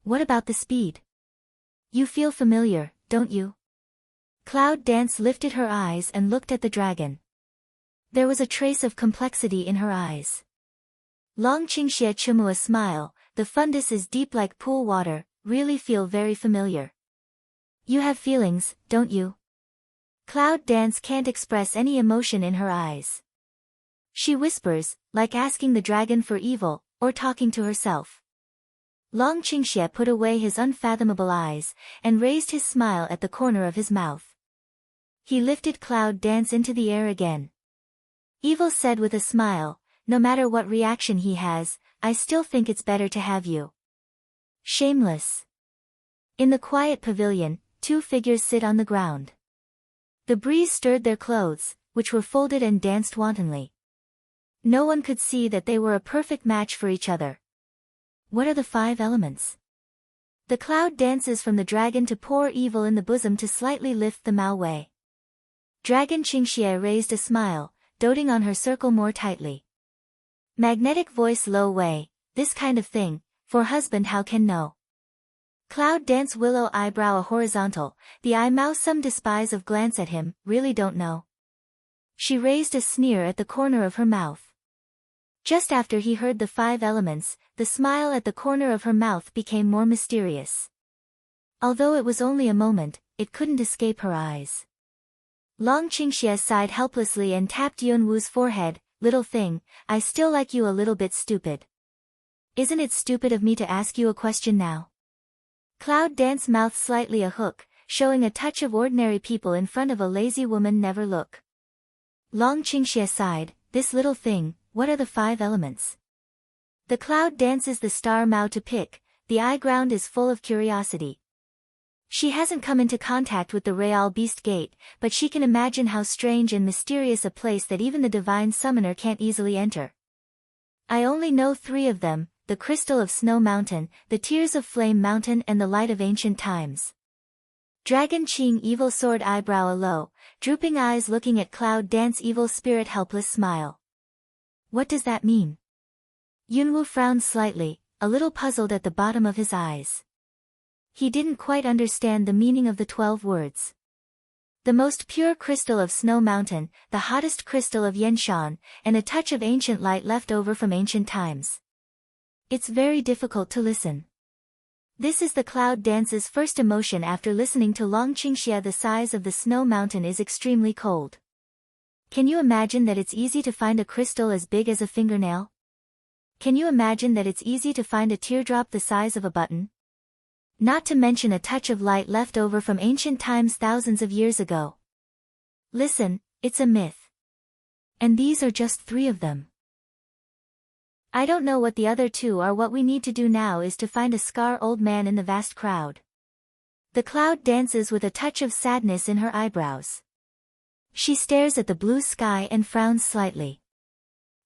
What about the speed? You feel familiar, don't you? Cloud Dance lifted her eyes and looked at the dragon. There was a trace of complexity in her eyes. Long Qingxie Chimua a smile, the fundus is deep like pool water, really feel very familiar. You have feelings, don't you? Cloud Dance can't express any emotion in her eyes. She whispers, like asking the dragon for evil, or talking to herself. Long Qingxie put away his unfathomable eyes, and raised his smile at the corner of his mouth. He lifted Cloud Dance into the air again. Evil said with a smile, no matter what reaction he has, I still think it's better to have you. Shameless. In the quiet pavilion, two figures sit on the ground. The breeze stirred their clothes, which were folded and danced wantonly. No one could see that they were a perfect match for each other. What are the 5 elements? The cloud dances from the dragon to pour evil in the bosom to slightly lift the Mao Wei. Dragon Qingxie raised a smile, doting on her circle more tightly. Magnetic voice Lo Wei, this kind of thing, for husband how can know? Cloud Dance willow eyebrow a horizontal, the eye Mao some despise of glance at him, really don't know. She raised a sneer at the corner of her mouth. Just after he heard the 5 elements, the smile at the corner of her mouth became more mysterious. Although it was only a moment, it couldn't escape her eyes. Long Qingxie sighed helplessly and tapped Yunwu's forehead, little thing, I still like you a little bit stupid. Isn't it stupid of me to ask you a question now? Cloud Dance mouth slightly a hook, showing a touch of ordinary people in front of a lazy woman never look. Long Qingxie sighed, this little thing, what are the 5 elements? The cloud dances the star Mao to pick, the eye ground is full of curiosity. She hasn't come into contact with the Real Beast Gate, but she can imagine how strange and mysterious a place that even the divine summoner can't easily enter. I only know 3 of them, the Crystal of Snow Mountain, the Tears of Flame Mountain and the Light of Ancient Times. Dragon Qing evil sword eyebrow a low, drooping eyes looking at Cloud Dance evil spirit helpless smile. What does that mean? Yunwu frowned slightly, a little puzzled at the bottom of his eyes. He didn't quite understand the meaning of the 12 words. The most pure crystal of Snow Mountain, the hottest crystal of Yenshan, and a touch of ancient light left over from ancient times. It's very difficult to listen. This is the cloud dance's first emotion after listening to Long Qingxie. The size of the Snow Mountain is extremely cold. Can you imagine that it's easy to find a crystal as big as a fingernail? Can you imagine that it's easy to find a teardrop the size of a button? Not to mention a touch of light left over from ancient times thousands of years ago. Listen, it's a myth. And these are just 3 of them. I don't know what the other 2 are. What we need to do now is to find a scar old man in the vast crowd. The cloud dances with a touch of sadness in her eyebrows. She stares at the blue sky and frowns slightly.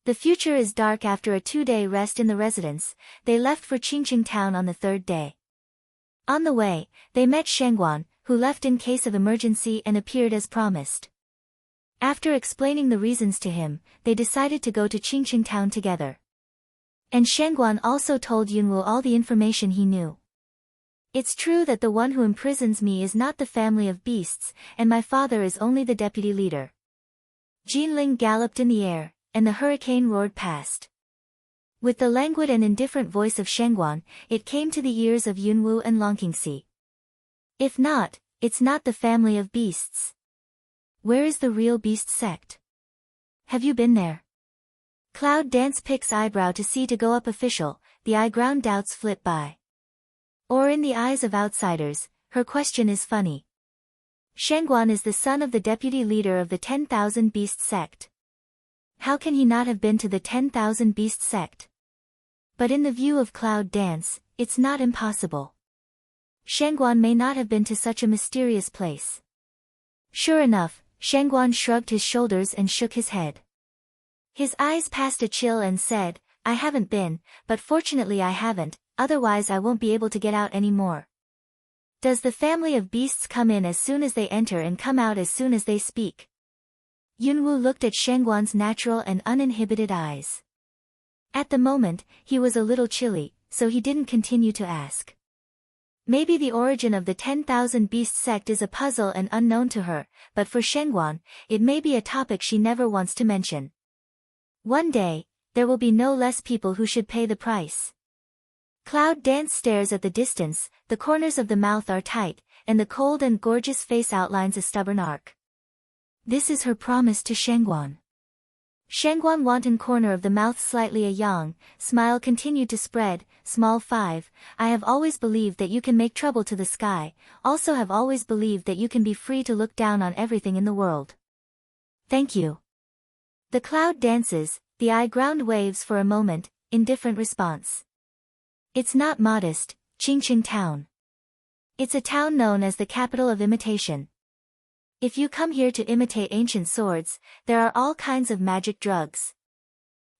The future is dark. After a 2-day rest in the residence, they left for Qingqing town on the 3rd day. On the way, they met Shangguan, who left in case of emergency and appeared as promised. After explaining the reasons to him, they decided to go to Qingqing town together. And Shangguan also told Yunwu all the information he knew. It's true that the one who imprisons me is not the family of beasts, and my father is only the deputy leader. Jinling galloped in the air, and the hurricane roared past. With the languid and indifferent voice of Shangguan, it came to the ears of Yunwu and Longqingxi. If not, it's not the family of beasts. Where is the real beast sect? Have you been there? Cloud Dance picks eyebrow to see to go up official, the eye ground doubts flit by. Or in the eyes of outsiders, her question is funny. Shangguan is the son of the deputy leader of the 10,000 Beast sect. How can he not have been to the 10,000 Beast sect? But in the view of Cloud Dance, it's not impossible. Shangguan may not have been to such a mysterious place. Sure enough, Shangguan shrugged his shoulders and shook his head. His eyes passed a chill and said, I haven't been, but fortunately I haven't, otherwise I won't be able to get out anymore. Does the family of beasts come in as soon as they enter and come out as soon as they speak? Yunwu looked at Shangguan's natural and uninhibited eyes. At the moment, he was a little chilly, so he didn't continue to ask. Maybe the origin of the 10,000 Beasts sect is a puzzle and unknown to her, but for Shengguan, it may be a topic she never wants to mention. One day, there will be no less people who should pay the price. Cloud Dance stares at the distance, the corners of the mouth are tight, and the cold and gorgeous face outlines a stubborn arc. This is her promise to Shengguan. Shengguan wanton corner of the mouth slightly a yawn, smile continued to spread, small 5, I have always believed that you can make trouble to the sky, also have always believed that you can be free to look down on everything in the world. Thank you. The cloud dances, the eye ground waves for a moment, indifferent response. It's not modest, Qingqing town. It's a town known as the capital of imitation. If you come here to imitate ancient swords, there are all kinds of magic drugs.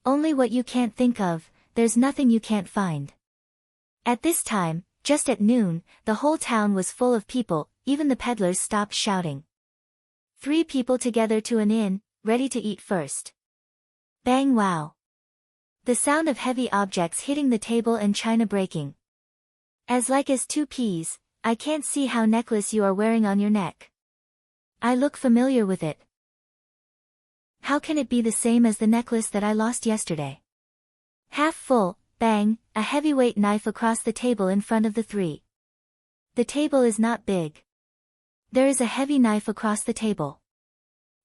Only what you can't think of, there's nothing you can't find. At this time, just at noon, the whole town was full of people, even the peddlers stopped shouting. 3 people together to an inn, ready to eat first. Bang wow. The sound of heavy objects hitting the table and china breaking. As like as 2 peas, I can't see how necklace you are wearing on your neck. I look familiar with it. How can it be the same as the necklace that I lost yesterday? Half full, bang, a heavyweight knife across the table in front of the 3. The table is not big. There is a heavy knife across the table.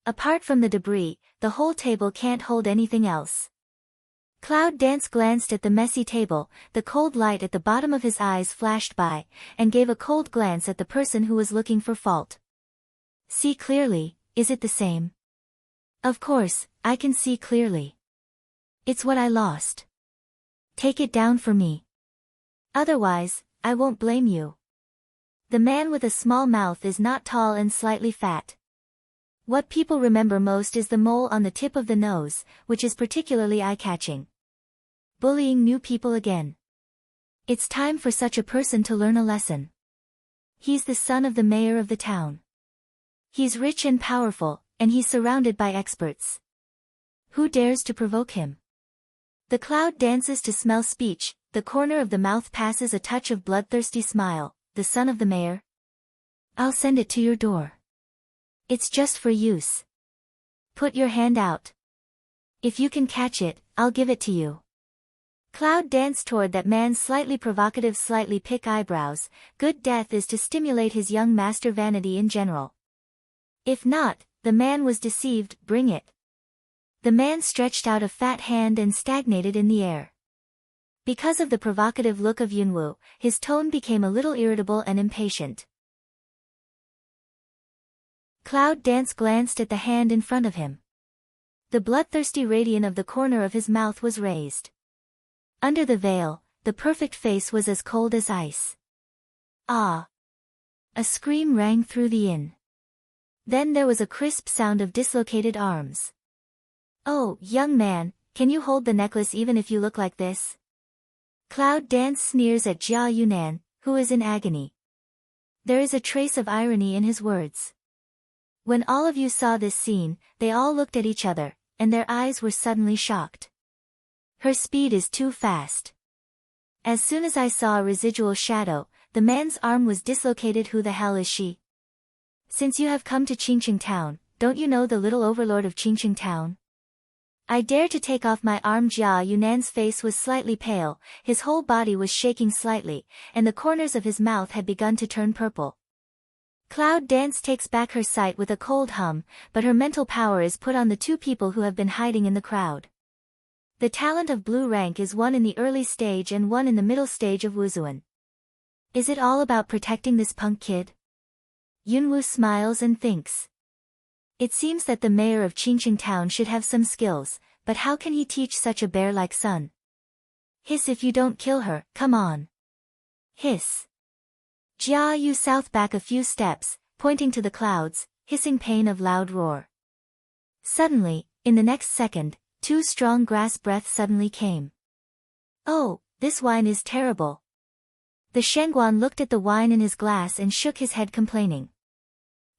Apart from the debris, the whole table can't hold anything else. Cloud Dance glanced at the messy table, the cold light at the bottom of his eyes flashed by, and gave a cold glance at the person who was looking for fault. See clearly, is it the same? Of course, I can see clearly. It's what I lost. Take it down for me. Otherwise, I won't blame you. The man with a small mouth is not tall and slightly fat. What people remember most is the mole on the tip of the nose, which is particularly eye-catching. Bullying new people again. It's time for such a person to learn a lesson. He's the son of the mayor of the town. He's rich and powerful, and he's surrounded by experts. Who dares to provoke him? The cloud dances to smell speech, the corner of the mouth passes a touch of bloodthirsty smile, the son of the mayor? I'll send it to your door. It's just for use. Put your hand out. If you can catch it, I'll give it to you. Cloud danced toward that man's slightly provocative slightly pick eyebrows, good death is to stimulate his young master vanity in general. If not, the man was deceived, bring it. The man stretched out a fat hand and stagnated in the air. Because of the provocative look of Yunwu, his tone became a little irritable and impatient. Cloud Dance glanced at the hand in front of him. The bloodthirsty radiance of the corner of his mouth was raised. Under the veil, the perfect face was as cold as ice. Ah! A scream rang through the inn. Then there was a crisp sound of dislocated arms. Oh, young man, can you hold the necklace even if you look like this? Cloud Dance sneers at Jia Yunan, who is in agony. There is a trace of irony in his words. When all of you saw this scene, they all looked at each other, and their eyes were suddenly shocked. Her speed is too fast. As soon as I saw a residual shadow, the man's arm was dislocated. Who the hell is she? Since you have come to Qingqing town, don't you know the little overlord of Qingqing town? I dare to take off my arm. Jia Yunan's face was slightly pale, his whole body was shaking slightly, and the corners of his mouth had begun to turn purple. Cloud Dance takes back her sight with a cold hum, but her mental power is put on the 2 people who have been hiding in the crowd. The talent of blue rank is one in the early stage and one in the middle stage of Wuzuan. Is it all about protecting this punk kid? Yunwu smiles and thinks. It seems that the mayor of Qingqing town should have some skills, but how can he teach such a bear-like son? Hiss if you don't kill her, come on. Hiss. Jia Yu south back a few steps, pointing to the clouds, hissing pain of loud roar. Suddenly, in the next second, 2 strong grass breaths suddenly came. Oh, this wine is terrible. The Shengguan looked at the wine in his glass and shook his head complaining.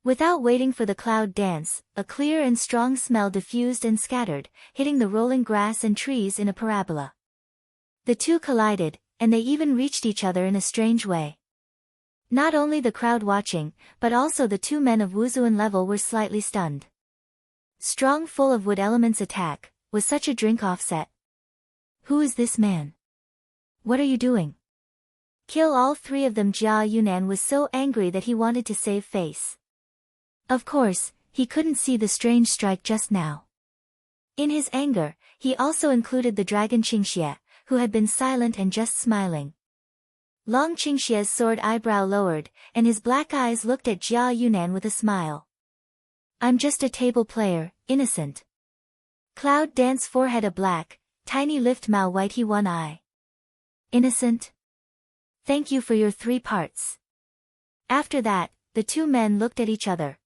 Without waiting for the cloud dance, a clear and strong smell diffused and scattered, hitting the rolling grass and trees in a parabola. The 2 collided, and they even reached each other in a strange way. Not only the crowd watching, but also the two men of Wuzuan level were slightly stunned. Strong full of wood elements attack, was such a drink offset. Who is this man? What are you doing? Kill all three of them. Jia Yunan was so angry that he wanted to save face. Of course, he couldn't see the strange strike just now. In his anger, he also included the dragon Qingxie, who had been silent and just smiling. Long Qingxie's sword eyebrow lowered, and his black eyes looked at Jia Yunan with a smile. I'm just a table player, innocent. Cloud Dance forehead a black, tiny lift Mao whitey one eye. Innocent? Thank you for your 3 parts. After that, the two men looked at each other.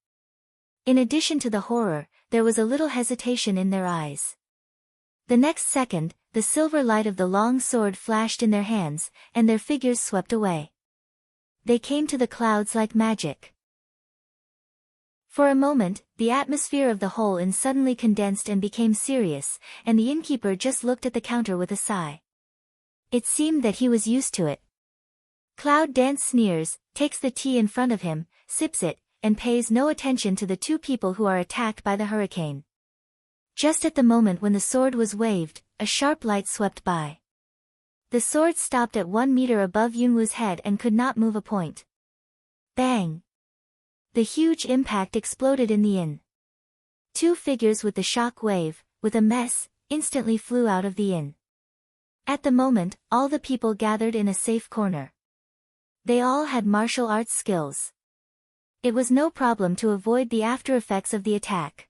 In addition to the horror, there was a little hesitation in their eyes. The next second, the silver light of the long sword flashed in their hands, and their figures swept away. They came to the clouds like magic. For a moment, the atmosphere of the whole inn suddenly condensed and became serious, and the innkeeper just looked at the counter with a sigh. It seemed that he was used to it. Cloud Dance sneers, takes the tea in front of him, sips it, and pays no attention to the two people who are attacked by the hurricane. Just at the moment when the sword was waved, a sharp light swept by. The sword stopped at 1 meter above Yunwu's head and could not move a point. Bang! The huge impact exploded in the inn. 2 figures with the shock wave, with a mess, instantly flew out of the inn. At the moment, all the people gathered in a safe corner. They all had martial arts skills. It was no problem to avoid the after effects of the attack.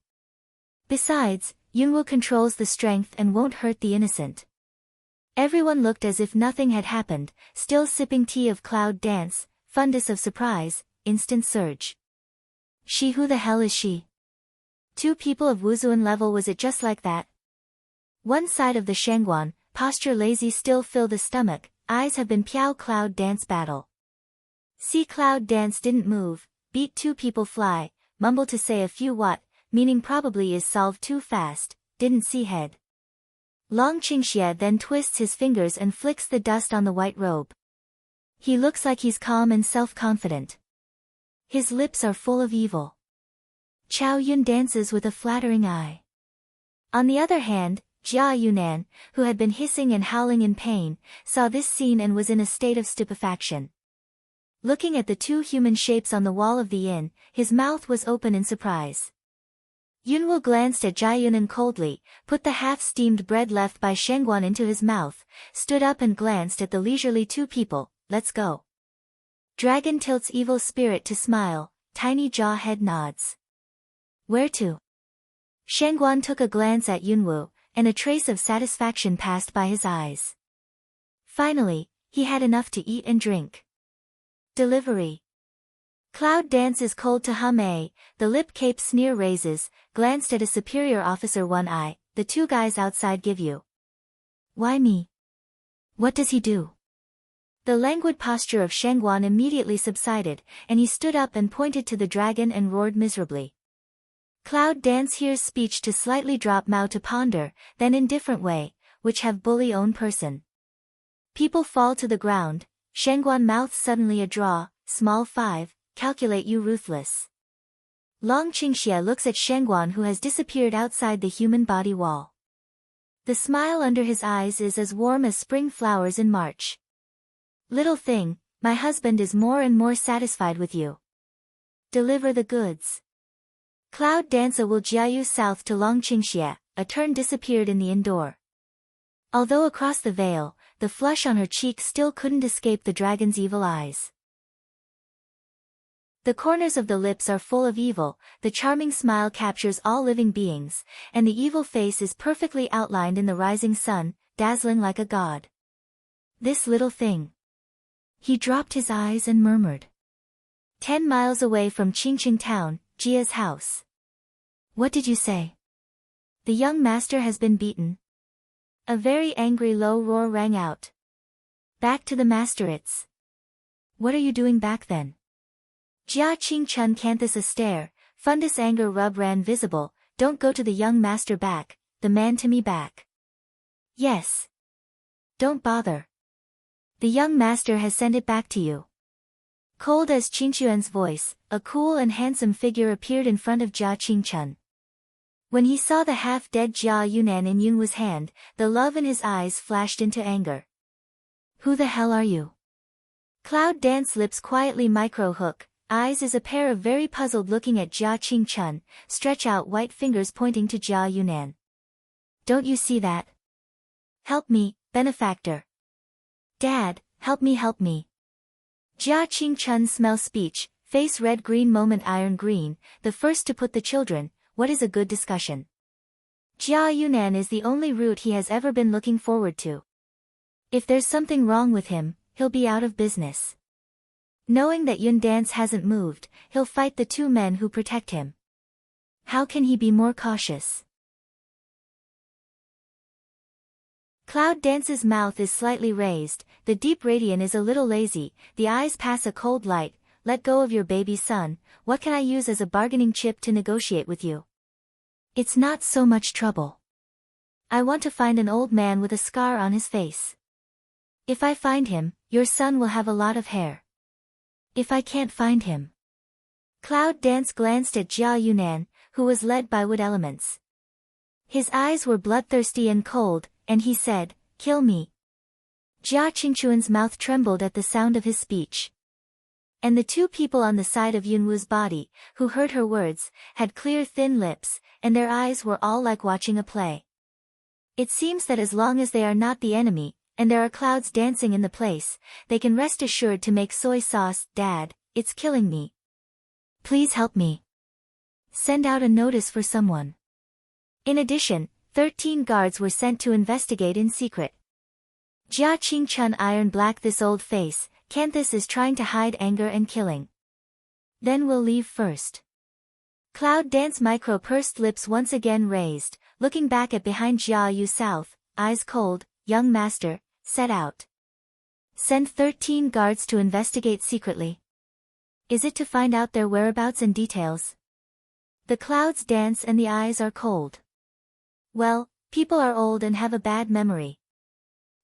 Besides, Yunwu controls the strength and won't hurt the innocent. Everyone looked as if nothing had happened, still sipping tea of Cloud Dance, fundus of surprise, instant surge. Who the hell is she? 2 people of Wuzuan level. Was it just like that? One side of the Shangguan, posture lazy still fill the stomach, eyes have been Piao Cloud Dance battle. See Cloud Dance didn't move, beat 2 people fly, mumble to say a few what, meaning probably is solved too fast, didn't see head. Long Qingxie then twists his fingers and flicks the dust on the white robe. He looks like he's calm and self-confident. His lips are full of evil. Chao Yun dances with a flattering eye. On the other hand, Jia Yunan, who had been hissing and howling in pain, saw this scene and was in a state of stupefaction. Looking at the 2 human shapes on the wall of the inn, his mouth was open in surprise. Yunwu glanced at Jia Yunan coldly, put the half-steamed bread left by Shangguan into his mouth, stood up and glanced at the leisurely 2 people. Let's go. Dragon tilts evil spirit to smile, tiny jaw head nods. Where to? Shangguan took a glance at Yunwu, and a trace of satisfaction passed by his eyes. Finally, he had enough to eat and drink. Delivery. Cloud Dance is cold to hum a, the lip cape sneer raises, glanced at a superior officer one eye, the 2 guys outside give you. Why me? What does he do? The languid posture of Shangguan immediately subsided, and he stood up and pointed to the dragon and roared miserably. Cloud Dance hears speech to slightly drop Mao to ponder, then indifferent way, which have bully own person. People fall to the ground, Shangguan mouth suddenly a draw, small 5, calculate you ruthless. Long Qingxie looks at Shangguan who has disappeared outside the human body wall. The smile under his eyes is as warm as spring flowers in March. Little thing, my husband is more and more satisfied with you. Deliver the goods. Cloud Dancer will jiayu south to Long Qingxie, a turn disappeared in the indoor. Although across the veil, the flush on her cheek still couldn't escape the dragon's evil eyes. The corners of the lips are full of evil, the charming smile captures all living beings, and the evil face is perfectly outlined in the rising sun, dazzling like a god. This little thing. He dropped his eyes and murmured. 10 miles away from Qingqing town, Jia's house. What did you say? The young master has been beaten. A very angry low roar rang out. Back to the master it's. What are you doing back then? Jia Qingchun canthus a stare, fundus anger rub ran visible, don't go to the young master back, the man to me back. Yes. Don't bother. The young master has sent it back to you. Cold as Qingquan's voice, a cool and handsome figure appeared in front of Jia Qingquan. When he saw the half-dead Jia Yunan in Yunwu's hand, the love in his eyes flashed into anger. Who the hell are you? Cloud Dance lips quietly micro-hook, eyes is a pair of very puzzled looking at Jia Qingquan, stretch out white fingers pointing to Jia Yunan. Don't you see that? Help me, benefactor. Dad, help me help me. Jia Qingquan smell speech, face red-green moment iron green, the first to put the children, what is a good discussion? Jia Yunan is the only route he has ever been looking forward to. If there's something wrong with him, he'll be out of business. Knowing that Yun Dance hasn't moved, he'll fight the two men who protect him. How can he be more cautious? Cloud Dance's mouth is slightly raised, the deep radiant is a little lazy, the eyes pass a cold light. Let go of your baby son, what can I use as a bargaining chip to negotiate with you? It's not so much trouble. I want to find an old man with a scar on his face. If I find him, your son will have a lot of hair. If I can't find him. Cloud Dance glanced at Jia Yunan, who was led by wood elements. His eyes were bloodthirsty and cold, and he said, kill me. Jia Qingquan's mouth trembled at the sound of his speech. And the two people on the side of Yunwu's body, who heard her words, had clear thin lips, and their eyes were all like watching a play. It seems that as long as they are not the enemy, and there are clouds dancing in the place, they can rest assured to make soy sauce. Dad, it's killing me. Please help me. Send out a notice for someone. In addition, 13 guards were sent to investigate in secret. Jia Qingquan iron black this old face, Canthus is trying to hide anger and killing. Then we'll leave first. Cloud Dance micro pursed lips once again raised, looking back at behind Jia Yu South, eyes cold, young master, set out. Send 13 guards to investigate secretly. Is it to find out their whereabouts and details? The clouds dance and the eyes are cold. Well, people are old and have a bad memory.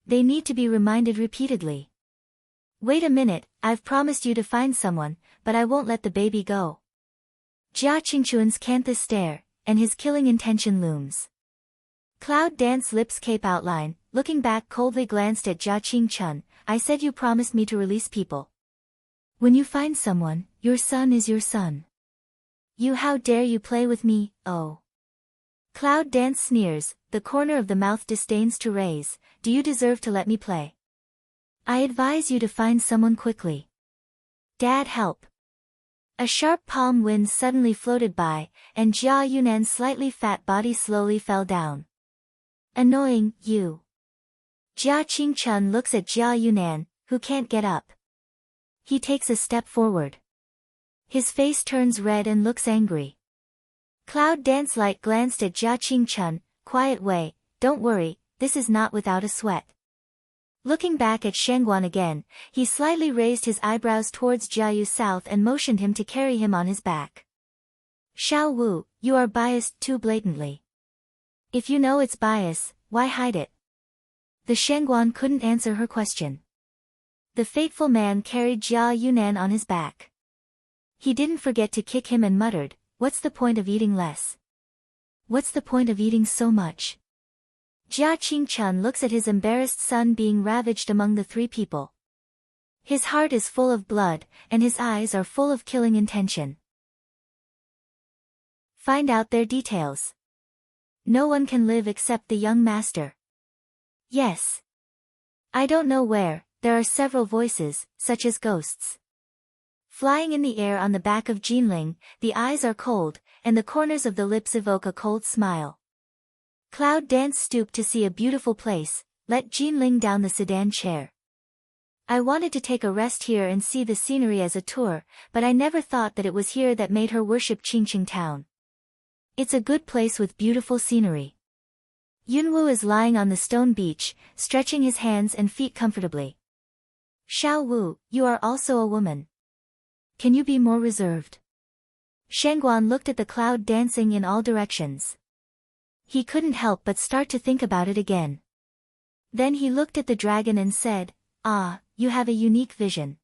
They need to be reminded repeatedly. Wait a minute, I've promised you to find someone, but I won't let the baby go. Jia Qingquan's Canthus stare, and his killing intention looms. Cloud Dance lips cape outline, looking back coldly glanced at Jia Qingquan, I said you promised me to release people. When you find someone, your son is your son. How dare you play with me, oh. Cloud Dance sneers, the corner of the mouth disdains to raise, do you deserve to let me play? I advise you to find someone quickly. Dad help. A sharp palm wind suddenly floated by, and Jia Yunan's slightly fat body slowly fell down. Annoying, you. Jia Qingquan looks at Jia Yunan, who can't get up. He takes a step forward. His face turns red and looks angry. Cloud Dance light glanced at Jia Qingquan, quiet way, don't worry, this is not without a sweat. Looking back at Shangguan again, he slightly raised his eyebrows towards Jia Yu South and motioned him to carry him on his back. Xiao Wu, you are biased too blatantly. If you know it's bias, why hide it? The Shangguan couldn't answer her question. The fateful man carried Jia Yunan on his back. He didn't forget to kick him and muttered, what's the point of eating less? What's the point of eating so much? Jia Qingquan looks at his embarrassed son being ravaged among the three people. His heart is full of blood, and his eyes are full of killing intention. Find out their details. No one can live except the young master. Yes. I don't know where, there are several voices, such as ghosts. Flying in the air on the back of Jinling, the eyes are cold, and the corners of the lips evoke a cold smile. Cloud Dance stooped to see a beautiful place, let Jinling down the sedan chair. I wanted to take a rest here and see the scenery as a tour, but I never thought that it was here that made her worship Qingqing town. It's a good place with beautiful scenery. Yunwu is lying on the stone beach, stretching his hands and feet comfortably. Xiao Wu, you are also a woman. Can you be more reserved? Shangguan looked at the cloud dancing in all directions. He couldn't help but start to think about it again. Then he looked at the dragon and said, ah, you have a unique vision.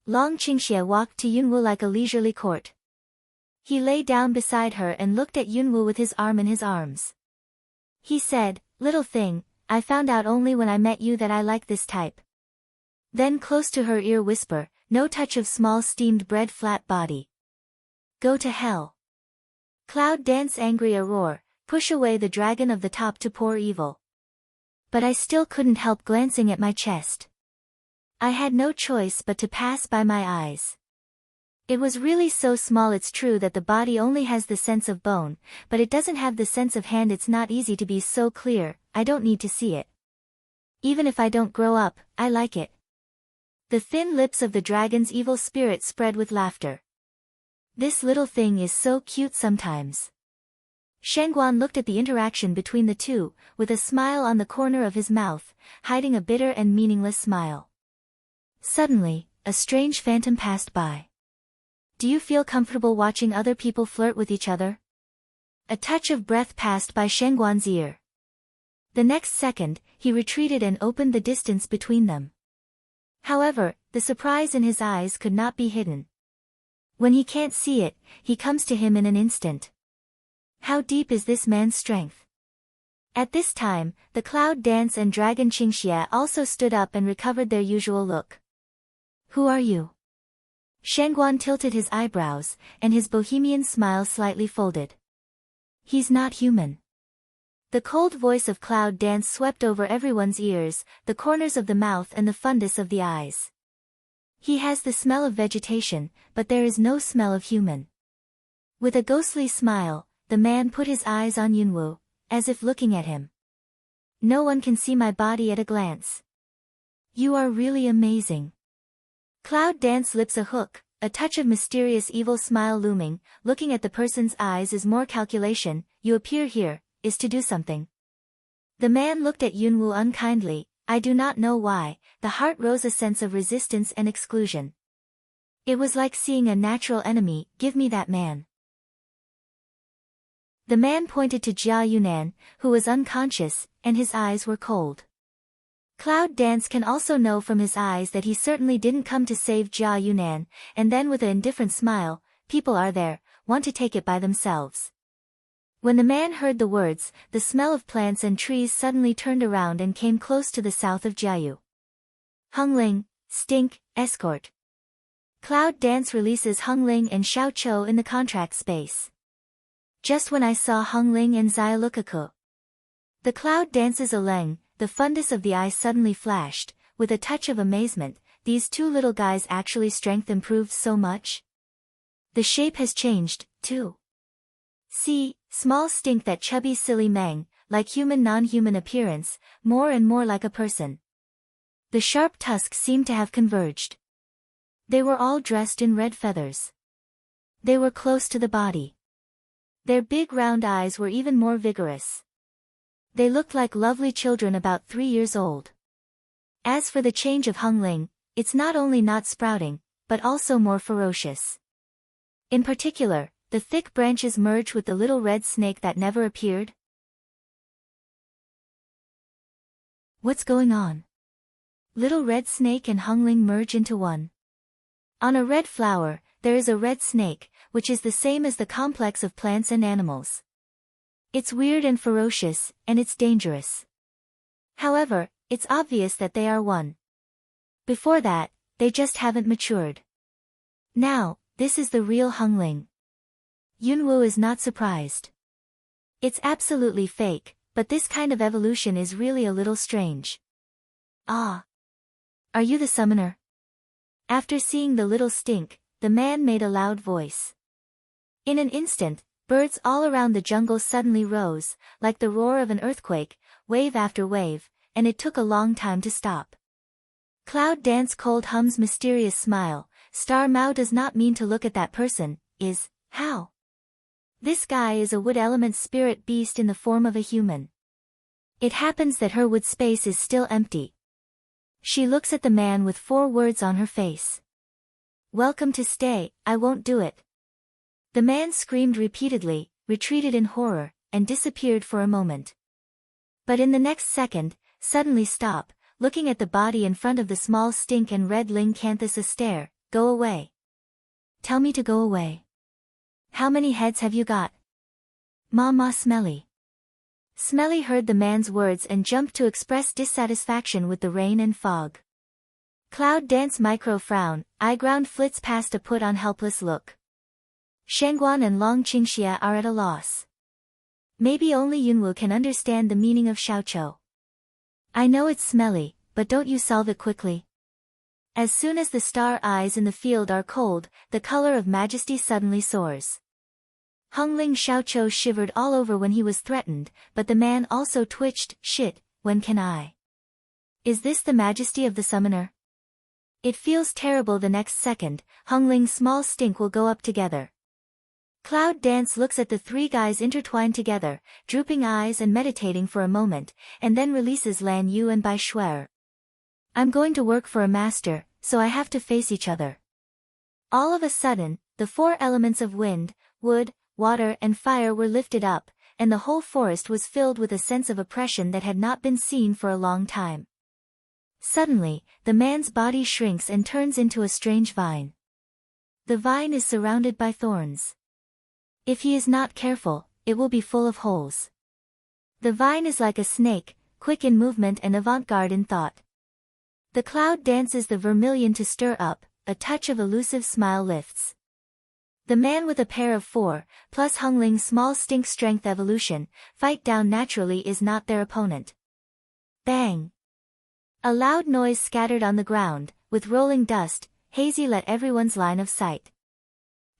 Long Qingxie walked to Yunwu like a leisurely court. He lay down beside her and looked at Yunwu with his arm in his arms. He said, "Little thing, I found out only when I met you that I like this type." Then close to her ear whisper, "No touch of small steamed bread flat body. Go to hell. Cloud dance angry a roar, push away the dragon of the top to pour evil." But I still couldn't help glancing at my chest. I had no choice but to pass by my eyes. It was really so small. It's true that the body only has the sense of bone, but it doesn't have the sense of hand. It's not easy to be so clear. I don't need to see it. Even if I don't grow up, I like it. The thin lips of the dragon's evil spirit spread with laughter. This little thing is so cute sometimes. Shengguan looked at the interaction between the two, with a smile on the corner of his mouth, hiding a bitter and meaningless smile. Suddenly, a strange phantom passed by. "Do you feel comfortable watching other people flirt with each other?" A touch of breath passed by Shengguan's ear. The next second, he retreated and opened the distance between them. However, the surprise in his eyes could not be hidden. When he can't see it, he comes to him in an instant. How deep is this man's strength? At this time, the cloud dance and dragon Qingxie also stood up and recovered their usual look. "Who are you?" Shengguan tilted his eyebrows, and his bohemian smile slightly folded. "He's not human." The cold voice of Cloud Dance swept over everyone's ears, the corners of the mouth and the fundus of the eyes. "He has the smell of vegetation, but there is no smell of human." With a ghostly smile, the man put his eyes on Yunwu, as if looking at him. "No one can see my body at a glance. You are really amazing." Cloud Dance lips a hook, a touch of mysterious evil smile looming. Looking at the person's eyes is more calculation. "You appear here, is to do something." The man looked at Yunwu unkindly. I do not know why, the heart rose a sense of resistance and exclusion. It was like seeing a natural enemy. "Give me that man." The man pointed to Jia Yunan, who was unconscious, and his eyes were cold. Cloud Dance can also know from his eyes that he certainly didn't come to save Jia Yunan, and then with an indifferent smile, "People are there, want to take it by themselves." When the man heard the words, the smell of plants and trees suddenly turned around and came close to the south of Jiayu. Hungling, stink, escort. Cloud Dance releases Hungling and Xiao Chou in the contract space. Just when I saw Hungling and Xiaolukaku. The Cloud Dance's Oleng, the fundus of the eye suddenly flashed, with a touch of amazement. These two little guys actually strength improved so much? The shape has changed, too. See, small stink that chubby silly Meng, like human non-human appearance, more and more like a person. The sharp tusks seemed to have converged. They were all dressed in red feathers. They were close to the body. Their big round eyes were even more vigorous. They looked like lovely children about 3 years old. As for the change of Hungling, it's not only not sprouting, but also more ferocious. In particular, the thick branches merge with the little red snake that never appeared. What's going on? Little red snake and Hungling merge into one. On a red flower, there is a red snake, which is the same as the complex of plants and animals. It's weird and ferocious, and it's dangerous. However, it's obvious that they are one. Before that, they just haven't matured. Now, this is the real Hungling. Yunwu is not surprised. It's absolutely fake, but this kind of evolution is really a little strange. Ah. Are you the summoner? After seeing the little stink, the man made a loud voice. In an instant, birds all around the jungle suddenly rose, like the roar of an earthquake, wave after wave, and it took a long time to stop. Cloud Dance cold hums mysterious smile. Star Mao does not mean to look at that person, how? This guy is a wood element spirit beast in the form of a human. It happens that her wood space is still empty. She looks at the man with 4 words on her face. Welcome to stay, I won't do it. The man screamed repeatedly, retreated in horror, and disappeared for a moment. But in the next second, suddenly stop, looking at the body in front of the small stink and red Ling Canthus a stare. Go away. Tell me to go away. How many heads have you got? Ma Smelly. Smelly heard the man's words and jumped to express dissatisfaction with the rain and fog. Cloud Dance micro frown, eye-ground flits past a put-on helpless look. Shangguan and Long Qingxia are at a loss. Maybe only Yunwu can understand the meaning of Xiaoqiu. I know it's smelly, but don't you solve it quickly? As soon as the star eyes in the field are cold, the color of majesty suddenly soars. Hongling Xiaoqiu shivered all over when he was threatened, but the man also twitched. Shit, when can I? Is this the majesty of the summoner? It feels terrible the next second. Hongling's small stink will go up together. Cloud Dance looks at the three guys intertwined together, drooping eyes and meditating for a moment, and then releases Lan Yu and Bai Shuer. I'm going to work for a master, so I have to face each other. All of a sudden, the four elements of wind, wood, water and fire were lifted up, and the whole forest was filled with a sense of oppression that had not been seen for a long time. Suddenly, the man's body shrinks and turns into a strange vine. The vine is surrounded by thorns. If he is not careful, it will be full of holes. The vine is like a snake, quick in movement and avant-garde in thought. The cloud dances the vermilion to stir up, a touch of elusive smile lifts. The man with a pair of 4, plus Hongling's small stink strength evolution, fight down naturally is not their opponent. Bang! A loud noise scattered on the ground, with rolling dust, hazy let everyone's line of sight.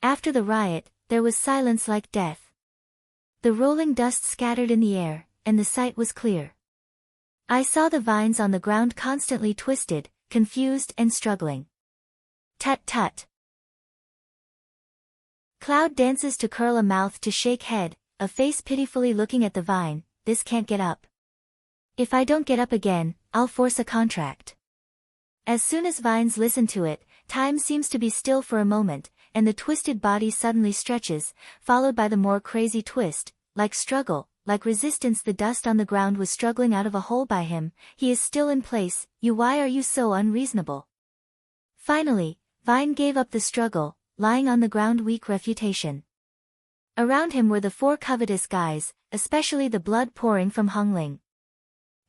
After the riot, there was silence like death. The rolling dust scattered in the air, and the sight was clear. I saw the vines on the ground constantly twisted, confused and struggling. Tut tut. Cloud dances to curl a mouth to shake head, a face pitifully looking at the vine. This can't get up. If I don't get up again, I'll force a contract. As soon as vines listen to it, time seems to be still for a moment, and the twisted body suddenly stretches, followed by the more crazy twist, like struggle, like resistance. The dust on the ground was struggling out of a hole by him. He is still in place. Why are you so unreasonable? Finally, Vine gave up the struggle, lying on the ground weak refutation. Around him were the 4 covetous guys, especially the blood pouring from Hongling.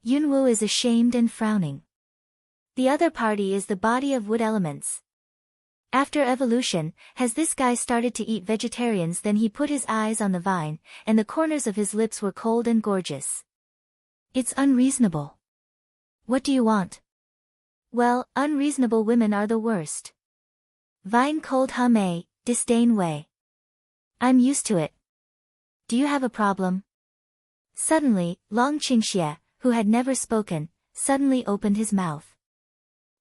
Yunwu is ashamed and frowning. The other party is the body of wood elements. After evolution, has this guy started to eat vegetarians? Then he put his eyes on the vine, and the corners of his lips were cold and gorgeous. It's unreasonable. What do you want? Well, unreasonable women are the worst. Vine cold hum disdain way. I'm used to it. Do you have a problem? Suddenly, Long Qingxia, who had never spoken, suddenly opened his mouth.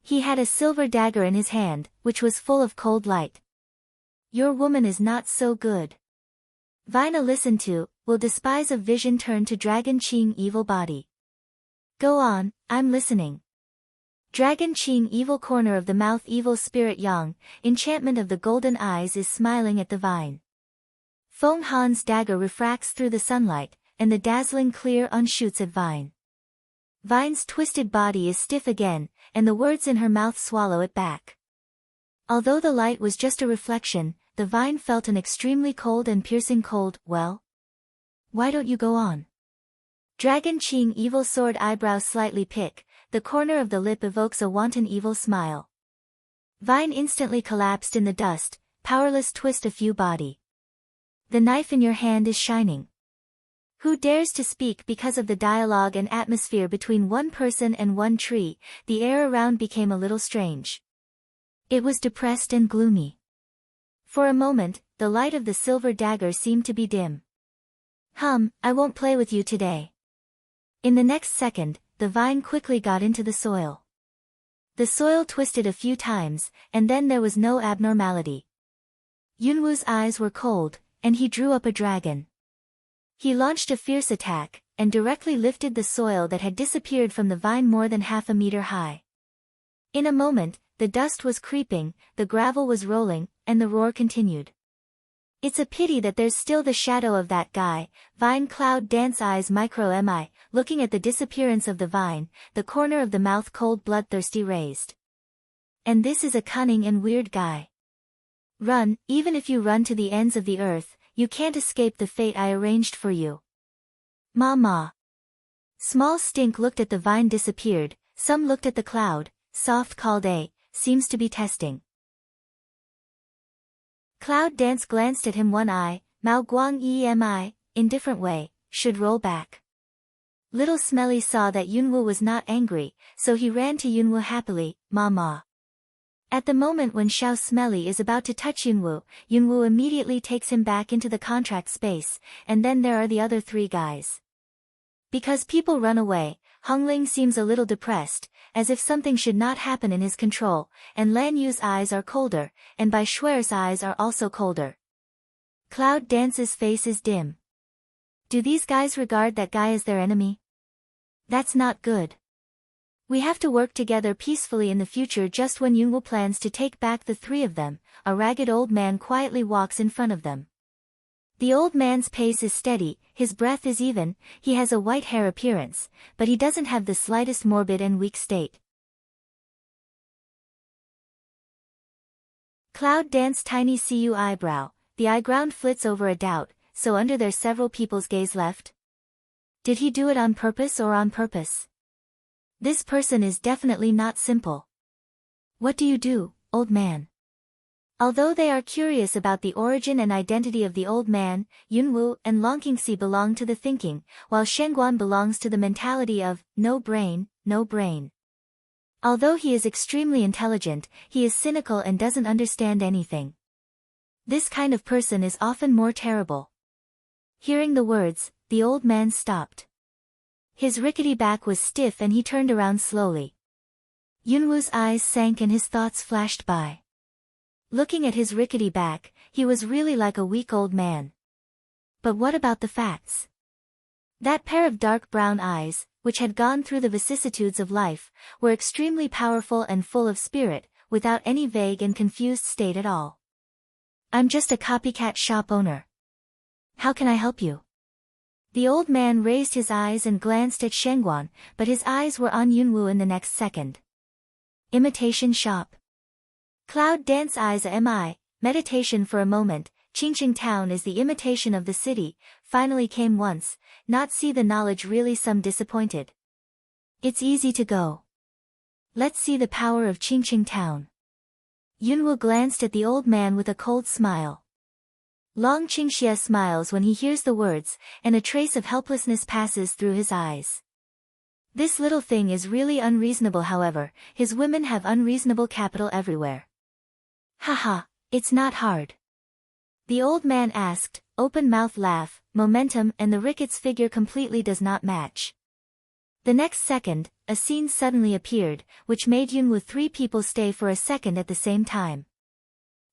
He had a silver dagger in his hand, which was full of cold light. Your woman is not so good. Vina listened to, will despise of vision turn to Dragon Qing evil body. Go on, I'm listening. Dragon Qing evil corner of the mouth evil spirit Yang, enchantment of the golden eyes is smiling at the vine. Feng Han's dagger refracts through the sunlight, and the dazzling clear unshoots at Vine. Vine's twisted body is stiff again, and the words in her mouth swallow it back. Although the light was just a reflection, the Vine felt an extremely cold and piercing cold. Well? Why don't you go on? Dragon Qing evil sword eyebrows slightly pick, the corner of the lip evokes a wanton evil smile. Vine instantly collapsed in the dust, powerless twist a few body. The knife in your hand is shining. Who dares to speak? Because of the dialogue and atmosphere between one person and one tree, the air around became a little strange. It was depressed and gloomy. For a moment, the light of the silver dagger seemed to be dim. I won't play with you today. In the next second, the vine quickly got into the soil. The soil twisted a few times, and then there was no abnormality. Yunwu's eyes were cold, and he drew up a dragon. He launched a fierce attack, and directly lifted the soil that had disappeared from the vine more than half a meter high. In a moment, the dust was creeping, the gravel was rolling, and the roar continued. It's a pity that there's still the shadow of that guy. Vine cloud dance eyes micro mi, looking at the disappearance of the vine, the corner of the mouth cold bloodthirsty raised. And this is a cunning and weird guy. Run, even if you run to the ends of the earth, you can't escape the fate I arranged for you. Ma ma. Small Stink looked at the vine disappeared, some looked at the cloud, Soft called seems to be testing. Cloud Dance glanced at him one eye, Mao Guang Emi, indifferent way, should roll back. Little Smelly saw that Yunwu was not angry, so he ran to Yunwu happily, ma ma. At the moment when Xiao Smelly is about to touch Yunwu, Yunwu immediately takes him back into the contract space, and then there are the other three guys. Because people run away, Hongling seems a little depressed, as if something should not happen in his control, and Lan Yu's eyes are colder, and Bai Shuer's eyes are also colder. Cloud Dance's face is dim. Do these guys regard that guy as their enemy? That's not good. We have to work together peacefully in the future. Just when Yunwu plans to take back the three of them, a ragged old man quietly walks in front of them. The old man's pace is steady, his breath is even, he has a white hair appearance, but he doesn't have the slightest morbid and weak state. Cloud Dance tiny cu eyebrow, the eyeground flits over a doubt, so under there several people's gaze left. Did he do it on purpose or on purpose? This person is definitely not simple. What do you do, old man? Although they are curious about the origin and identity of the old man, Yunwu and Longqingxi belong to the thinking, while Shenguan belongs to the mentality of, no brain, no brain. Although he is extremely intelligent, he is cynical and doesn't understand anything. This kind of person is often more terrible. Hearing the words, the old man stopped. His rickety back was stiff and he turned around slowly. Yunwu's eyes sank and his thoughts flashed by. Looking at his rickety back, he was really like a weak old man. But what about the facts? That pair of dark brown eyes, which had gone through the vicissitudes of life, were extremely powerful and full of spirit, without any vague and confused state at all. I'm just a copycat shop owner. How can I help you? The old man raised his eyes and glanced at Shenguan, but his eyes were on Yunwu in the next second. Imitation shop. Cloud Dance eyes mi, meditation for a moment. Qingqing town is the imitation of the city, finally came once, not see the knowledge really some disappointed. It's easy to go. Let's see the power of Qingqing town. Yunwu glanced at the old man with a cold smile. Long Qingxie smiles when he hears the words, and a trace of helplessness passes through his eyes. This little thing is really unreasonable. However, his women have unreasonable capital everywhere. Haha, it's not hard. The old man asked, open mouth laugh, momentum and the rickets figure completely does not match. The next second, a scene suddenly appeared, which made Yunwu three people stay for a second at the same time.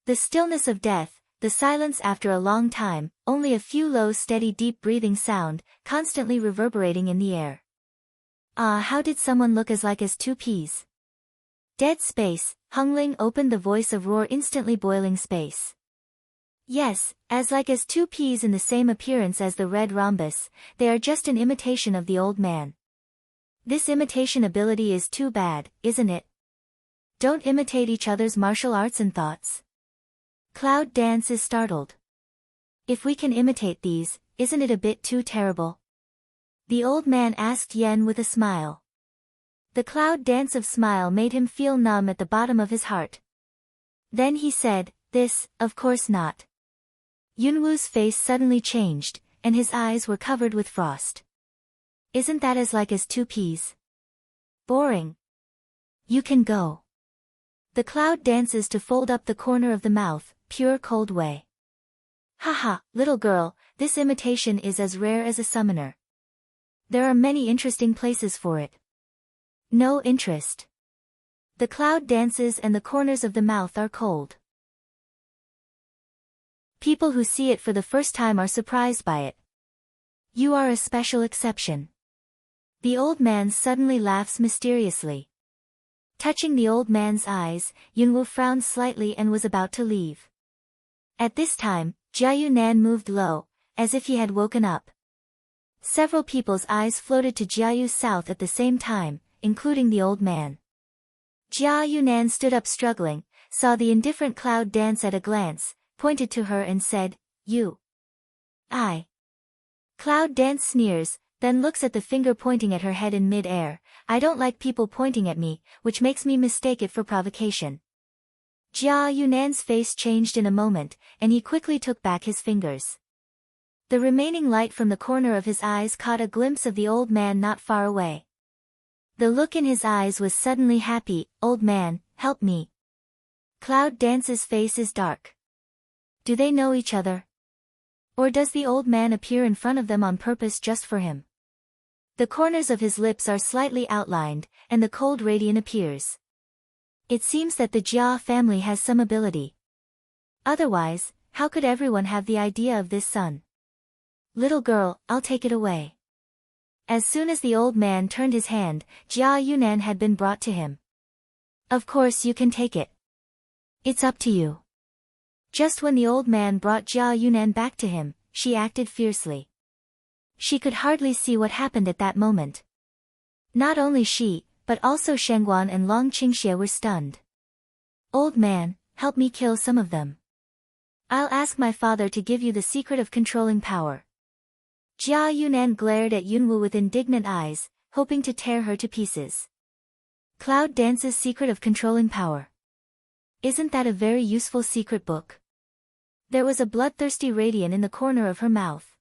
The stillness of death, the silence after a long time, only a few low steady deep breathing sound, constantly reverberating in the air. Ah, how did someone look as like as two peas? Dead space, Hongling opened the voice of roar instantly boiling space. Yes, as like as two peas in the same appearance as the red rhombus, they are just an imitation of the old man. This imitation ability is too bad, isn't it? Don't imitate each other's martial arts and thoughts. Cloud Dance is startled. If we can imitate these, isn't it a bit too terrible? The old man asked Yen with a smile. The Cloud Dance of smile made him feel numb at the bottom of his heart. Then he said, this, of course not. Yunwu's face suddenly changed, and his eyes were covered with frost. Isn't that as like as two peas? Boring. You can go. The Cloud dances to fold up the corner of the mouth, pure cold way. Haha, little girl, this imitation is as rare as a summoner. There are many interesting places for it. No interest. The Cloud dances and the corners of the mouth are cold. People who see it for the first time are surprised by it. You are a special exception. The old man suddenly laughs mysteriously. Touching the old man's eyes, Yunwu frowned slightly and was about to leave. At this time, Jiayu Nan moved low, as if he had woken up. Several people's eyes floated to Jiayu south at the same time, including the old man. Jia Yunan stood up struggling, saw the indifferent Cloud dance at a glance, pointed to her and said, "You." "I." Cloud dance sneers, then looks at the finger pointing at her head in mid-air. "I don't like people pointing at me, which makes me mistake it for provocation." Jia Yunan's face changed in a moment, and he quickly took back his fingers. The remaining light from the corner of his eyes caught a glimpse of the old man not far away. The look in his eyes was suddenly happy. "Old man, help me." Cloud Dance's face is dark. Do they know each other? Or does the old man appear in front of them on purpose just for him? The corners of his lips are slightly outlined, and the cold radiance appears. It seems that the Jia family has some ability. Otherwise, how could everyone have the idea of this son? "Little girl, I'll take it away." As soon as the old man turned his hand, Jia Yunan had been brought to him. "Of course you can take it. It's up to you." Just when the old man brought Jia Yunan back to him, she acted fiercely. She could hardly see what happened at that moment. Not only she, but also Shangguan and Long Qingxie were stunned. "Old man, help me kill some of them. I'll ask my father to give you the secret of controlling power." Jia Yunan glared at Yunwu with indignant eyes, hoping to tear her to pieces. Cloud Dance's secret of controlling power. Isn't that a very useful secret book? There was a bloodthirsty radiance in the corner of her mouth.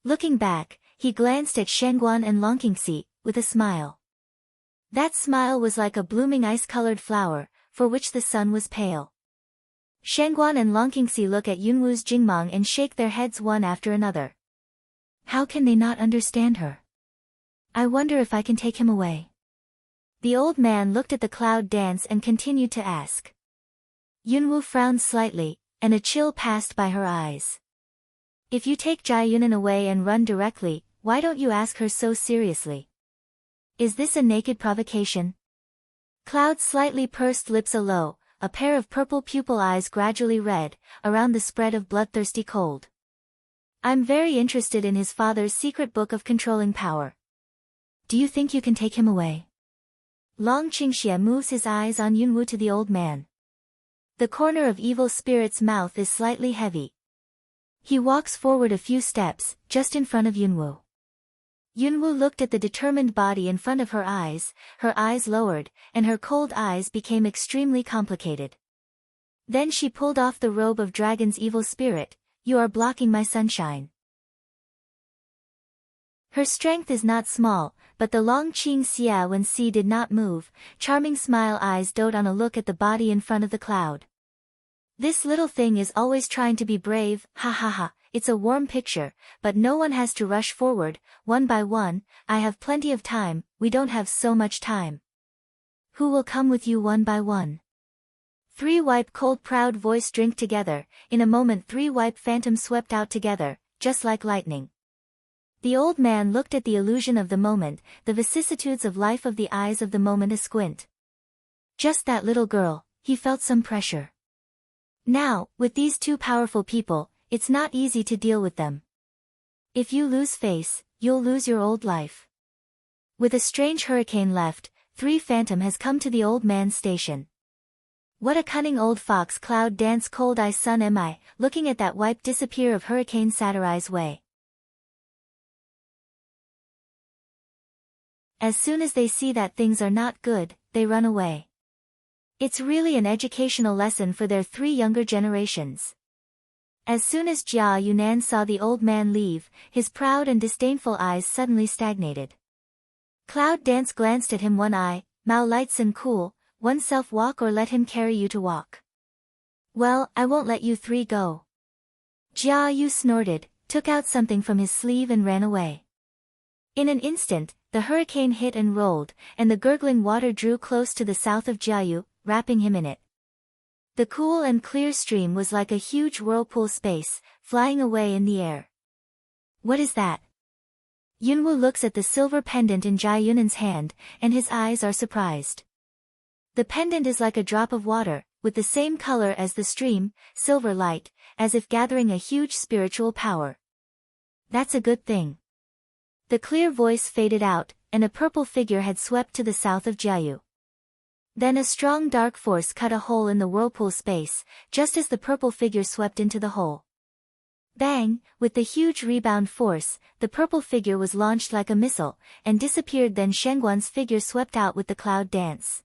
Looking back, he glanced at Shangguan and Longqingxi, with a smile. That smile was like a blooming ice-colored flower, for which the sun was pale. Shangguan and Longqingxi look at Yunwu's Jingmang and shake their heads one after another. How can they not understand her? I wonder if I can take him away. The old man looked at the Cloud Dance and continued to ask. Yunwu frowned slightly, and a chill passed by her eyes. If you take Jia Yunan away and run directly, why don't you ask her so seriously? Is this a naked provocation? Cloud's slightly pursed lips alow, a pair of purple pupil eyes gradually red, around the spread of bloodthirsty cold. I'm very interested in his father's secret book of controlling power. Do you think you can take him away? Long Qingxie moves his eyes on Yunwu to the old man. The corner of evil spirit's mouth is slightly heavy. He walks forward a few steps, just in front of Yunwu. Yunwu looked at the determined body in front of her eyes lowered, and her cold eyes became extremely complicated. Then she pulled off the robe of dragon's evil spirit. "You are blocking my sunshine." Her strength is not small, but the Long Qingxie when Si did not move, charming smile eyes dote on a look at the body in front of the cloud. This little thing is always trying to be brave, ha ha ha, it's a warm picture, but no one has to rush forward, one by one. I have plenty of time, we don't have so much time. Who will come with you one by one? Three wipe cold proud voice drink together, in a moment three wipe phantom swept out together, just like lightning. The old man looked at the illusion of the moment, the vicissitudes of life of the eyes of the moment a squint. Just that little girl, he felt some pressure. Now, with these two powerful people, it's not easy to deal with them. If you lose face, you'll lose your old life. With a strange hurricane left, Three Phantom has come to the old man's station. What a cunning old fox! Cloud Dance cold eye son am I, looking at that wipe disappear of hurricane satirize way. As soon as they see that things are not good, they run away. It's really an educational lesson for their three younger generations. As soon as Jia Yunan saw the old man leave, his proud and disdainful eyes suddenly stagnated. Cloud Dance glanced at him one eye, Mao lights and cool, oneself walk or let him carry you to walk. Well, I won't let you three go. Jia Yu snorted, took out something from his sleeve and ran away. In an instant, the hurricane hit and rolled, and the gurgling water drew close to the south of Jia Yu, wrapping him in it. The cool and clear stream was like a huge whirlpool space, flying away in the air. What is that? Yunwu looks at the silver pendant in Jia Yunan's hand, and his eyes are surprised. The pendant is like a drop of water, with the same color as the stream, silver light, as if gathering a huge spiritual power. That's a good thing. The clear voice faded out, and a purple figure had swept to the south of Jia Yu. Then a strong dark force cut a hole in the whirlpool space, just as the purple figure swept into the hole. Bang! With the huge rebound force, the purple figure was launched like a missile, and disappeared. Then Shengguan's figure swept out with the cloud dance.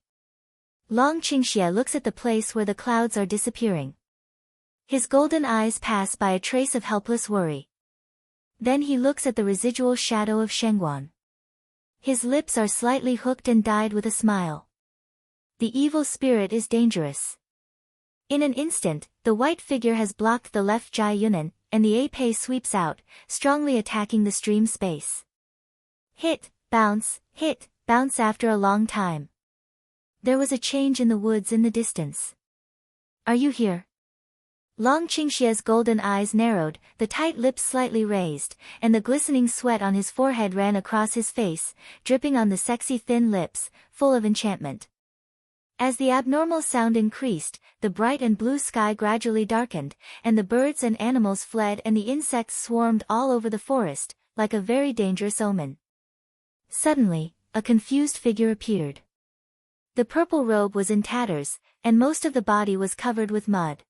Long Qingxie looks at the place where the clouds are disappearing. His golden eyes pass by a trace of helpless worry. Then he looks at the residual shadow of Shengguan. His lips are slightly hooked and dyed with a smile. The evil spirit is dangerous. In an instant, the white figure has blocked the left Jia Yunan, and the Ape sweeps out, strongly attacking the stream space. Hit, bounce, after a long time. There was a change in the woods in the distance. Are you here? Long Qingxie's golden eyes narrowed, the tight lips slightly raised, and the glistening sweat on his forehead ran across his face, dripping on the sexy thin lips, full of enchantment. As the abnormal sound increased, the bright and blue sky gradually darkened, and the birds and animals fled and the insects swarmed all over the forest, like a very dangerous omen. Suddenly, a confused figure appeared. The purple robe was in tatters, and most of the body was covered with mud.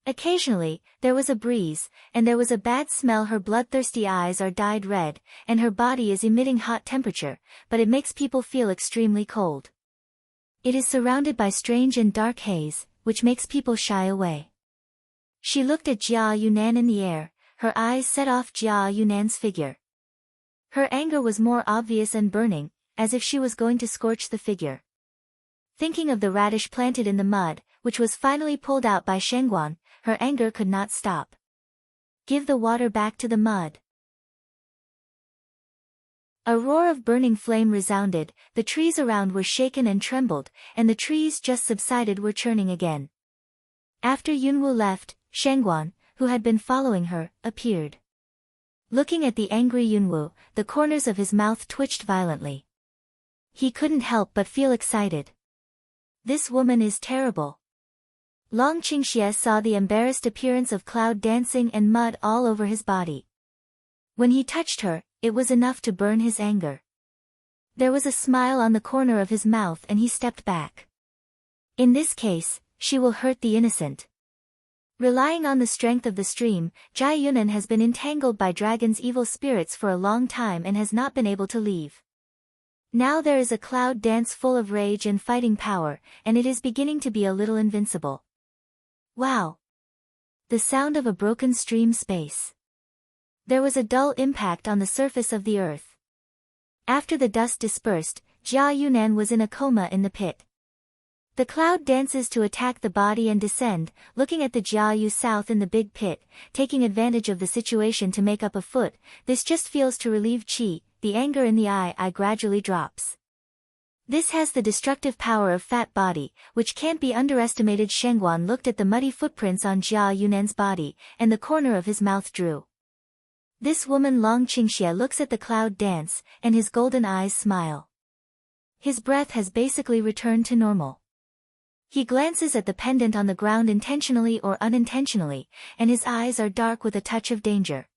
Occasionally, there was a breeze, and there was a bad smell. Her bloodthirsty eyes are dyed red, and her body is emitting hot temperature, but it makes people feel extremely cold. It is surrounded by strange and dark haze, which makes people shy away. She looked at Jia Yunan in the air, her eyes set off Jia Yunan's figure. Her anger was more obvious and burning, as if she was going to scorch the figure. Thinking of the radish planted in the mud, which was finally pulled out by Shengguan, her anger could not stop. Give the water back to the mud. A roar of burning flame resounded, the trees around were shaken and trembled, and the trees just subsided were churning again. After Yunwu left, Shengguan, who had been following her, appeared. Looking at the angry Yunwu, the corners of his mouth twitched violently. He couldn't help but feel excited. This woman is terrible. Long Qingxie saw the embarrassed appearance of cloud dancing and mud all over his body. When he touched her, it was enough to burn his anger. There was a smile on the corner of his mouth and he stepped back. In this case, she will hurt the innocent. Relying on the strength of the stream, Jia Yunan has been entangled by dragon's evil spirits for a long time and has not been able to leave. Now there is a cloud dance full of rage and fighting power, and it is beginning to be a little invincible. Wow! The sound of a broken stream space. There was a dull impact on the surface of the earth. After the dust dispersed, Jia Yunan was in a coma in the pit. The cloud dances to attack the body and descend, looking at the Jiayu south in the big pit, taking advantage of the situation to make up a foot. This just feels to relieve qi, the anger in the eye gradually drops. This has the destructive power of fat body, which can't be underestimated. Shengguan looked at the muddy footprints on Jia Yunan's body, and the corner of his mouth drew. This woman Long Qingxie looks at the cloud dance, and his golden eyes smile. His breath has basically returned to normal. He glances at the pendant on the ground intentionally or unintentionally, and his eyes are dark with a touch of danger.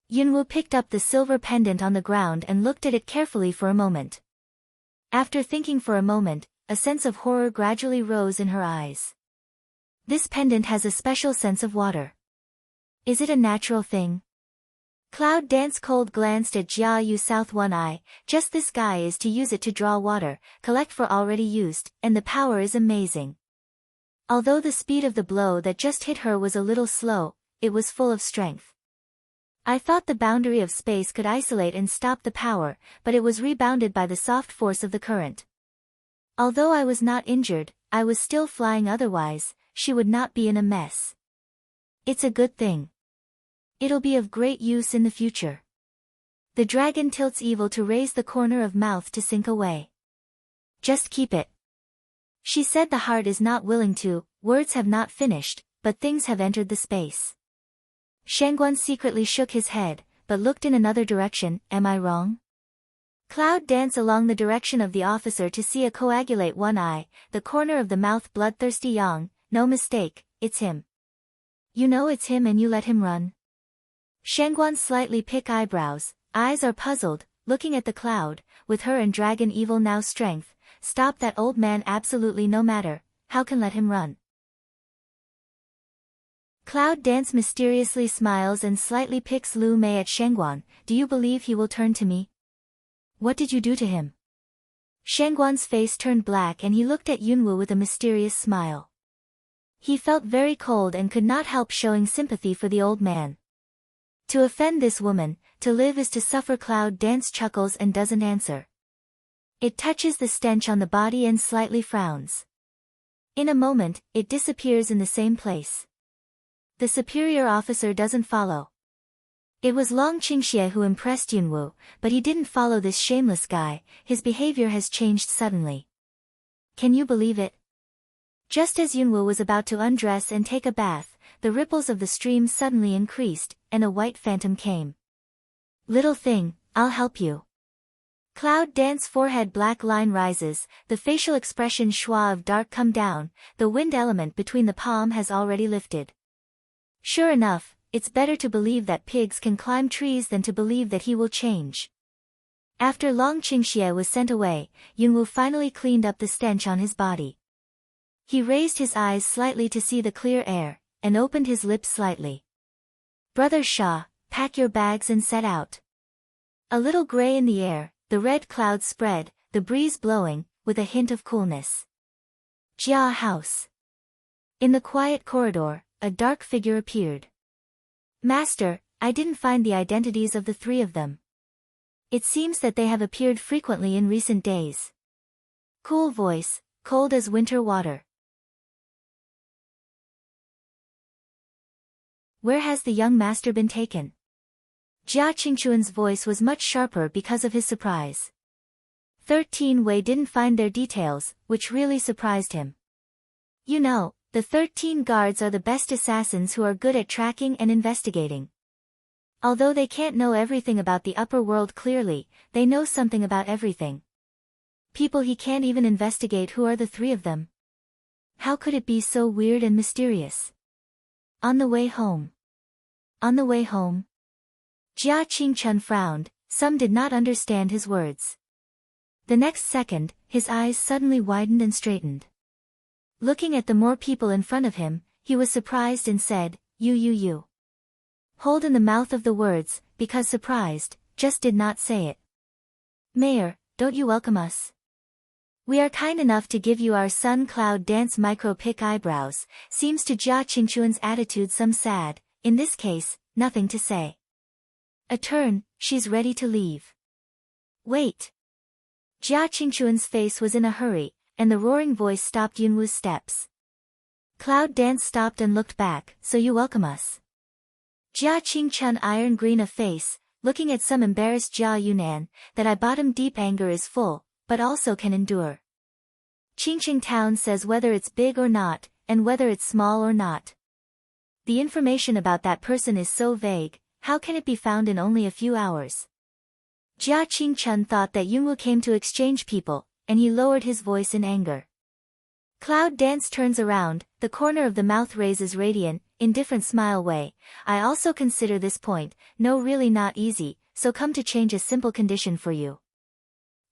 Yunwu picked up the silver pendant on the ground and looked at it carefully for a moment. After thinking for a moment, a sense of horror gradually rose in her eyes. This pendant has a special sense of water. Is it a natural thing? Cloud Dance cold glanced at Jia Yu South one eye. Just this guy is to use it to draw water, collect for already used, and the power is amazing. Although the speed of the blow that just hit her was a little slow, it was full of strength. I thought the boundary of space could isolate and stop the power, but it was rebounded by the soft force of the current. Although I was not injured, I was still flying. Otherwise, she would not be in a mess. It's a good thing. It'll be of great use in the future. The dragon tilts evil to raise the corner of mouth to sink away. Just keep it. She said the heart is not willing to, words have not finished, but things have entered the space. Shengguan secretly shook his head, but looked in another direction. Am I wrong? Cloud Dance along the direction of the officer to see a coagulate one eye, the corner of the mouth bloodthirsty Yang. No mistake, it's him. You know it's him and you let him run? Shengguan slightly pick eyebrows, eyes are puzzled, looking at the cloud, with her and dragon evil now strength, stop that old man absolutely no matter, how can let him run. Cloud Dance mysteriously smiles and slightly picks Lu Mei at Shangguan. Do you believe he will turn to me? What did you do to him? Shangguan's face turned black and he looked at Yunwu with a mysterious smile. He felt very cold and could not help showing sympathy for the old man. To offend this woman, to live is to suffer. Cloud Dance chuckles and doesn't answer. It touches the stench on the body and slightly frowns. In a moment, it disappears in the same place. The superior officer doesn't follow. It was Long Qingxie who impressed Yunwu, but he didn't follow this shameless guy. His behavior has changed suddenly. Can you believe it? Just as Yunwu was about to undress and take a bath, the ripples of the stream suddenly increased, and a white phantom came. Little thing, I'll help you. Cloud Dance forehead black line rises, the facial expression schwa of dark come down, the wind element between the palm has already lifted. Sure enough, it's better to believe that pigs can climb trees than to believe that he will change. After Long Qingxie was sent away, Yunwu finally cleaned up the stench on his body. He raised his eyes slightly to see the clear air, and opened his lips slightly. Brother Sha, pack your bags and set out. A little gray in the air, the red clouds spread, the breeze blowing, with a hint of coolness. Jia House. In the quiet corridor, a dark figure appeared. Master, I didn't find the identities of the three of them. It seems that they have appeared frequently in recent days. Cool voice, cold as winter water. Where has the young master been taken? Jia Qingchuan's voice was much sharper because of his surprise. 13 Wei didn't find their details, which really surprised him. You know, the 13 guards are the best assassins who are good at tracking and investigating. Although they can't know everything about the upper world clearly, they know something about everything. People he can't even investigate. Who are the three of them? How could it be so weird and mysterious? On the way home. On the way home? Jia Qingchun frowned, some did not understand his words. The next second, his eyes suddenly widened and straightened. Looking at the more people in front of him, he was surprised and said, You. Hold in the mouth of the words, because surprised, just did not say it. Mayor, don't you welcome us? We are kind enough to give you our son. Cloud Dance micro pick eyebrows, seems to Jia Qingchuan's attitude some sad, in this case, nothing to say. A turn, she's ready to leave. Wait. Jia Qingchuan's face was in a hurry, and the roaring voice stopped Yunwu's steps. Cloud Dance stopped and looked back. So you welcome us? Jia Qingchun iron green of face, looking at some embarrassed Jia Yunan, that I bottom deep anger is full, but also can endure. Qingqing town says whether it's big or not, and whether it's small or not. The information about that person is so vague, how can it be found in only a few hours? Jia Qingchun thought that Yunwu came to exchange people, and he lowered his voice in anger. Cloud Dance turns around, the corner of the mouth raises radiant, indifferent smile way. I also consider this point, no really not easy, so come to change a simple condition for you.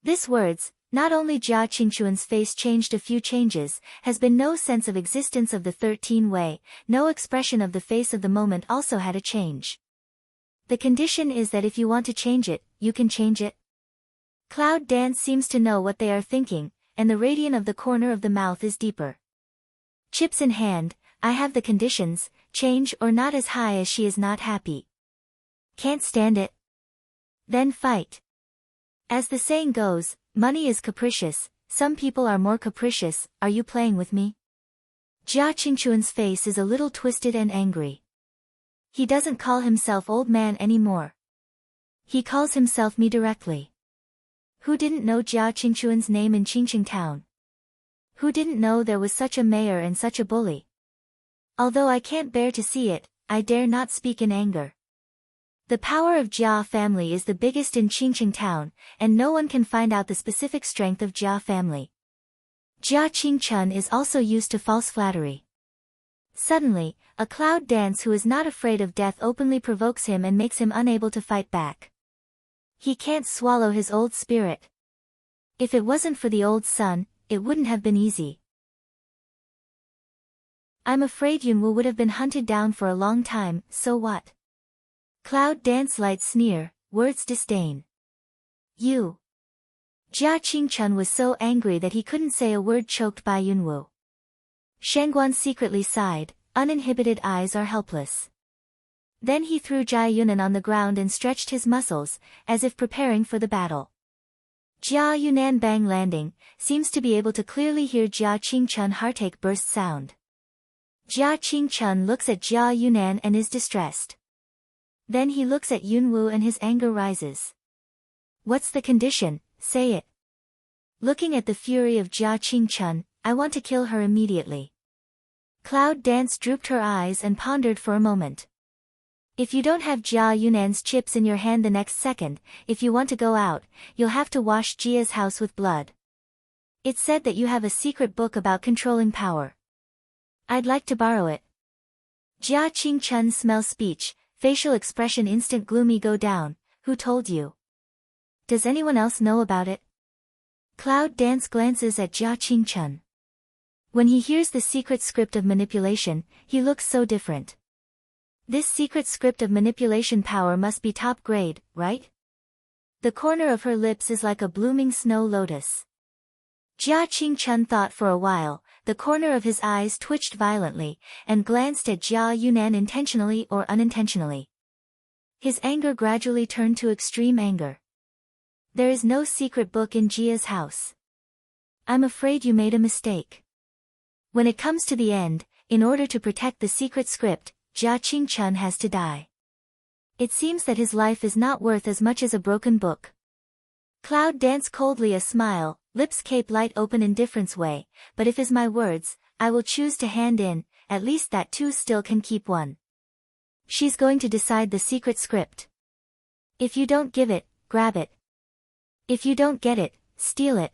This words, not only Jia Qingchuan's face changed a few changes, has been no sense of existence of the 13 Wei, no expression of the face of the moment also had a change. The condition is that if you want to change it, you can change it. Cloud Dance seems to know what they are thinking, and the radiant of the corner of the mouth is deeper. Chips in hand, I have the conditions, change or not as high as she is not happy. Can't stand it? Then fight. As the saying goes, money is capricious, some people are more capricious, are you playing with me? Jia Qingchuan's face is a little twisted and angry. He doesn't call himself old man anymore. He calls himself me directly. Who didn't know Jia Qingchuan's name in Qingqing town? Who didn't know there was such a mayor and such a bully? Although I can't bear to see it, I dare not speak in anger. The power of Jia family is the biggest in Qingqing town, and no one can find out the specific strength of Jia family. Jia Qingchun is also used to false flattery. Suddenly, a Cloud Dance who is not afraid of death openly provokes him and makes him unable to fight back. He can't swallow his old spirit. If it wasn't for the old sun, it wouldn't have been easy. I'm afraid Yunwoo would have been hunted down for a long time, so what? Cloud Dance light sneer, words disdain. You. Jia Qingchun was so angry that he couldn't say a word, choked by Yunwoo. Shangguan secretly sighed, uninhibited eyes are helpless. Then he threw Jia Yunan on the ground and stretched his muscles, as if preparing for the battle. Jia Yunan bang landing, seems to be able to clearly hear Jia Qingchun heartache burst sound. Jia Qingchun looks at Jia Yunan and is distressed. Then he looks at Yunwoo and his anger rises. What's the condition, say it. Looking at the fury of Jia Qingchun, I want to kill her immediately. Cloud Dance drooped her eyes and pondered for a moment. If you don't have Jia Yunan's chips in your hand the next second, if you want to go out, you'll have to wash Jia's house with blood. It's said that you have a secret book about controlling power. I'd like to borrow it. Jia Qingchun smells speech, facial expression instant gloomy go down. Who told you? Does anyone else know about it? Cloud Dance glances at Jia Qingchun. When he hears the secret script of manipulation, he looks so different. This secret script of manipulation power must be top grade, right? The corner of her lips is like a blooming snow lotus. Jia Qingchun thought for a while, the corner of his eyes twitched violently, and glanced at Jia Yunan intentionally or unintentionally. His anger gradually turned to extreme anger. There is no secret book in Jia's house. I'm afraid you made a mistake. When it comes to the end, in order to protect the secret script, Jia Qingchun has to die. It seems that his life is not worth as much as a broken book. Cloud Dance coldly a smile, lips cape light open indifference way, but if is my words, I will choose to hand in, at least that two still can keep one. She's going to decide the secret script. If you don't give it, grab it. If you don't get it, steal it.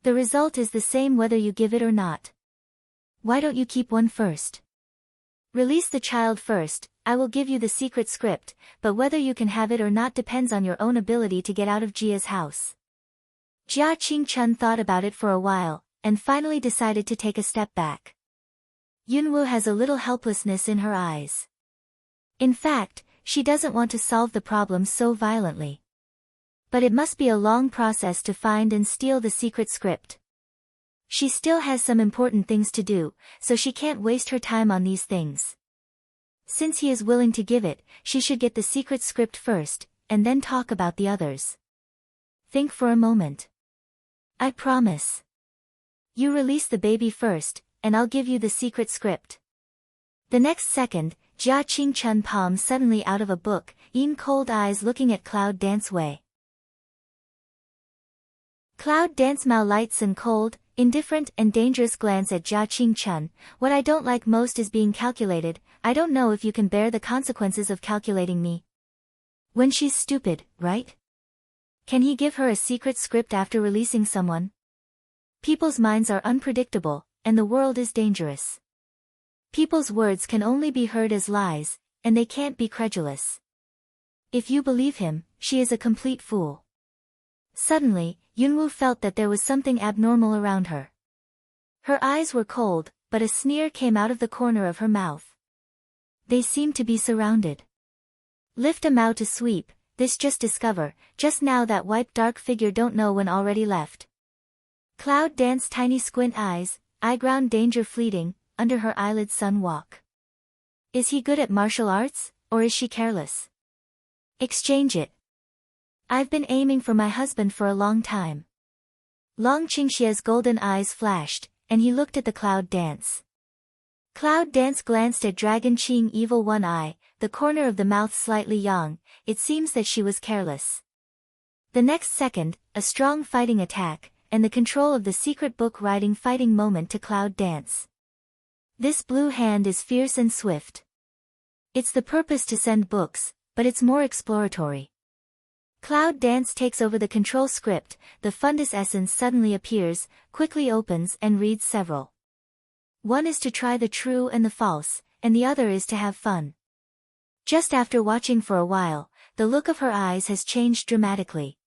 The result is the same whether you give it or not. Why don't you keep one first? Release the child first, I will give you the secret script, but whether you can have it or not depends on your own ability to get out of Jia's house. Jia Qingchun thought about it for a while, and finally decided to take a step back. Yunwoo has a little helplessness in her eyes. In fact, she doesn't want to solve the problem so violently. But it must be a long process to find and steal the secret script. She still has some important things to do, so she can't waste her time on these things. Since he is willing to give it, she should get the secret script first, and then talk about the others. Think for a moment. I promise. You release the baby first, and I'll give you the secret script. The next second, Jia Qingchun palms suddenly out of a book, in cold eyes looking at Cloud Dance way. Cloud Dance Mao lights and cold, indifferent and dangerous glance at Jia Qingchun. What I don't like most is being calculated. I don't know if you can bear the consequences of calculating me. When she's stupid, right? Can he give her a secret script after releasing someone? People's minds are unpredictable, and the world is dangerous. People's words can only be heard as lies, and they can't be credulous. If you believe him, she is a complete fool. Suddenly, Yunwoo felt that there was something abnormal around her. Her eyes were cold, but a sneer came out of the corner of her mouth. They seemed to be surrounded. Lift a mouth to sweep, this just discover, just now that white dark figure don't know when already left. Cloud Dance tiny squint eyes, eye-ground danger fleeting, under her eyelids sun walk. Is he good at martial arts, or is she careless? Exchange it. I've been aiming for my husband for a long time. Long Qingxia's golden eyes flashed, and he looked at the Cloud Dance. Cloud Dance glanced at Dragon Qing evil one eye, the corner of the mouth slightly young. It seems that she was careless. The next second, a strong fighting attack, and the control of the secret book writing fighting moment to Cloud Dance. This blue hand is fierce and swift. It's the purpose to send books, but it's more exploratory. Cloud Dance takes over the control script, the fundus essence suddenly appears, quickly opens and reads several. One is to try the true and the false, and the other is to have fun. Just after watching for a while, the look of her eyes has changed dramatically.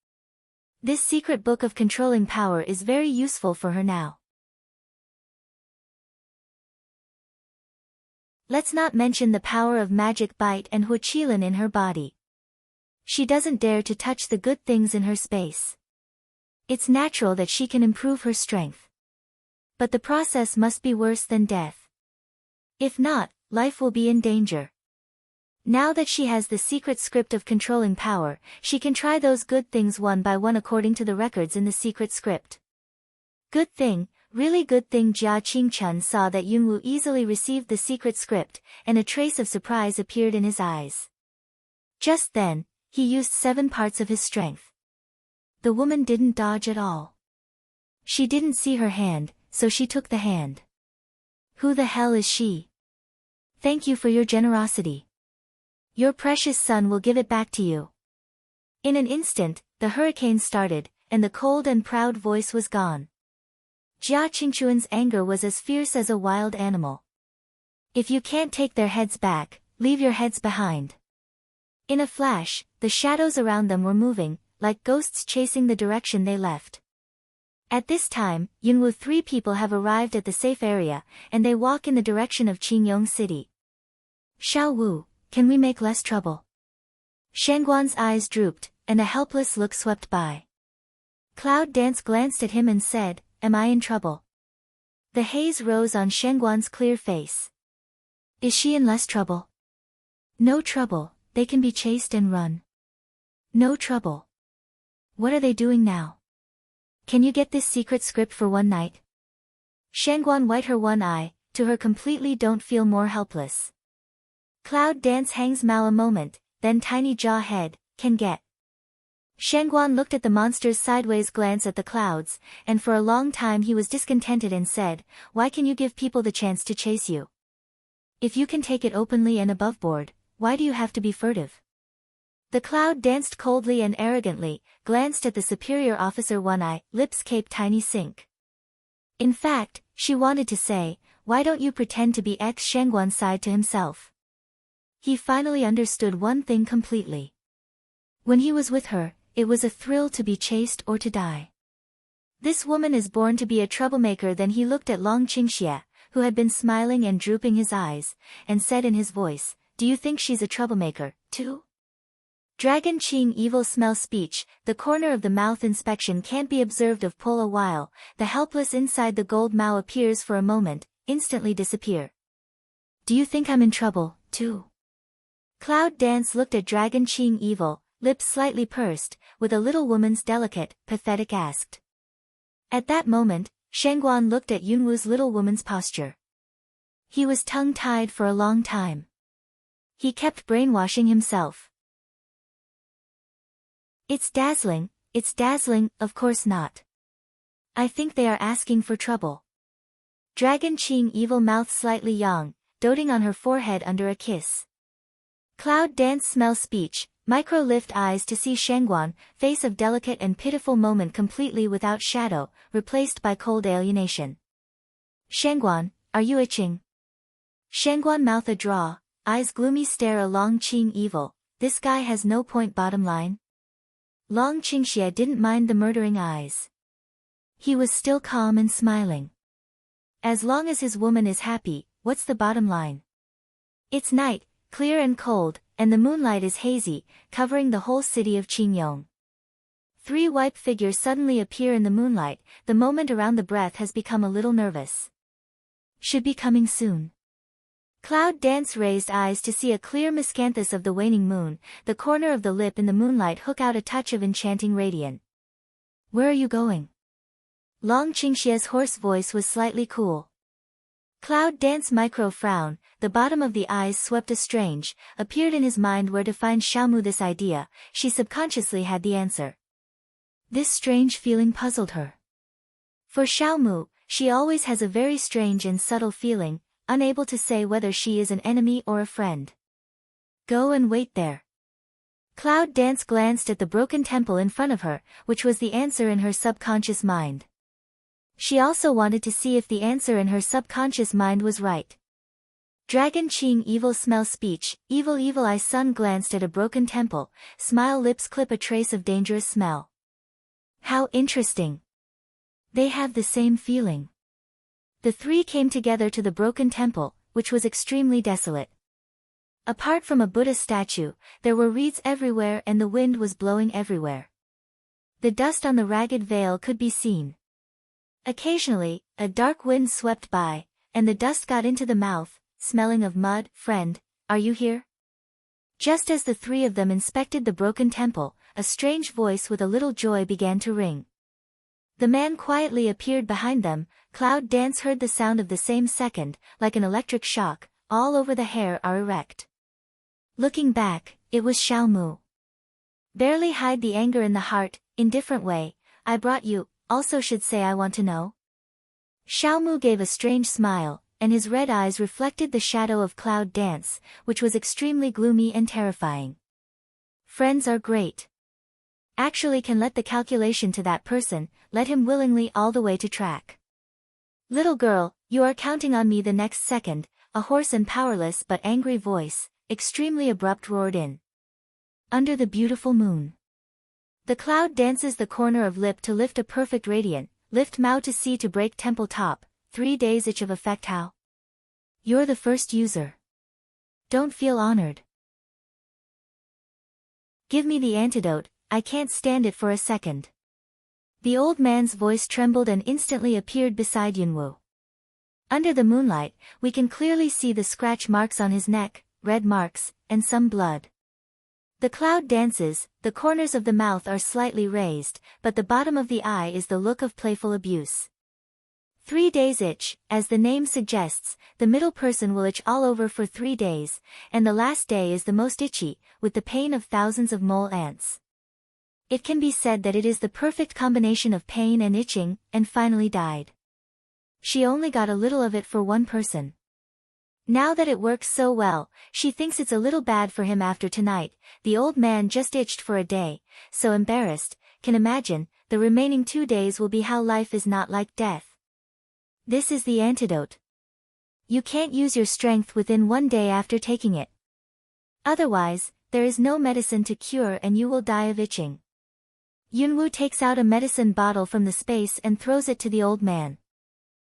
This secret book of controlling power is very useful for her now. Let's not mention the power of magic bite and Huichilin in her body. She doesn't dare to touch the good things in her space. It's natural that she can improve her strength. But the process must be worse than death. If not, life will be in danger. Now that she has the secret script of controlling power, she can try those good things one by one according to the records in the secret script. Good thing, really good thing. Jia Qingchun saw that Yunwu easily received the secret script, and a trace of surprise appeared in his eyes. Just then, he used 7 parts of his strength. The woman didn't dodge at all. She didn't see her hand, so she took the hand. Who the hell is she? Thank you for your generosity. Your precious son will give it back to you. In an instant, the hurricane started, and the cold and proud voice was gone. Jia Qingchun's anger was as fierce as a wild animal. If you can't take their heads back, leave your heads behind. In a flash, the shadows around them were moving, like ghosts chasing the direction they left. At this time, Yunwu 3 people have arrived at the safe area, and they walk in the direction of Qingyong City. Xiao Wu, can we make less trouble? Shangguan's eyes drooped, and a helpless look swept by. Cloud Dance glanced at him and said, "Am I in trouble?" The haze rose on Shangguan's clear face. Is she in less trouble? No trouble, they can be chased and run. No trouble. What are they doing now? Can you get this secret script for one night? Shangguan wiped her one eye, to her completely don't feel more helpless. Cloud Dance hangs Mao a moment, then tiny jaw head, can get. Shangguan looked at the monster's sideways glance at the clouds, and for a long time he was discontented and said, why can you give people the chance to chase you? If you can take it openly and above board, why do you have to be furtive? The cloud danced coldly and arrogantly, glanced at the superior officer one eye, lips cape tiny sink. In fact, she wanted to say, why don't you pretend to be X? Shangguan sighed to himself. He finally understood one thing completely. When he was with her, it was a thrill to be chased or to die. This woman is born to be a troublemaker. Then he looked at Long Qingxie, who had been smiling and drooping his eyes, and said in his voice, do you think she's a troublemaker, too? Dragon Qing evil smell speech, the corner of the mouth inspection can't be observed of pull a while, the helpless inside the gold Mao appears for a moment, instantly disappear. Do you think I'm in trouble, too? Cloud Dance looked at Dragon Qing evil, lips slightly pursed, with a little woman's delicate, pathetic asked. At that moment, Shangguan looked at Yunwu's little woman's posture. He was tongue-tied for a long time. He kept brainwashing himself. It's dazzling, of course not. I think they are asking for trouble. Dragon Qing evil mouth slightly young, doting on her forehead under a kiss. Cloud Dance smell speech, micro lift eyes to see Shangguan, face of delicate and pitiful moment completely without shadow, replaced by cold alienation. Shangguan, are you itching? Shangguan mouth a draw, eyes gloomy stare a Long Qing evil, this guy has no point bottom line? Long Qingxie didn't mind the murdering eyes. He was still calm and smiling. As long as his woman is happy, what's the bottom line? It's night, clear and cold, and the moonlight is hazy, covering the whole city of Qingyong. 3 white figures suddenly appear in the moonlight, the moment around the breath has become a little nervous. Should be coming soon. Cloud Dance raised eyes to see a clear miscanthus of the waning moon, the corner of the lip in the moonlight hook out a touch of enchanting radiant. Where are you going? Long Qingxie's hoarse voice was slightly cool. Cloud Dance micro frown, the bottom of the eyes swept a strange, appeared in his mind where to find Xiaomu this idea, she subconsciously had the answer. This strange feeling puzzled her. For Xiaomu, she always has a very strange and subtle feeling, unable to say whether she is an enemy or a friend. Go and wait there. Cloud Dance glanced at the broken temple in front of her, which was the answer in her subconscious mind. She also wanted to see if the answer in her subconscious mind was right. Dragon Qing evil smell speech, evil eye sun glanced at a broken temple, smile lips clip a trace of dangerous smell. How interesting. They have the same feeling. The three came together to the broken temple, which was extremely desolate. Apart from a Buddha statue, there were reeds everywhere and the wind was blowing everywhere. The dust on the ragged veil could be seen. Occasionally, a dark wind swept by, and the dust got into the mouth, smelling of mud. Friend, are you here? Just as the three of them inspected the broken temple, a strange voice with a little joy began to ring. The man quietly appeared behind them. Cloud Dance heard the sound of the same second, like an electric shock. All over the hair are erect. Looking back, it was Xiao Mu. Barely hide the anger in the heart, indifferent way. I brought you, also should say I want to know. Xiao Mu gave a strange smile, and his red eyes reflected the shadow of Cloud Dance, which was extremely gloomy and terrifying. Friends are great. Actually can let the calculation to that person, let him willingly all the way to track. Little girl, you are counting on me the next second, a hoarse and powerless but angry voice, extremely abrupt roared in. Under the beautiful moon. The cloud dances the corner of lip to lift a perfect radiant, lift Mao to see to break temple top, 3 days itch of effect how? You're the first user. Don't feel honored. Give me the antidote, I can't stand it for a second. The old man's voice trembled and instantly appeared beside Yunwu. Under the moonlight, we can clearly see the scratch marks on his neck, red marks, and some blood. The cloud dances, the corners of the mouth are slightly raised, but the bottom of the eye is the look of playful abuse. 3 days itch, as the name suggests, the middle person will itch all over for 3 days, and the last day is the most itchy, with the pain of thousands of mole ants. It can be said that it is the perfect combination of pain and itching, and finally died. She only got a little of it for one person. Now that it works so well, she thinks it's a little bad for him after tonight. The old man just itched for a day, so embarrassed, can imagine, the remaining 2 days will be how life is not like death. This is the antidote. You can't use your strength within 1 day after taking it. Otherwise, there is no medicine to cure and you will die of itching. Yunwu takes out a medicine bottle from the space and throws it to the old man.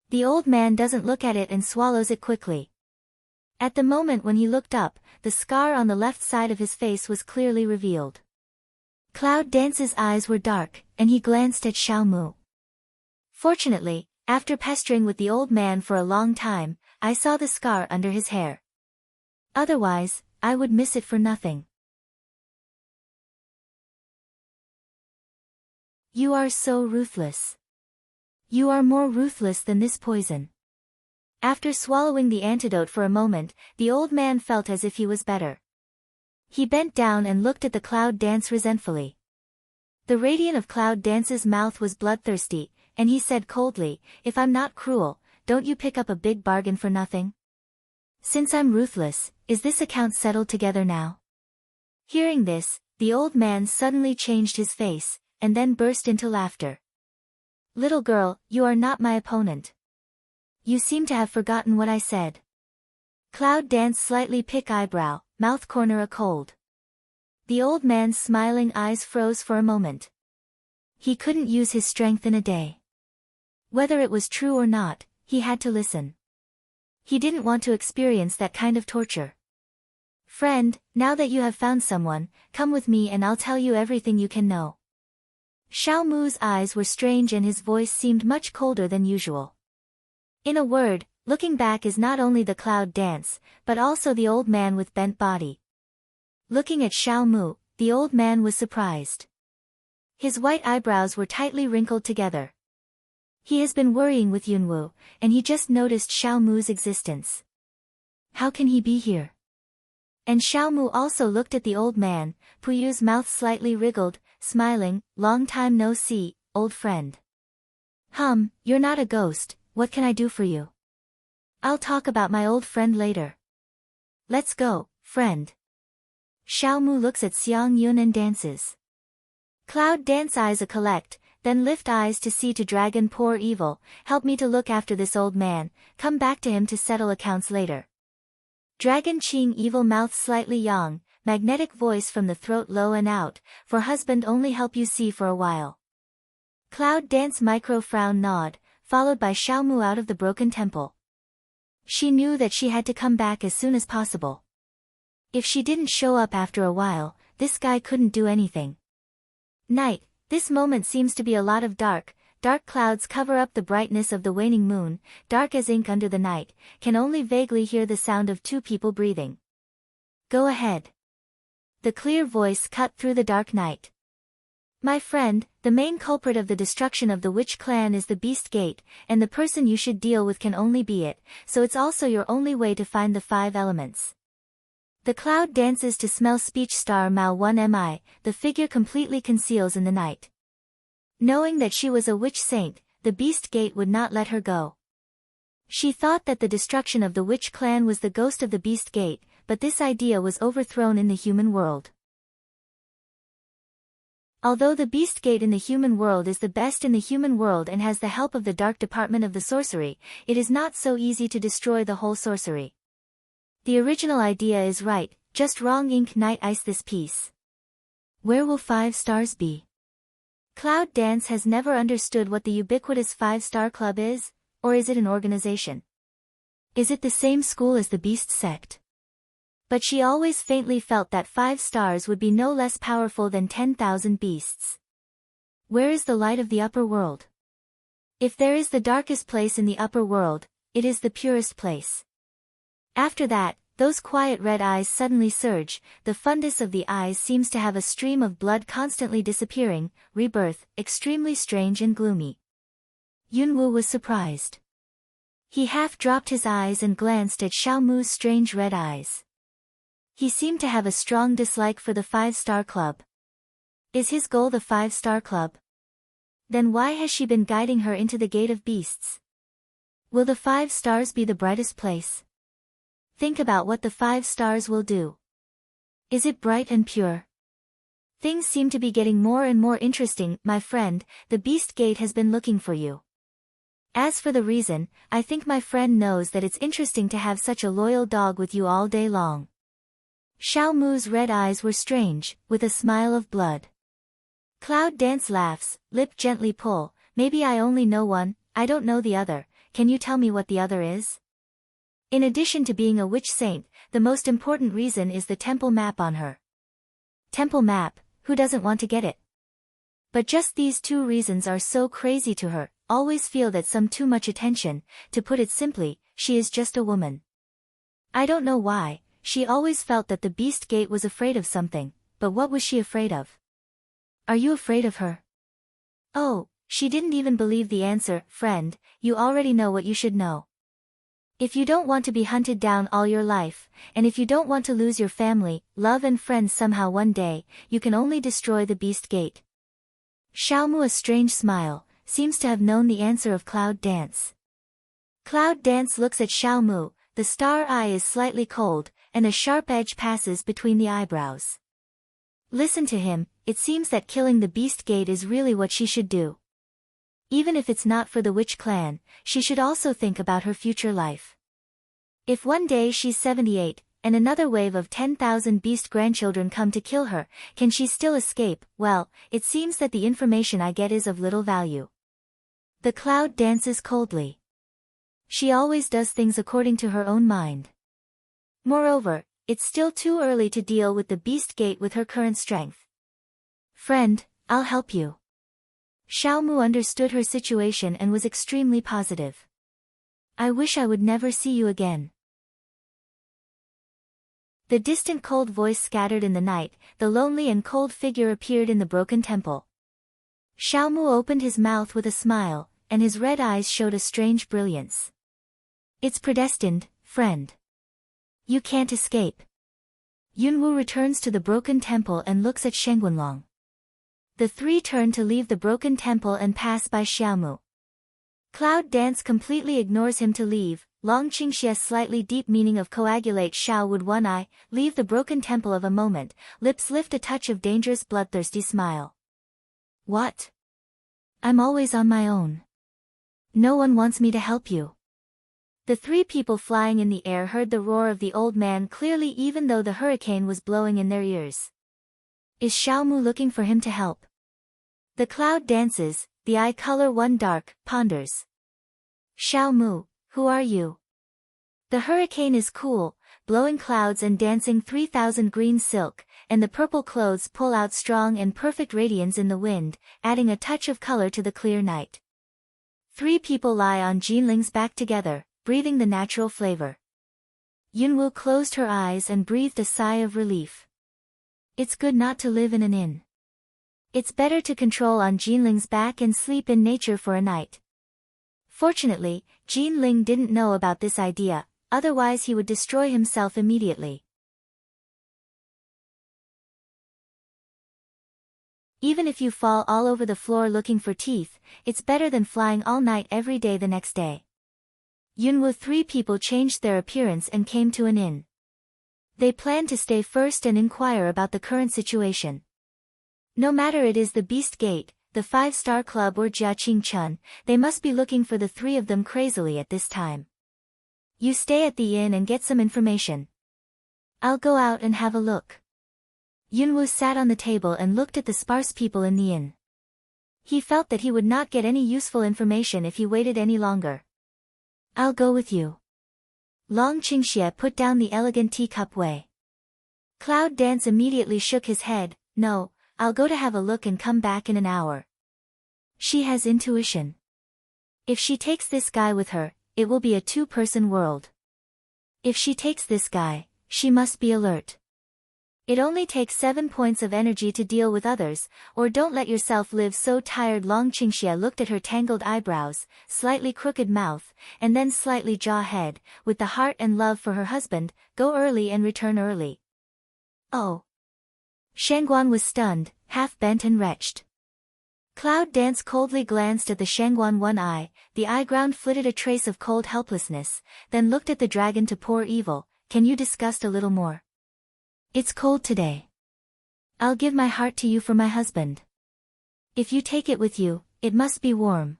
The old man doesn't look at it and swallows it quickly. At the moment when he looked up, the scar on the left side of his face was clearly revealed. Cloud Dance's eyes were dark, and he glanced at Xiao Mu. Fortunately, after pestering with the old man for a long time, I saw the scar under his hair. Otherwise, I would miss it for nothing. You are so ruthless. You are more ruthless than this poison. After swallowing the antidote for a moment, the old man felt as if he was better. He bent down and looked at the Cloud Dance resentfully. The radiant of Cloud Dance's mouth was bloodthirsty, and he said coldly, "If I'm not cruel, don't you pick up a big bargain for nothing? Since I'm ruthless, is this account settled together now?" Hearing this, the old man suddenly changed his face, and then burst into laughter. "Little girl, you are not my opponent. You seem to have forgotten what I said." Cloud Dance slightly pick eyebrow, mouth corner a cold. The old man's smiling eyes froze for a moment. He couldn't use his strength in a day. Whether it was true or not, he had to listen. He didn't want to experience that kind of torture. "Friend, now that you have found someone, come with me and I'll tell you everything you can know." Xiao Mu's eyes were strange and his voice seemed much colder than usual. In a word, looking back is not only the Cloud Dance, but also the old man with bent body. Looking at Xiao Mu, the old man was surprised. His white eyebrows were tightly wrinkled together. He has been worrying with Yunwu, and he just noticed Xiao Mu's existence. How can he be here? And Xiao Mu also looked at the old man. Puyu's mouth slightly wriggled, smiling, "Long time no see, old friend." You're not a ghost, what can I do for you?" "I'll talk about my old friend later." "Let's go, friend." Xiao Mu looks at Xiang Yun and dances. Cloud Dance eyes a collect, then lift eyes to see to dragon poor evil, "Help me to look after this old man, come back to him to settle accounts later." Dragon Qing evil mouth slightly yang, magnetic voice from the throat low and out, "For husband only help you see for a while." Cloud Dance micro-frown nod, followed by Xiaomu out of the broken temple. She knew that she had to come back as soon as possible. If she didn't show up after a while, this guy couldn't do anything. Night. This moment seems to be a lot of dark clouds cover up the brightness of the waning moon, dark as ink under the night, can only vaguely hear the sound of two people breathing. Go ahead. The clear voice cut through the dark night. My friend, the main culprit of the destruction of the witch clan is the Beast Gate, and the person you should deal with can only be it, so it's also your only way to find the 5 elements. The cloud dances to smell speech star Mao 1mi, the figure completely conceals in the night. Knowing that she was a witch saint, the Beast Gate would not let her go. She thought that the destruction of the witch clan was the ghost of the Beast Gate, but this idea was overthrown in the human world. Although the Beast Gate in the human world is the best in the human world and has the help of the dark department of the sorcery, it is not so easy to destroy the whole sorcery. The original idea is right, just wrong. Ink Night Ice this piece. Where will 5 stars be? Cloud Dance has never understood what the ubiquitous 5-star club is, or is it an organization? Is it the same school as the Beast sect? But she always faintly felt that 5 stars would be no less powerful than 10,000 beasts. Where is the light of the upper world? If there is the darkest place in the upper world, it is the purest place. After that, those quiet red eyes suddenly surge, the fundus of the eyes seems to have a stream of blood constantly disappearing, rebirth, extremely strange and gloomy. Yunwu was surprised. He half dropped his eyes and glanced at Xiaomu's strange red eyes. He seemed to have a strong dislike for the 5-star club. Is his goal the 5-star club? Then why has she been guiding her into the Gate of Beasts? Will the 5 stars be the brightest place? Think about what the 5 stars will do. Is it bright and pure? Things seem to be getting more and more interesting, my friend. The Beast Gate has been looking for you. As for the reason, I think my friend knows that it's interesting to have such a loyal dog with you all day long. Xiaomu's red eyes were strange, with a smile of blood. Cloud Dance laughs, lip gently pull. Maybe I only know one, I don't know the other. Can you tell me what the other is? In addition to being a witch saint, the most important reason is the temple map on her. Temple map, who doesn't want to get it? But just these 2 reasons are so crazy to her, always feel that some too much attention. To put it simply, she is just a woman. I don't know why, she always felt that the Beast Gate was afraid of something, but what was she afraid of? Are you afraid of her? Oh, she didn't even believe the answer. Friend, you already know what you should know. If you don't want to be hunted down all your life, and if you don't want to lose your family, love and friends somehow one day, you can only destroy the Beast Gate. Xiaomu, a strange smile, seems to have known the answer of Cloud Dance. Cloud Dance looks at Xiaomu, the star eye is slightly cold, and a sharp edge passes between the eyebrows. Listen to him, it seems that killing the Beast Gate is really what she should do. Even if it's not for the witch clan, she should also think about her future life. If one day she's 78, and another wave of 10,000 beast grandchildren come to kill her, can she still escape? Well, it seems that the information I get is of little value. The cloud dances coldly. She always does things according to her own mind. Moreover, it's still too early to deal with the Beast Gate with her current strength. Friend, I'll help you. Xiaomu understood her situation and was extremely positive. I wish I would never see you again. The distant cold voice scattered in the night, the lonely and cold figure appeared in the broken temple. Xiaomu opened his mouth with a smile, and his red eyes showed a strange brilliance. It's predestined, friend. You can't escape. Yunwu returns to the broken temple and looks at Shengwenlong. The 3 turn to leave the broken temple and pass by Xiaomu. Cloud Dance completely ignores him to leave. Long Qingxia's slightly deep meaning of coagulate Xiao would one eye, leave the broken temple of a moment, lips lift a touch of dangerous bloodthirsty smile. What? I'm always on my own. No one wants me to help you. The 3 people flying in the air heard the roar of the old man clearly even though the hurricane was blowing in their ears. Is Xiaomu looking for him to help? The cloud dances, the eye color 1 dark, ponders. Xiao Mu, who are you? The hurricane is cool, blowing clouds and dancing 3,000 green silk, and the purple clothes pull out strong and perfect radiance in the wind, adding a touch of color to the clear night. 3 people lie on Jinling's back together, breathing the natural flavor. Yunwu closed her eyes and breathed a sigh of relief. It's good not to live in an inn. It's better to control on Jinling's back and sleep in nature for a night. Fortunately, Jinling didn't know about this idea, otherwise he would destroy himself immediately. Even if you fall all over the floor looking for teeth, it's better than flying all night every day the next day. Yunwu 3 people changed their appearance and came to an inn. They planned to stay first and inquire about the current situation. No matter it is the Beast Gate, the 5-star club or Jiaqing Chun, they must be looking for the 3 of them crazily at this time. You stay at the inn and get some information. I'll go out and have a look. Yunwu sat on the table and looked at the sparse people in the inn. He felt that he would not get any useful information if he waited any longer. I'll go with you. Long Qingxie put down the elegant teacup way. Cloud Dance immediately shook his head. No, I'll go to have a look and come back in an hour. She has intuition. If she takes this guy with her, it will be a 2-person world. If she takes this guy, she must be alert. It only takes 7 points of energy to deal with others, or don't let yourself live so tired. Long Qingxie looked at her tangled eyebrows, slightly crooked mouth, and then slightly jaw-head, with the heart and love for her husband, go early and return early. Oh. Shangguan was stunned, half-bent and wretched. Cloud Dance coldly glanced at the Shangguan one eye, the eye ground flitted a trace of cold helplessness, then looked at the dragon to pour evil. Can you discuss a little more? It's cold today. I'll give my heart to you for my husband. If you take it with you, it must be warm.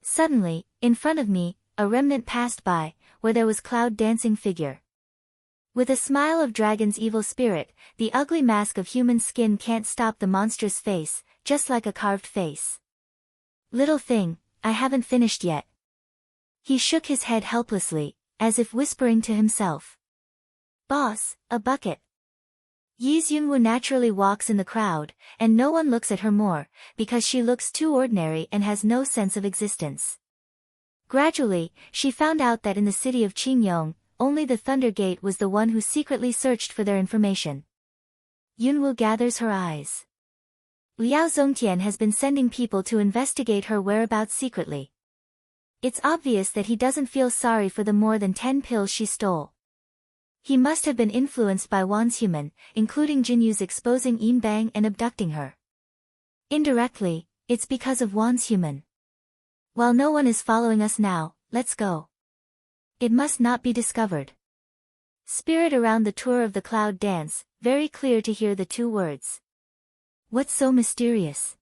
Suddenly, in front of me, a remnant passed by, where there was Cloud Dancing figure. With a smile of dragon's evil spirit, the ugly mask of human skin can't stop the monstrous face, just like a carved face. Little thing, I haven't finished yet. He shook his head helplessly, as if whispering to himself. Boss, a bucket. Yunwu naturally walks in the crowd, and no one looks at her more, because she looks too ordinary and has no sense of existence. Gradually, she found out that in the city of Qingyong, only the Thunder Gate was the one who secretly searched for their information. Yunwu gathers her eyes. Liao Zongtian has been sending people to investigate her whereabouts secretly. It's obvious that he doesn't feel sorry for the more than 10 pills she stole. He must have been influenced by Wan's human, including Jinyu's exposing Yinbang and abducting her. Indirectly, it's because of Wan's human. While no one is following us now, let's go. It must not be discovered. Spirit around the tour of the Cloud Dance, very clear to hear the 2 words. What's so mysterious?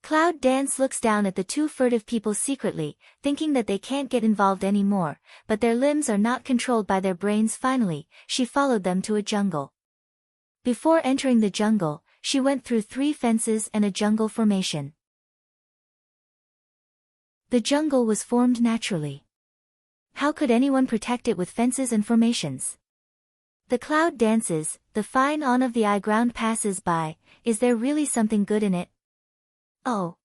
Cloud Dance looks down at the 2 furtive people secretly, thinking that they can't get involved anymore, but their limbs are not controlled by their brains. Finally, she followed them to a jungle. Before entering the jungle, she went through 3 fences and a jungle formation. The jungle was formed naturally. How could anyone protect it with fences and formations? The cloud dances, the fine on of the eye ground passes by. Is there really something good in it? Oh.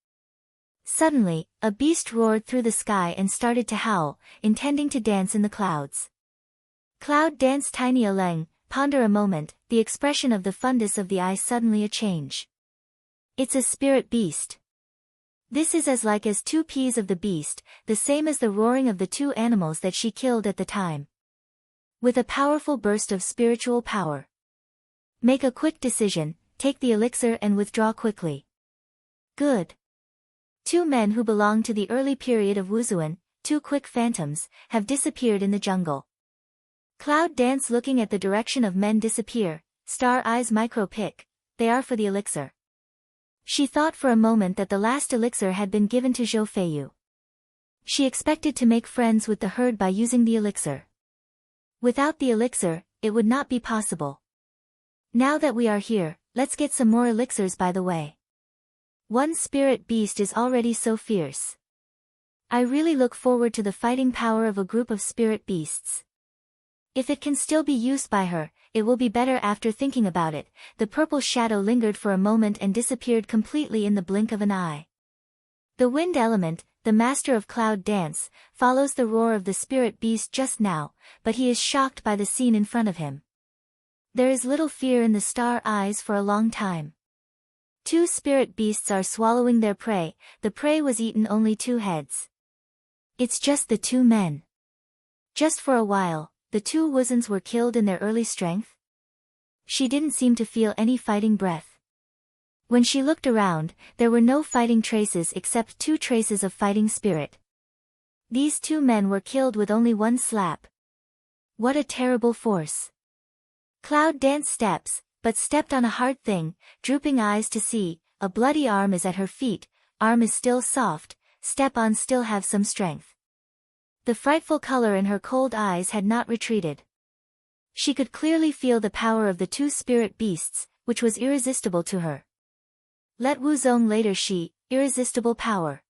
Suddenly, a beast roared through the sky and started to howl, intending to dance in the clouds. Cloud Dance Tiny Aleng, ponder a moment, the expression of the fundus of the eye suddenly a change. It's a spirit beast. This is as like as 2 peas of the beast, the same as the roaring of the 2 animals that she killed at the time. With a powerful burst of spiritual power. Make a quick decision, take the elixir and withdraw quickly. Good. 2 men who belong to the early period of Wuzuan, 2 quick phantoms, have disappeared in the jungle. Cloud Dance looking at the direction of men disappear, star eyes micro pick, they are for the elixir. She thought for a moment that the last elixir had been given to Zhou Feiyu. She expected to make friends with the herd by using the elixir. Without the elixir, it would not be possible. Now that we are here, let's get some more elixirs by the way. One spirit beast is already so fierce. I really look forward to the fighting power of a group of spirit beasts. If it can still be used by her, it will be better. After thinking about it, the purple shadow lingered for a moment and disappeared completely in the blink of an eye. The wind element, the master of cloud dance, follows the roar of the spirit beast just now, but he is shocked by the scene in front of him. There is little fear in the star eyes for a long time. Two spirit beasts are swallowing their prey. The prey was eaten, only 2 heads. It's just the 2 men. Just for a while, the 2 Woozens were killed in their early strength. She didn't seem to feel any fighting breath. When she looked around, there were no fighting traces except 2 traces of fighting spirit. These 2 men were killed with only 1 slap. What a terrible force. Cloud Dance steps, but stepped on a hard thing, drooping eyes to see. A bloody arm is at her feet. Arm is still soft, step on, still have some strength. The frightful color in her cold eyes had not retreated. She could clearly feel the power of the 2 spirit beasts, which was irresistible to her. Let Wuzong later, she, irresistible power.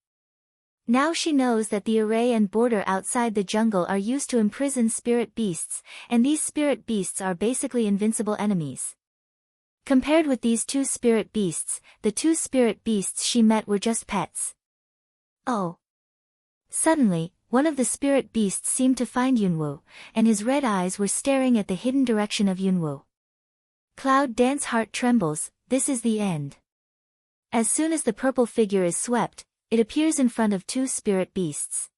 Now she knows that the array and border outside the jungle are used to imprison spirit beasts, and these spirit beasts are basically invincible enemies. Compared with these 2 spirit beasts, the 2 spirit beasts she met were just pets. Oh. Suddenly, one of the spirit beasts seemed to find Yunwu, and his red eyes were staring at the hidden direction of Yunwu. Cloud Dance heart trembles. This is the end. As soon as the purple figure is swept, it appears in front of 2 spirit beasts.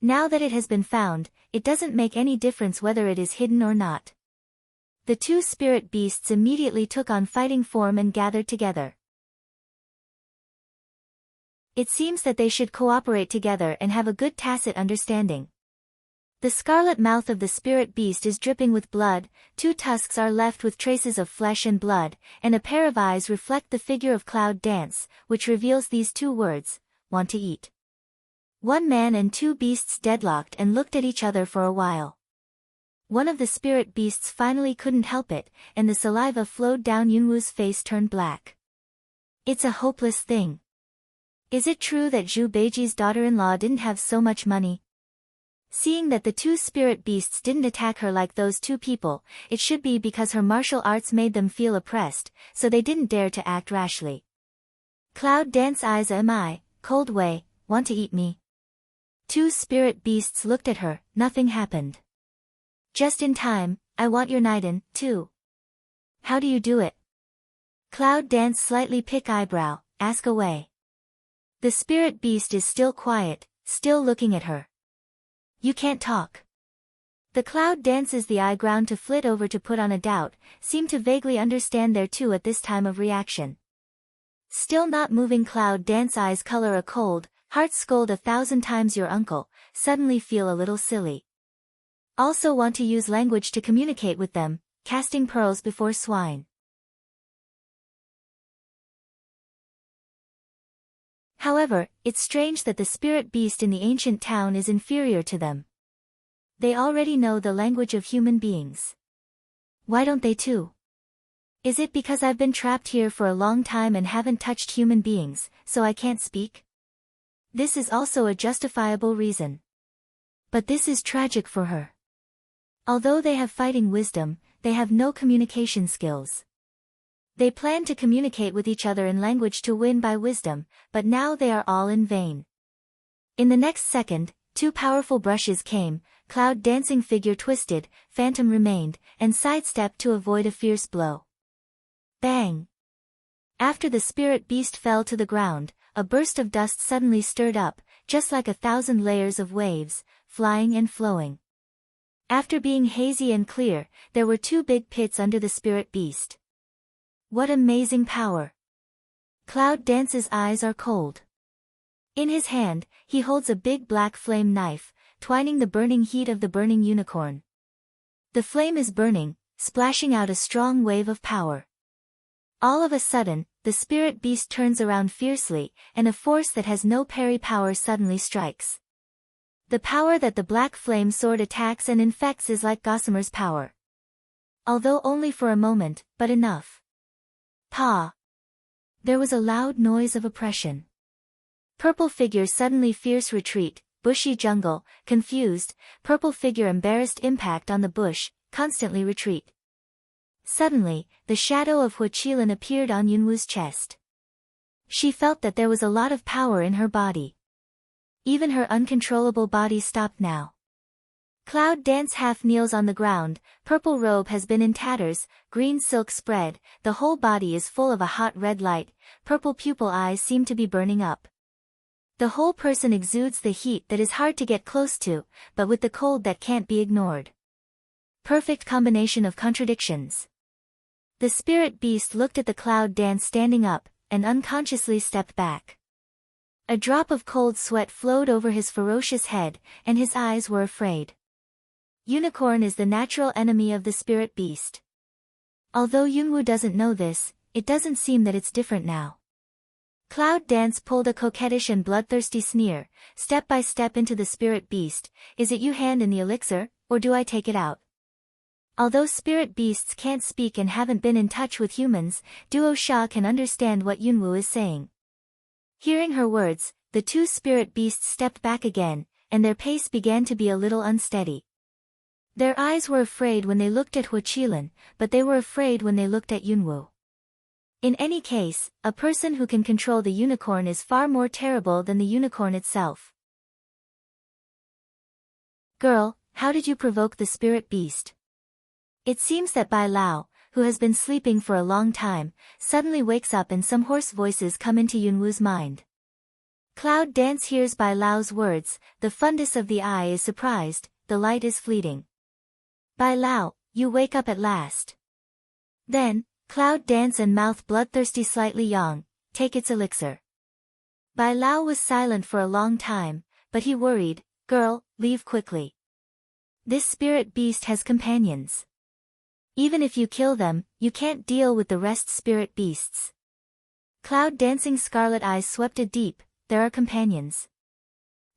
Now that it has been found, it doesn't make any difference whether it is hidden or not. The 2 spirit beasts immediately took on fighting form and gathered together. It seems that they should cooperate together and have a good tacit understanding. The scarlet mouth of the spirit beast is dripping with blood, 2 tusks are left with traces of flesh and blood, and a pair of eyes reflect the figure of Cloud Dance, which reveals these 2 words, want to eat. One man and 2 beasts deadlocked and looked at each other for a while. One of the spirit beasts finally couldn't help it, and the saliva flowed down. Yunwu's face turned black. It's a hopeless thing. Is it true that Zhu Beiji's daughter-in-law didn't have so much money? Seeing that the 2 spirit beasts didn't attack her like those 2 people, it should be because her martial arts made them feel oppressed, so they didn't dare to act rashly. Cloud Dance eyes, am I, cold way, want to eat me? 2 spirit beasts looked at her, nothing happened. Just in time, I want your Naiden, too. How do you do it? Cloud Dance slightly pick eyebrow, ask away. The spirit beast is still quiet, still looking at her. You can't talk. The Cloud Dances the eye ground to flit over to put on a doubt, seem to vaguely understand there too at this time of reaction. Still not moving. Cloud Dance eyes color a cold, heart scold 1,000 times your uncle, suddenly feel a little silly. Also want to use language to communicate with them, casting pearls before swine. However, it's strange that the spirit beast in the ancient town is inferior to them. They already know the language of human beings. Why don't they too? Is it because I've been trapped here for a long time and haven't touched human beings, so I can't speak? This is also a justifiable reason. But this is tragic for her. Although they have fighting wisdom, they have no communication skills. They plan to communicate with each other in language to win by wisdom, but now they are all in vain. In the next second, 2 powerful brushes came, Cloud Dancing figure twisted, phantom remained, and sidestepped to avoid a fierce blow. Bang! After the spirit beast fell to the ground, a burst of dust suddenly stirred up, just like 1,000 layers of waves, flying and flowing. After being hazy and clear, there were 2 big pits under the spirit beast. What amazing power! Cloud Dance's eyes are cold. In his hand, he holds a big black flame knife, twining the burning heat of the burning unicorn. The flame is burning, splashing out a strong wave of power. All of a sudden, the spirit beast turns around fiercely, and a force that has no parry power suddenly strikes. The power that the black flame sword attacks and infects is like Gossamer's power. Although only for a moment, but enough. Pa! There was a loud noise of oppression. Purple figure suddenly fierce retreat, bushy jungle, confused, purple figure embarrassed impact on the bush, constantly retreat. Suddenly, the shadow of Huiqilan appeared on Yunwu's chest. She felt that there was a lot of power in her body. Even her uncontrollable body stopped now. Cloud Dance half kneels on the ground, purple robe has been in tatters, green silk spread, the whole body is full of a hot red light, purple pupil eyes seem to be burning up. The whole person exudes the heat that is hard to get close to, but with the cold that can't be ignored. Perfect combination of contradictions. The spirit beast looked at the Cloud Dance standing up, and unconsciously stepped back. A drop of cold sweat flowed over his ferocious head, and his eyes were afraid. Unicorn is the natural enemy of the spirit beast. Although Yunwu doesn't know this, it doesn't seem that it's different now. Cloud Dance pulled a coquettish and bloodthirsty sneer, step by step into the spirit beast. Is it you hand in the elixir, or do I take it out? Although spirit beasts can't speak and haven't been in touch with humans, Duo Sha can understand what Yunwu is saying. Hearing her words, the two spirit beasts stepped back again, and their pace began to be a little unsteady. Their eyes were afraid when they looked at Huiqilan, but they were afraid when they looked at Yunwu. In any case, a person who can control the unicorn is far more terrible than the unicorn itself. Girl, how did you provoke the spirit beast? It seems that Bai Lao, who has been sleeping for a long time, suddenly wakes up and some hoarse voices come into Yunwu's mind. Cloud Dance hears Bai Lao's words, the fundus of the eye is surprised, the light is fleeting. Bai Lao, you wake up at last. Then, Cloud Dance and mouth bloodthirsty slightly yang, take its elixir. Bai Lao was silent for a long time, but he worried, girl, leave quickly. This spirit beast has companions. Even if you kill them, you can't deal with the rest spirit beasts. Cloud Dancing scarlet eyes swept it deep, there are companions.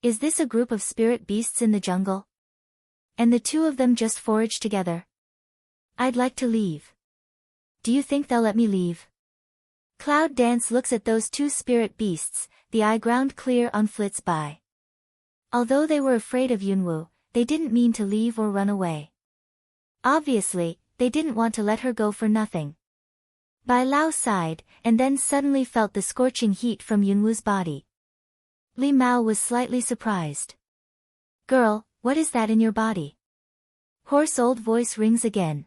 Is this a group of spirit beasts in the jungle? And the two of them just forage together? I'd like to leave. Do you think they'll let me leave? Cloud Dance looks at those two spirit beasts, the eye ground clear on flits by. Although they were afraid of Yunwu, they didn't mean to leave or run away. Obviously, they didn't want to let her go for nothing. Bai Lao sighed, and then suddenly felt the scorching heat from Yunwu's body. Li Mao was slightly surprised. Girl, what is that in your body? Hoarse old voice rings again.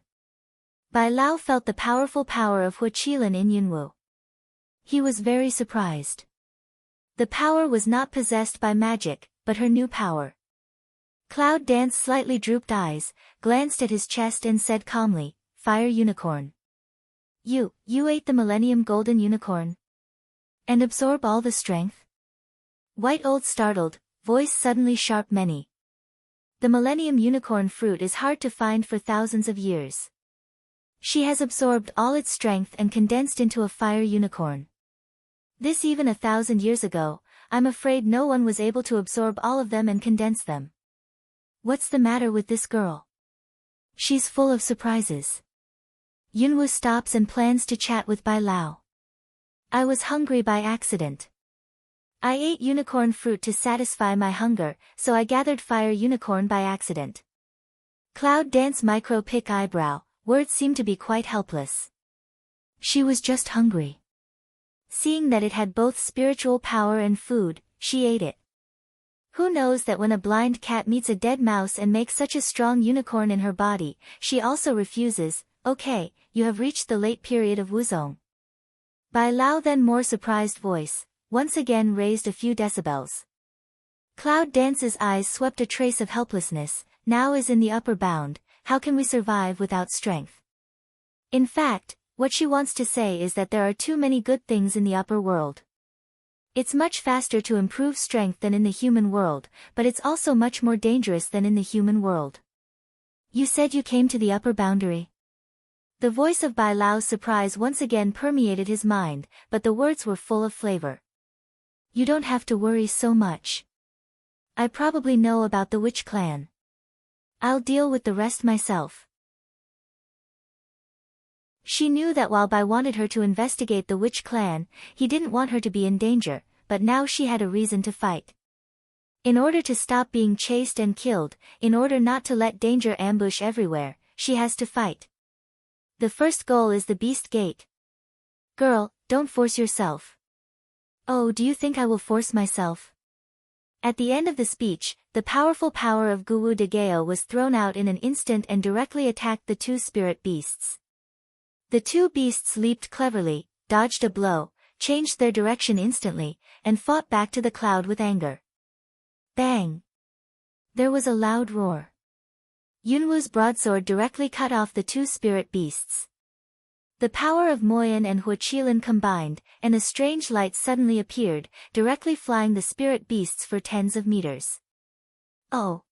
Bai Lao felt the powerful power of Huiqilan in Yunwu. He was very surprised. The power was not possessed by magic, but her new power. Cloud Dance slightly drooped eyes, glanced at his chest and said calmly, Fire Unicorn. You ate the Millennium Golden Unicorn? And absorb all the strength? White old startled, voice suddenly sharp many. The Millennium Unicorn fruit is hard to find for thousands of years. She has absorbed all its strength and condensed into a fire unicorn. This even 1,000 years ago, I'm afraid no one was able to absorb all of them and condense them. What's the matter with this girl? She's full of surprises. Yunwu stops and plans to chat with Bai Lao. I was hungry by accident. I ate unicorn fruit to satisfy my hunger, so I gathered fire unicorn by accident. Cloud Dance micro pick eyebrow, words seem to be quite helpless. She was just hungry. Seeing that it had both spiritual power and food, she ate it. Who knows that when a blind cat meets a dead mouse and makes such a strong unicorn in her body, she also refuses. Okay, you have reached the late period of Wuzong. Bai Lao then more surprised voice, once again raised a few decibels. Cloud Dance's eyes swept a trace of helplessness, now is in the upper bound, how can we survive without strength? In fact, what she wants to say is that there are too many good things in the upper world. It's much faster to improve strength than in the human world, but it's also much more dangerous than in the human world. You said you came to the upper boundary? The voice of Bai Lao's surprise once again permeated his mind, but the words were full of flavor. You don't have to worry so much. I probably know about the witch clan. I'll deal with the rest myself. She knew that while Bai wanted her to investigate the witch clan, he didn't want her to be in danger, but now she had a reason to fight. In order to stop being chased and killed, in order not to let danger ambush everywhere, she has to fight. The first goal is the Beast Gate. Girl, don't force yourself. Oh, do you think I will force myself? At the end of the speech, the powerful power of Guwu de Geo was thrown out in an instant and directly attacked the two spirit beasts. The two beasts leaped cleverly, dodged a blow, changed their direction instantly, and fought back to the cloud with anger. Bang! There was a loud roar. Yunwu's broadsword directly cut off the two spirit beasts. The power of Moyan and Huaqilin combined, and a strange light suddenly appeared, directly flying the spirit beasts for tens of meters. Oh!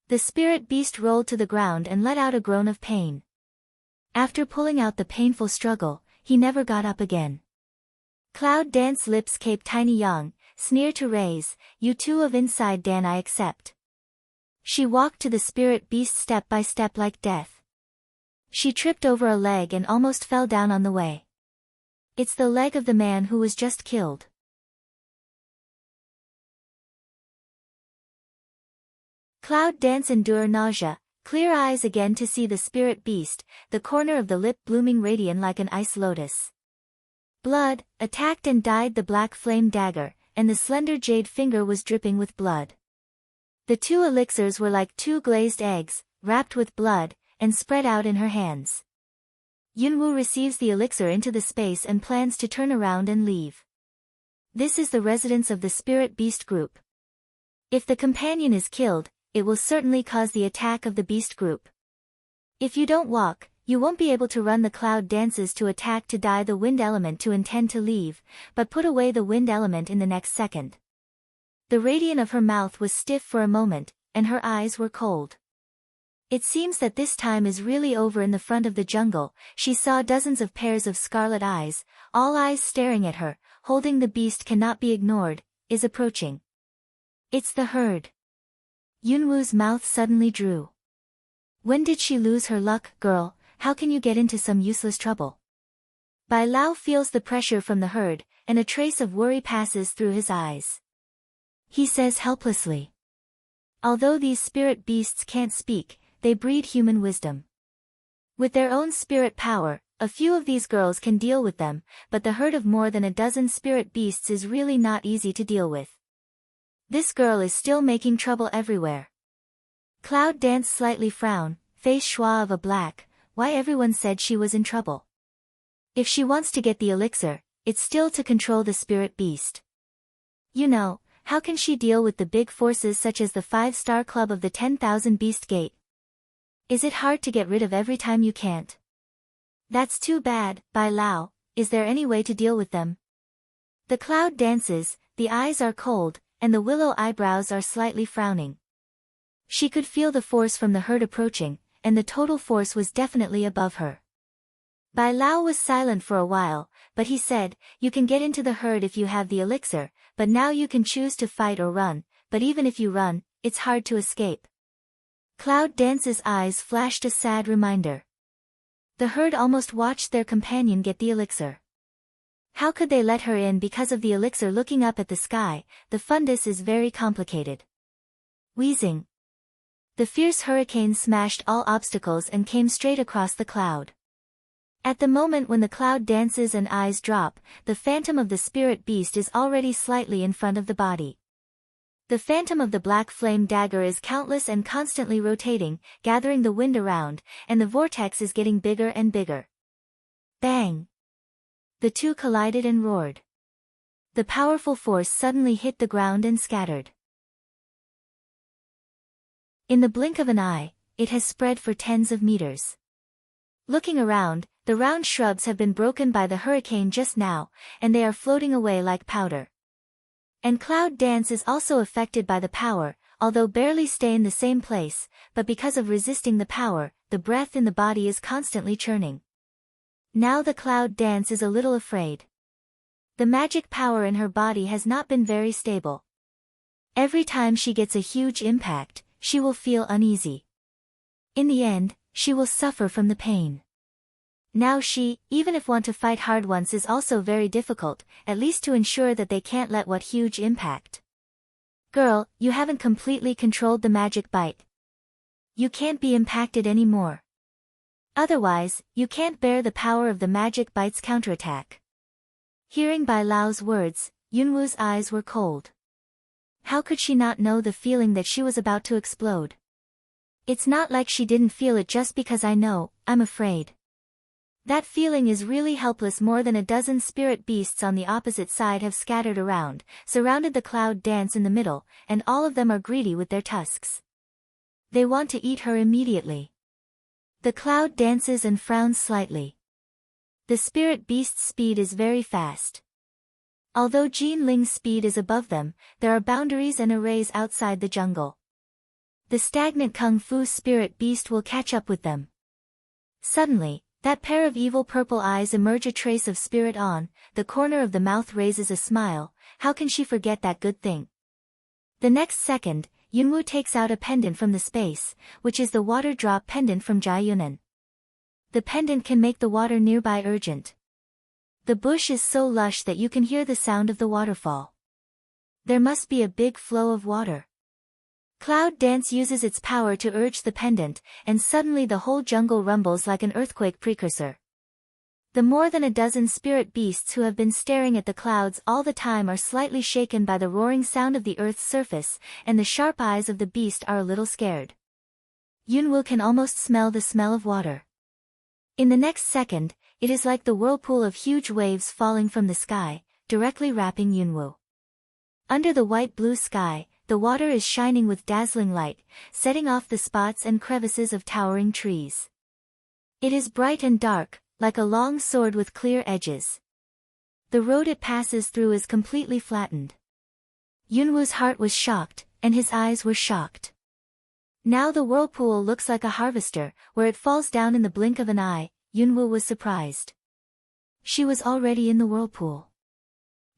The spirit beast rolled to the ground and let out a groan of pain. After pulling out the painful struggle, he never got up again. Cloud Dance's lips cape Tiny Yang, sneer to raise, you two of inside Dan I accept. She walked to the spirit beast step by step like death. She tripped over a leg and almost fell down on the way. It's the leg of the man who was just killed. Cloud Dance endured nausea, clear eyes again to see the spirit beast, the corner of the lip blooming radiant like an ice lotus. Blood, attacked and died the black flame dagger, and the slender jade finger was dripping with blood. The two elixirs were like two glazed eggs, wrapped with blood, and spread out in her hands. Yunwu receives the elixir into the space and plans to turn around and leave. This is the residence of the spirit beast group. If the companion is killed, it will certainly cause the attack of the beast group. If you don't walk, you won't be able to run. The cloud dances to attack to die the wind element to intend to leave, but put away the wind element in the next second. The radiant of her mouth was stiff for a moment, and her eyes were cold. It seems that this time is really over. In the front of the jungle, she saw dozens of pairs of scarlet eyes, all eyes staring at her, holding the beast cannot be ignored, is approaching. It's the herd. Yunwu's mouth suddenly drew. When did she lose her luck, girl? How can you get into some useless trouble? Bai Lao feels the pressure from the herd, and a trace of worry passes through his eyes. He says helplessly. Although these spirit beasts can't speak, they breed human wisdom. With their own spirit power, a few of these girls can deal with them, but the herd of more than a dozen spirit beasts is really not easy to deal with. This girl is still making trouble everywhere. Cloud Dance slightly frown, face schwa of a black, why everyone said she was in trouble. If she wants to get the elixir, it's still to control the spirit beast. You know, how can she deal with the big forces such as the 5-star club of the 10,000 Beast Gate? Is it hard to get rid of every time you can't? That's too bad, Bai Lao. Is there any way to deal with them? The cloud dances, the eyes are cold, and the willow eyebrows are slightly frowning. She could feel the force from the herd approaching, and the total force was definitely above her. Bai Lao was silent for a while, but he said, you can get into the herd if you have the elixir, but now you can choose to fight or run, but even if you run, it's hard to escape. Cloud Dance's eyes flashed a sad reminder. The herd almost watched their companion get the elixir. How could they let her in because of the elixir? Looking up at the sky, the fundus is very complicated. Wheezing. The fierce hurricane smashed all obstacles and came straight across the cloud. At the moment when the cloud dances and eyes drop, the phantom of the spirit beast is already slightly in front of the body. The phantom of the black flame dagger is countless and constantly rotating, gathering the wind around, and the vortex is getting bigger and bigger. Bang! The two collided and roared. The powerful force suddenly hit the ground and scattered. In the blink of an eye, it has spread for tens of meters. Looking around, the round shrubs have been broken by the hurricane just now, and they are floating away like powder. And Cloud Dance is also affected by the power, although barely stay in the same place, but because of resisting the power, the breath in the body is constantly churning. Now the Cloud Dance is a little afraid. The magic power in her body has not been very stable. Every time she gets a huge impact, she will feel uneasy. In the end, she will suffer from the pain. Now she, even if want to fight hard once is also very difficult, at least to ensure that they can't let what huge impact. Girl, you haven't completely controlled the magic bite. You can't be impacted anymore. Otherwise, you can't bear the power of the magic bite's counterattack. Hearing Bai Lao's words, Yunwu's eyes were cold. How could she not know the feeling that she was about to explode? It's not like she didn't feel it just because I know, I'm afraid. That feeling is really helpless. More than a dozen spirit beasts on the opposite side have scattered around, surrounded the cloud dance in the middle, and all of them are greedy with their tusks. They want to eat her immediately. The cloud dances and frowns slightly. The spirit beast's speed is very fast. Although Jin Ling's speed is above them, there are boundaries and arrays outside the jungle. The stagnant Kung Fu spirit beast will catch up with them. Suddenly, that pair of evil purple eyes emerge, a trace of spirit on, the corner of the mouth raises a smile. How can she forget that good thing? The next second, Yunwu takes out a pendant from the space, which is the water drop pendant from Jia Yunan. The pendant can make the water nearby urgent. The bush is so lush that you can hear the sound of the waterfall. There must be a big flow of water. Cloud Dance uses its power to urge the pendant, and suddenly the whole jungle rumbles like an earthquake precursor. The more than a dozen spirit beasts who have been staring at the clouds all the time are slightly shaken by the roaring sound of the earth's surface, and the sharp eyes of the beast are a little scared. Yunwu can almost smell the smell of water. In the next second, it is like the whirlpool of huge waves falling from the sky, directly wrapping Yunwu. Under the white-blue sky, the water is shining with dazzling light, setting off the spots and crevices of towering trees. It is bright and dark, like a long sword with clear edges. The road it passes through is completely flattened. Yunwu's heart was shocked, and his eyes were shocked. Now the whirlpool looks like a harvester, where it falls down in the blink of an eye. Yunwu was surprised. She was already in the whirlpool.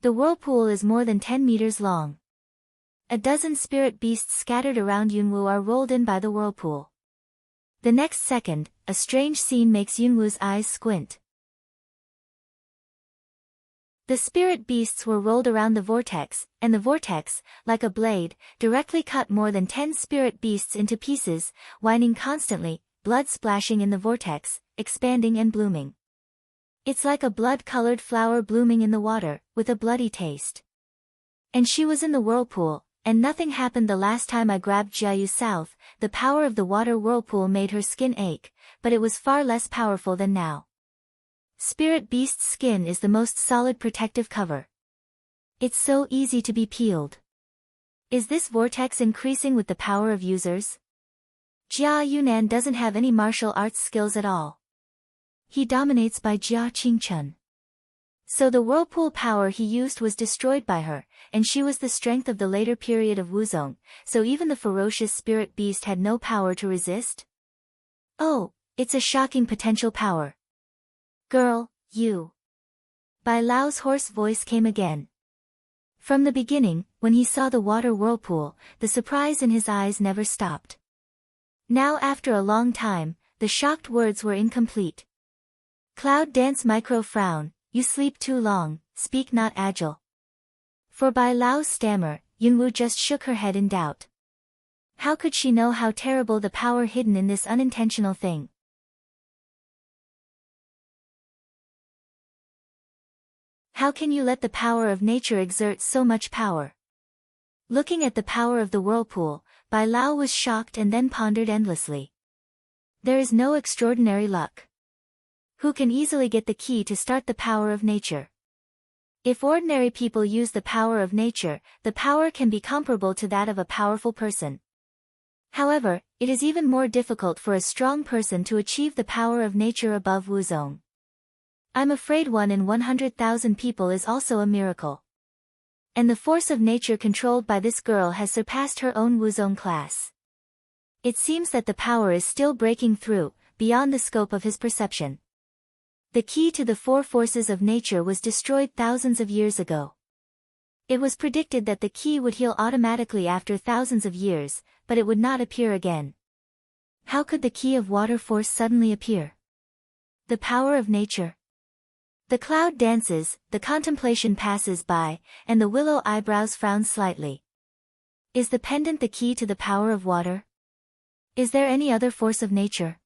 The whirlpool is more than 10 meters long. A dozen spirit beasts scattered around Yunwu are rolled in by the whirlpool. The next second, a strange scene makes Yunwu's eyes squint. The spirit beasts were rolled around the vortex, and the vortex, like a blade, directly cut more than 10 spirit beasts into pieces, whining constantly, blood splashing in the vortex, expanding and blooming. It's like a blood-colored flower blooming in the water, with a bloody taste. And she was in the whirlpool, and nothing happened the last time I grabbed Jiayu South. The power of the water whirlpool made her skin ache, but it was far less powerful than now. Spirit Beast's skin is the most solid protective cover. It's so easy to be peeled. Is this vortex increasing with the power of users? Jia Yunan doesn't have any martial arts skills at all. He dominates by Jia Qingchun. So the whirlpool power he used was destroyed by her, and she was the strength of the later period of Wuzong, so even the ferocious spirit beast had no power to resist? Oh, it's a shocking potential power. Girl, you. Bai Lao's hoarse voice came again. From the beginning, when he saw the water whirlpool, the surprise in his eyes never stopped. Now after a long time, the shocked words were incomplete. Cloud Dance micro frown. You sleep too long, speak not agile. For Bai Lao's stammer, Yunwu just shook her head in doubt. How could she know how terrible the power hidden in this unintentional thing? How can you let the power of nature exert so much power? Looking at the power of the whirlpool, Bai Lao was shocked and then pondered endlessly. There is no extraordinary luck. Who can easily get the key to start the power of nature? If ordinary people use the power of nature, the power can be comparable to that of a powerful person. However, it is even more difficult for a strong person to achieve the power of nature above Wuzong. I'm afraid 1 in 100,000 people is also a miracle. And the force of nature controlled by this girl has surpassed her own Wuzong class. It seems that the power is still breaking through, beyond the scope of his perception. The key to the 4 forces of nature was destroyed thousands of years ago. It was predicted that the key would heal automatically after thousands of years, but it would not appear again. How could the key of water force suddenly appear? The power of nature. The cloud dances, the contemplation passes by, and the willow eyebrows frown slightly. Is the pendant the key to the power of water? Is there any other force of nature?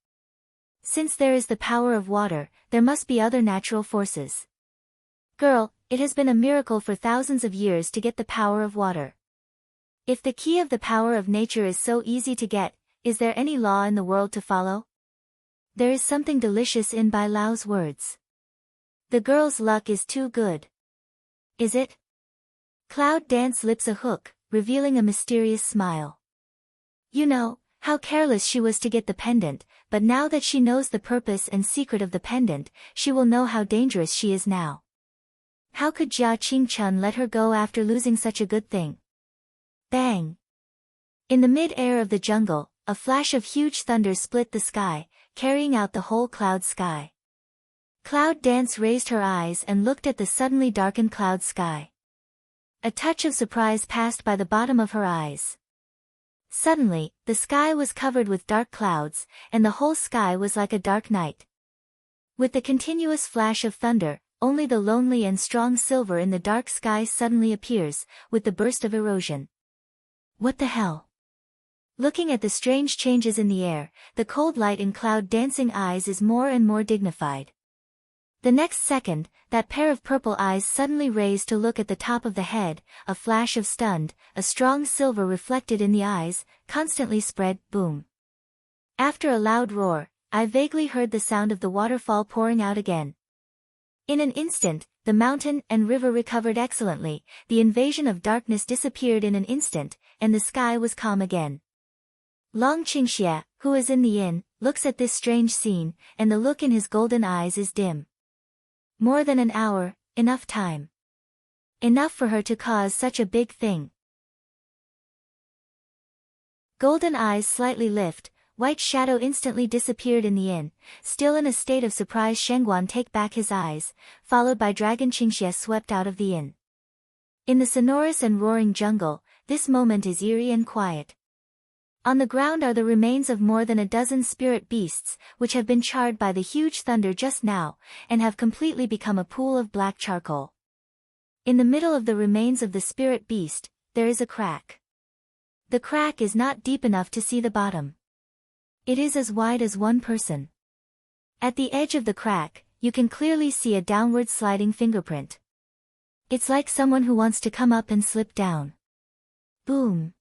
Since there is the power of water, there must be other natural forces. Girl, it has been a miracle for thousands of years to get the power of water. If the key of the power of nature is so easy to get, is there any law in the world to follow? There is something delicious in Bai Lao's words. The girl's luck is too good. Is it? Cloud Dance lips a hook, revealing a mysterious smile. You know, how careless she was to get the pendant, but now that she knows the purpose and secret of the pendant, she will know how dangerous she is now. How could Jia Qingchun let her go after losing such a good thing? Bang! In the mid-air of the jungle, a flash of huge thunder split the sky, carrying out the whole cloud sky. Cloud Dance raised her eyes and looked at the suddenly darkened cloud sky. A touch of surprise passed by the bottom of her eyes. Suddenly, the sky was covered with dark clouds, and the whole sky was like a dark night. With the continuous flash of thunder, only the lonely and strong silver in the dark sky suddenly appears, with the burst of erosion. What the hell? Looking at the strange changes in the air, the cold light in Cloud Dancing eyes is more and more dignified. The next second, that pair of purple eyes suddenly raised to look at the top of the head, a flash of stunned, a strong silver reflected in the eyes, constantly spread, boom. After a loud roar, I vaguely heard the sound of the waterfall pouring out again. In an instant, the mountain and river recovered excellently, the invasion of darkness disappeared in an instant, and the sky was calm again. Long Qingxie, who is in the inn, looks at this strange scene, and the look in his golden eyes is dim. More than an hour, enough time. Enough for her to cause such a big thing. Golden eyes slightly lift, white shadow instantly disappeared in the inn, still in a state of surprise Shengguan take back his eyes, followed by Dragon Qingxie swept out of the inn. In the sonorous and roaring jungle, this moment is eerie and quiet. On the ground are the remains of more than a dozen spirit beasts, which have been charred by the huge thunder just now, and have completely become a pool of black charcoal. In the middle of the remains of the spirit beast, there is a crack. The crack is not deep enough to see the bottom. It is as wide as one person. At the edge of the crack, you can clearly see a downward sliding fingerprint. It's like someone who wants to come up and slip down. Boom!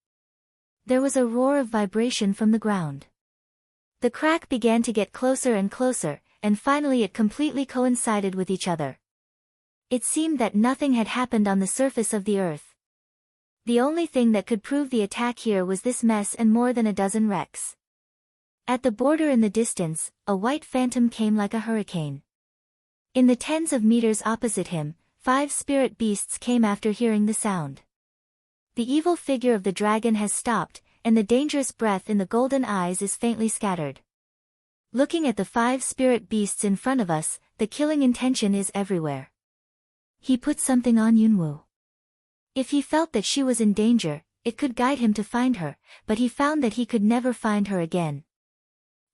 There was a roar of vibration from the ground. The crack began to get closer and closer, and finally it completely coincided with each other. It seemed that nothing had happened on the surface of the earth. The only thing that could prove the attack here was this mess and more than a dozen wrecks. At the border in the distance, a white phantom came like a hurricane. In the tens of meters opposite him, 5 spirit beasts came after hearing the sound. The evil figure of the dragon has stopped, and the dangerous breath in the golden eyes is faintly scattered. Looking at the 5 spirit beasts in front of us, the killing intention is everywhere. He put something on Yunwu. If he felt that she was in danger, it could guide him to find her, but he found that he could never find her again.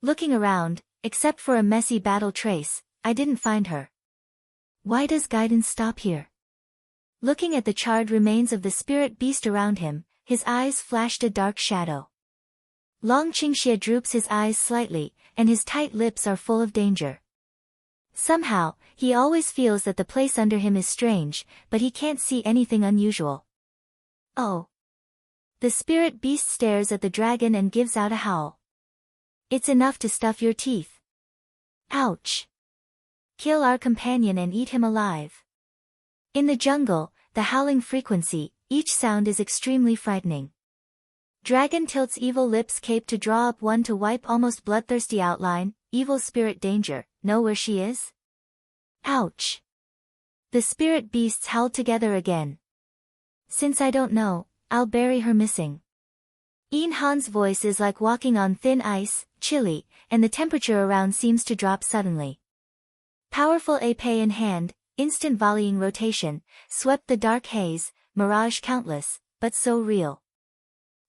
Looking around, except for a messy battle trace, I didn't find her. Why does guidance stop here? Looking at the charred remains of the spirit beast around him, his eyes flashed a dark shadow. Long Qingxie droops his eyes slightly, and his tight lips are full of danger. Somehow, he always feels that the place under him is strange, but he can't see anything unusual. Oh! The spirit beast stares at the dragon and gives out a howl. It's enough to stuff your teeth. Ouch! Kill our companion and eat him alive. In the jungle, the howling frequency, each sound is extremely frightening. Dragon tilts evil lips cape to draw up one to wipe almost bloodthirsty outline, evil spirit danger, know where she is? Ouch! The spirit beasts howled together again. Since I don't know, I'll bury her missing. Ian Han's voice is like walking on thin ice, chilly, and the temperature around seems to drop suddenly. Powerful épée in hand, instant volleying rotation, swept the dark haze, mirage countless, but so real.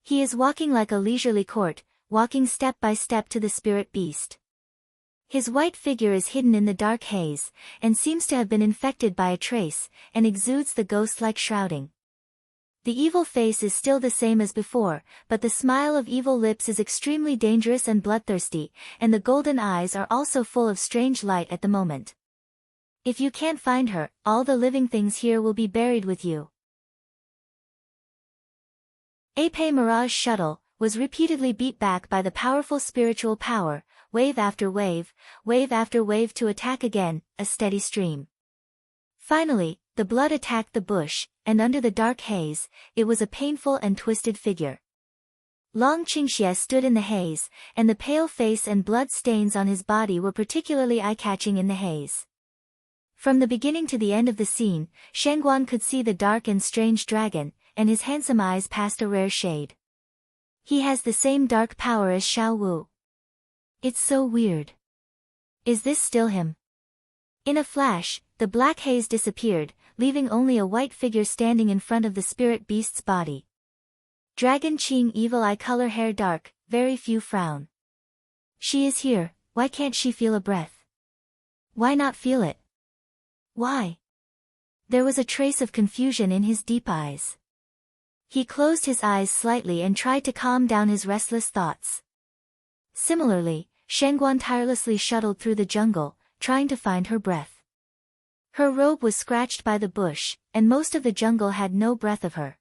He is walking like a leisurely court, walking step by step to the spirit beast. His white figure is hidden in the dark haze, and seems to have been infected by a trace, and exudes the ghost-like shrouding. The evil face is still the same as before, but the smile of evil lips is extremely dangerous and bloodthirsty, and the golden eyes are also full of strange light at the moment. If you can't find her, all the living things here will be buried with you. Ape Mirage Shuttle was repeatedly beat back by the powerful spiritual power, wave after wave after wave to attack again, a steady stream. Finally, the blood attacked the bush, and under the dark haze, it was a painful and twisted figure. Long Qingxie stood in the haze, and the pale face and blood stains on his body were particularly eye-catching in the haze. From the beginning to the end of the scene, Shangguan could see the dark and strange dragon, and his handsome eyes passed a rare shade. He has the same dark power as Xiao Wu. It's so weird. Is this still him? In a flash, the black haze disappeared, leaving only a white figure standing in front of the spirit beast's body. Dragon Qing evil eye color hair dark, very few frown. She is here, why can't she feel a breath? Why not feel it? Why? There was a trace of confusion in his deep eyes. He closed his eyes slightly and tried to calm down his restless thoughts. Similarly, Shangguan tirelessly shuttled through the jungle, trying to find her breath. Her robe was scratched by the bush, and most of the jungle had no breath of her.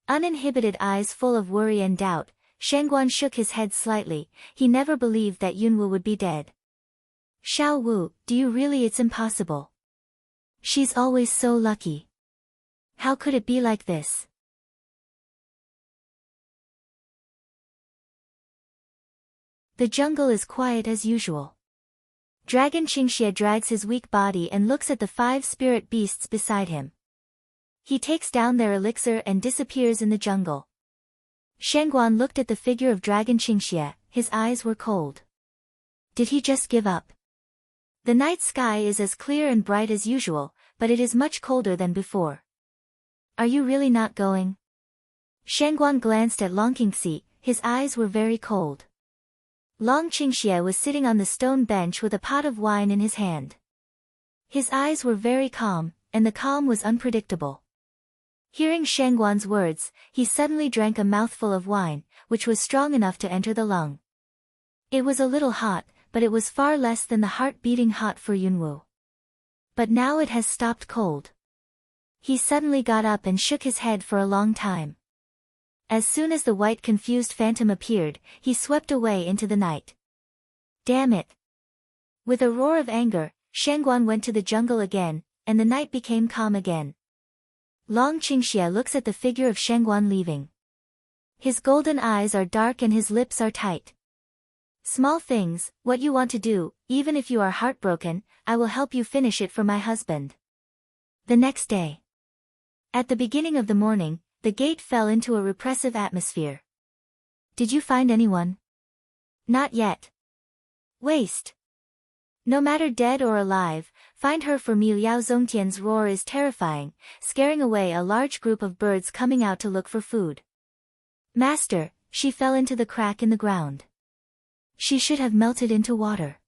Uninhibited eyes full of worry and doubt, Shangguan shook his head slightly. He never believed that Yunwu would be dead. Xiao Wu, do you really? It's impossible. She's always so lucky. How could it be like this? The jungle is quiet as usual. Dragon Qingxie drags his weak body and looks at the 5 spirit beasts beside him. He takes down their elixir and disappears in the jungle. Shangguan looked at the figure of Dragon Qingxie, his eyes were cold. Did he just give up? The night sky is as clear and bright as usual, but it is much colder than before. Are you really not going? Shangguan glanced at Long Qingxi, his eyes were very cold. Long Qingxie was sitting on the stone bench with a pot of wine in his hand. His eyes were very calm, and the calm was unpredictable. Hearing Shangguan's words, he suddenly drank a mouthful of wine, which was strong enough to enter the lung. It was a little hot, but it was far less than the heart beating hot for Yunwu. But now it has stopped cold. He suddenly got up and shook his head for a long time. As soon as the white confused phantom appeared, he swept away into the night. Damn it! With a roar of anger, Shangguan went to the jungle again, and the night became calm again. Long Qingxie looks at the figure of Shangguan leaving. His golden eyes are dark and his lips are tight. Small things, what you want to do, even if you are heartbroken, I will help you finish it for my husband. The next day. At the beginning of the morning, the gate fell into a repressive atmosphere. Did you find anyone? Not yet. Waste. No matter dead or alive, find her for me. Liao Zongtian's roar is terrifying, scaring away a large group of birds coming out to look for food. Master, she fell into the crack in the ground. She should have melted into water.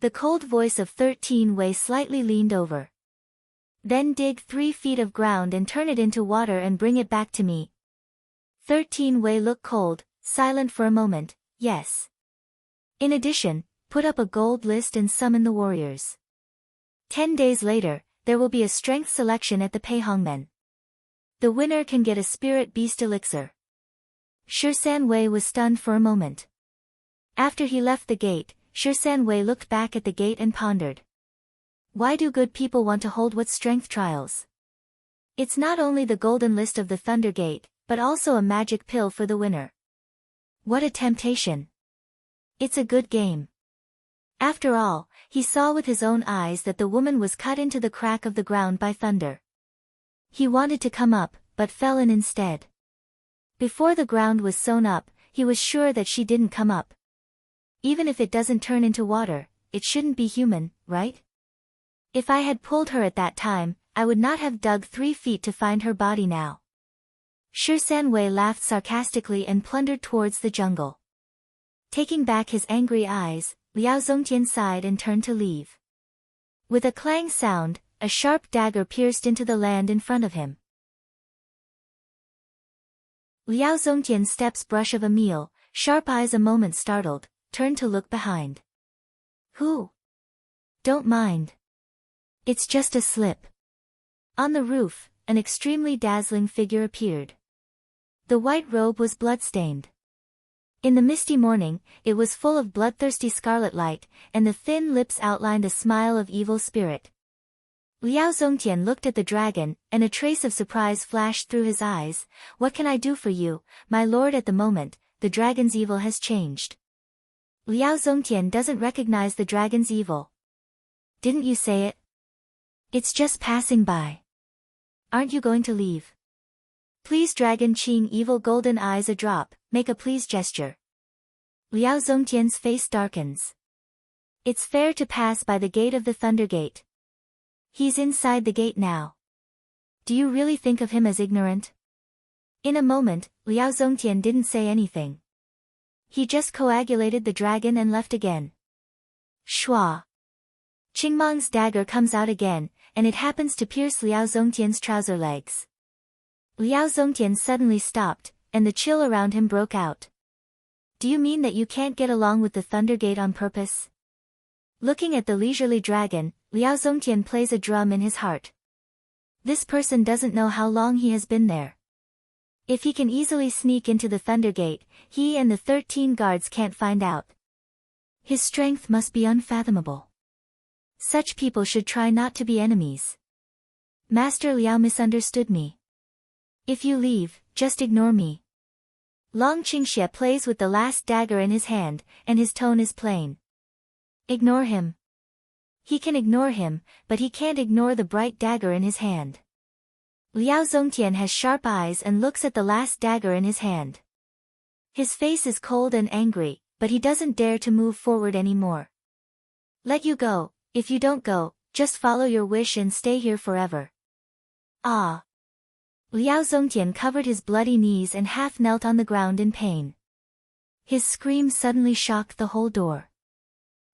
The cold voice of 13 Wei slightly leaned over. Then dig 3 feet of ground and turn it into water and bring it back to me. 13 Wei looked cold, silent for a moment, yes. In addition, put up a gold list and summon the warriors. 10 days later, there will be a strength selection at the Peihongmen. The winner can get a spirit beast elixir. Shisan Wei was stunned for a moment. After he left the gate, Shisan Wei looked back at the gate and pondered. Why do good people want to hold what strength trials? It's not only the golden list of the Thunder Gate, but also a magic pill for the winner. What a temptation. It's a good game. After all, he saw with his own eyes that the woman was cut into the crack of the ground by thunder. He wanted to come up, but fell in instead. Before the ground was sewn up, he was sure that she didn't come up. Even if it doesn't turn into water, it shouldn't be human, right? If I had pulled her at that time, I would not have dug 3 feet to find her body now. Shisan Wei laughed sarcastically and plundered towards the jungle. Taking back his angry eyes, Liao Zongtian sighed and turned to leave. With a clang sound, a sharp dagger pierced into the land in front of him. Liao Zongtian's steps brush of Emil, sharp eyes a moment startled, turned to look behind. Who? Don't mind. It's just a slip. On the roof, an extremely dazzling figure appeared. The white robe was bloodstained. In the misty morning, it was full of bloodthirsty scarlet light, and the thin lips outlined a smile of evil spirit. Liao Zongtian looked at the dragon, and a trace of surprise flashed through his eyes. What can I do for you, my lord? At the moment, the dragon's evil has changed. Liao Zongtian doesn't recognize the dragon's evil. Didn't you say it? It's just passing by. Aren't you going to leave? Please, Dragon Qing, evil golden eyes a drop, make a please gesture. Liao Zongtian's face darkens. It's fair to pass by the gate of the Thunder Gate. He's inside the gate now. Do you really think of him as ignorant? In a moment, Liao Zongtian didn't say anything. He just coagulated the dragon and left again. Shua. Qingmang's dagger comes out again, and it happens to pierce Liao Zongtian's trouser legs. Liao Zongtian suddenly stopped, and the chill around him broke out. Do you mean that you can't get along with the Thunder Gate on purpose? Looking at the leisurely dragon, Liao Zongtian plays a drum in his heart. This person doesn't know how long he has been there. If he can easily sneak into the Thunder Gate, he and the 13 guards can't find out. His strength must be unfathomable. Such people should try not to be enemies. Master Liao misunderstood me. If you leave, just ignore me. Long Qingxie plays with the last dagger in his hand, and his tone is plain. Ignore him. He can ignore him, but he can't ignore the bright dagger in his hand. Liao Zongtian has sharp eyes and looks at the last dagger in his hand. His face is cold and angry, but he doesn't dare to move forward anymore. Let you go. If you don't go, just follow your wish and stay here forever. Ah. Liao Zongtian covered his bloody knees and half knelt on the ground in pain. His scream suddenly shocked the whole door.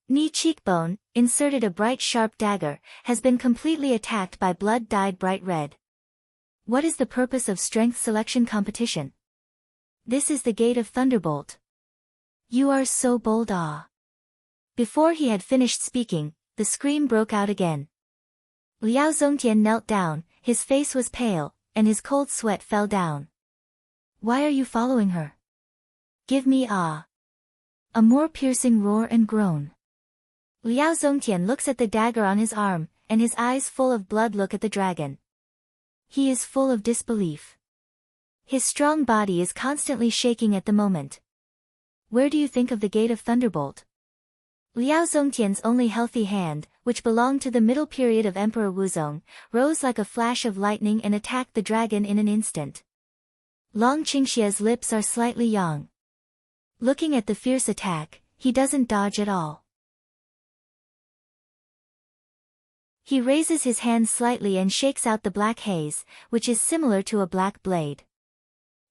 Knee cheekbone, inserted a bright sharp dagger, has been completely attacked by blood dyed bright red. What is the purpose of strength selection competition? This is the gate of Thunderbolt. You are so bold. Ah. Before he had finished speaking, the scream broke out again. Liao Zongtian knelt down, his face was pale, and his cold sweat fell down. Why are you following her? Give me a more piercing roar and groan. Liao Zongtian looks at the dagger on his arm, and his eyes full of blood look at the dragon. He is full of disbelief. His strong body is constantly shaking at the moment. Where do you think of the Gate of Thunderbolt? Liao Zongtian's only healthy hand, which belonged to the middle period of Emperor Wuzong, rose like a flash of lightning and attacked the dragon in an instant. Long Qingxie's lips are slightly young. Looking at the fierce attack, he doesn't dodge at all. He raises his hand slightly and shakes out the black haze, which is similar to a black blade.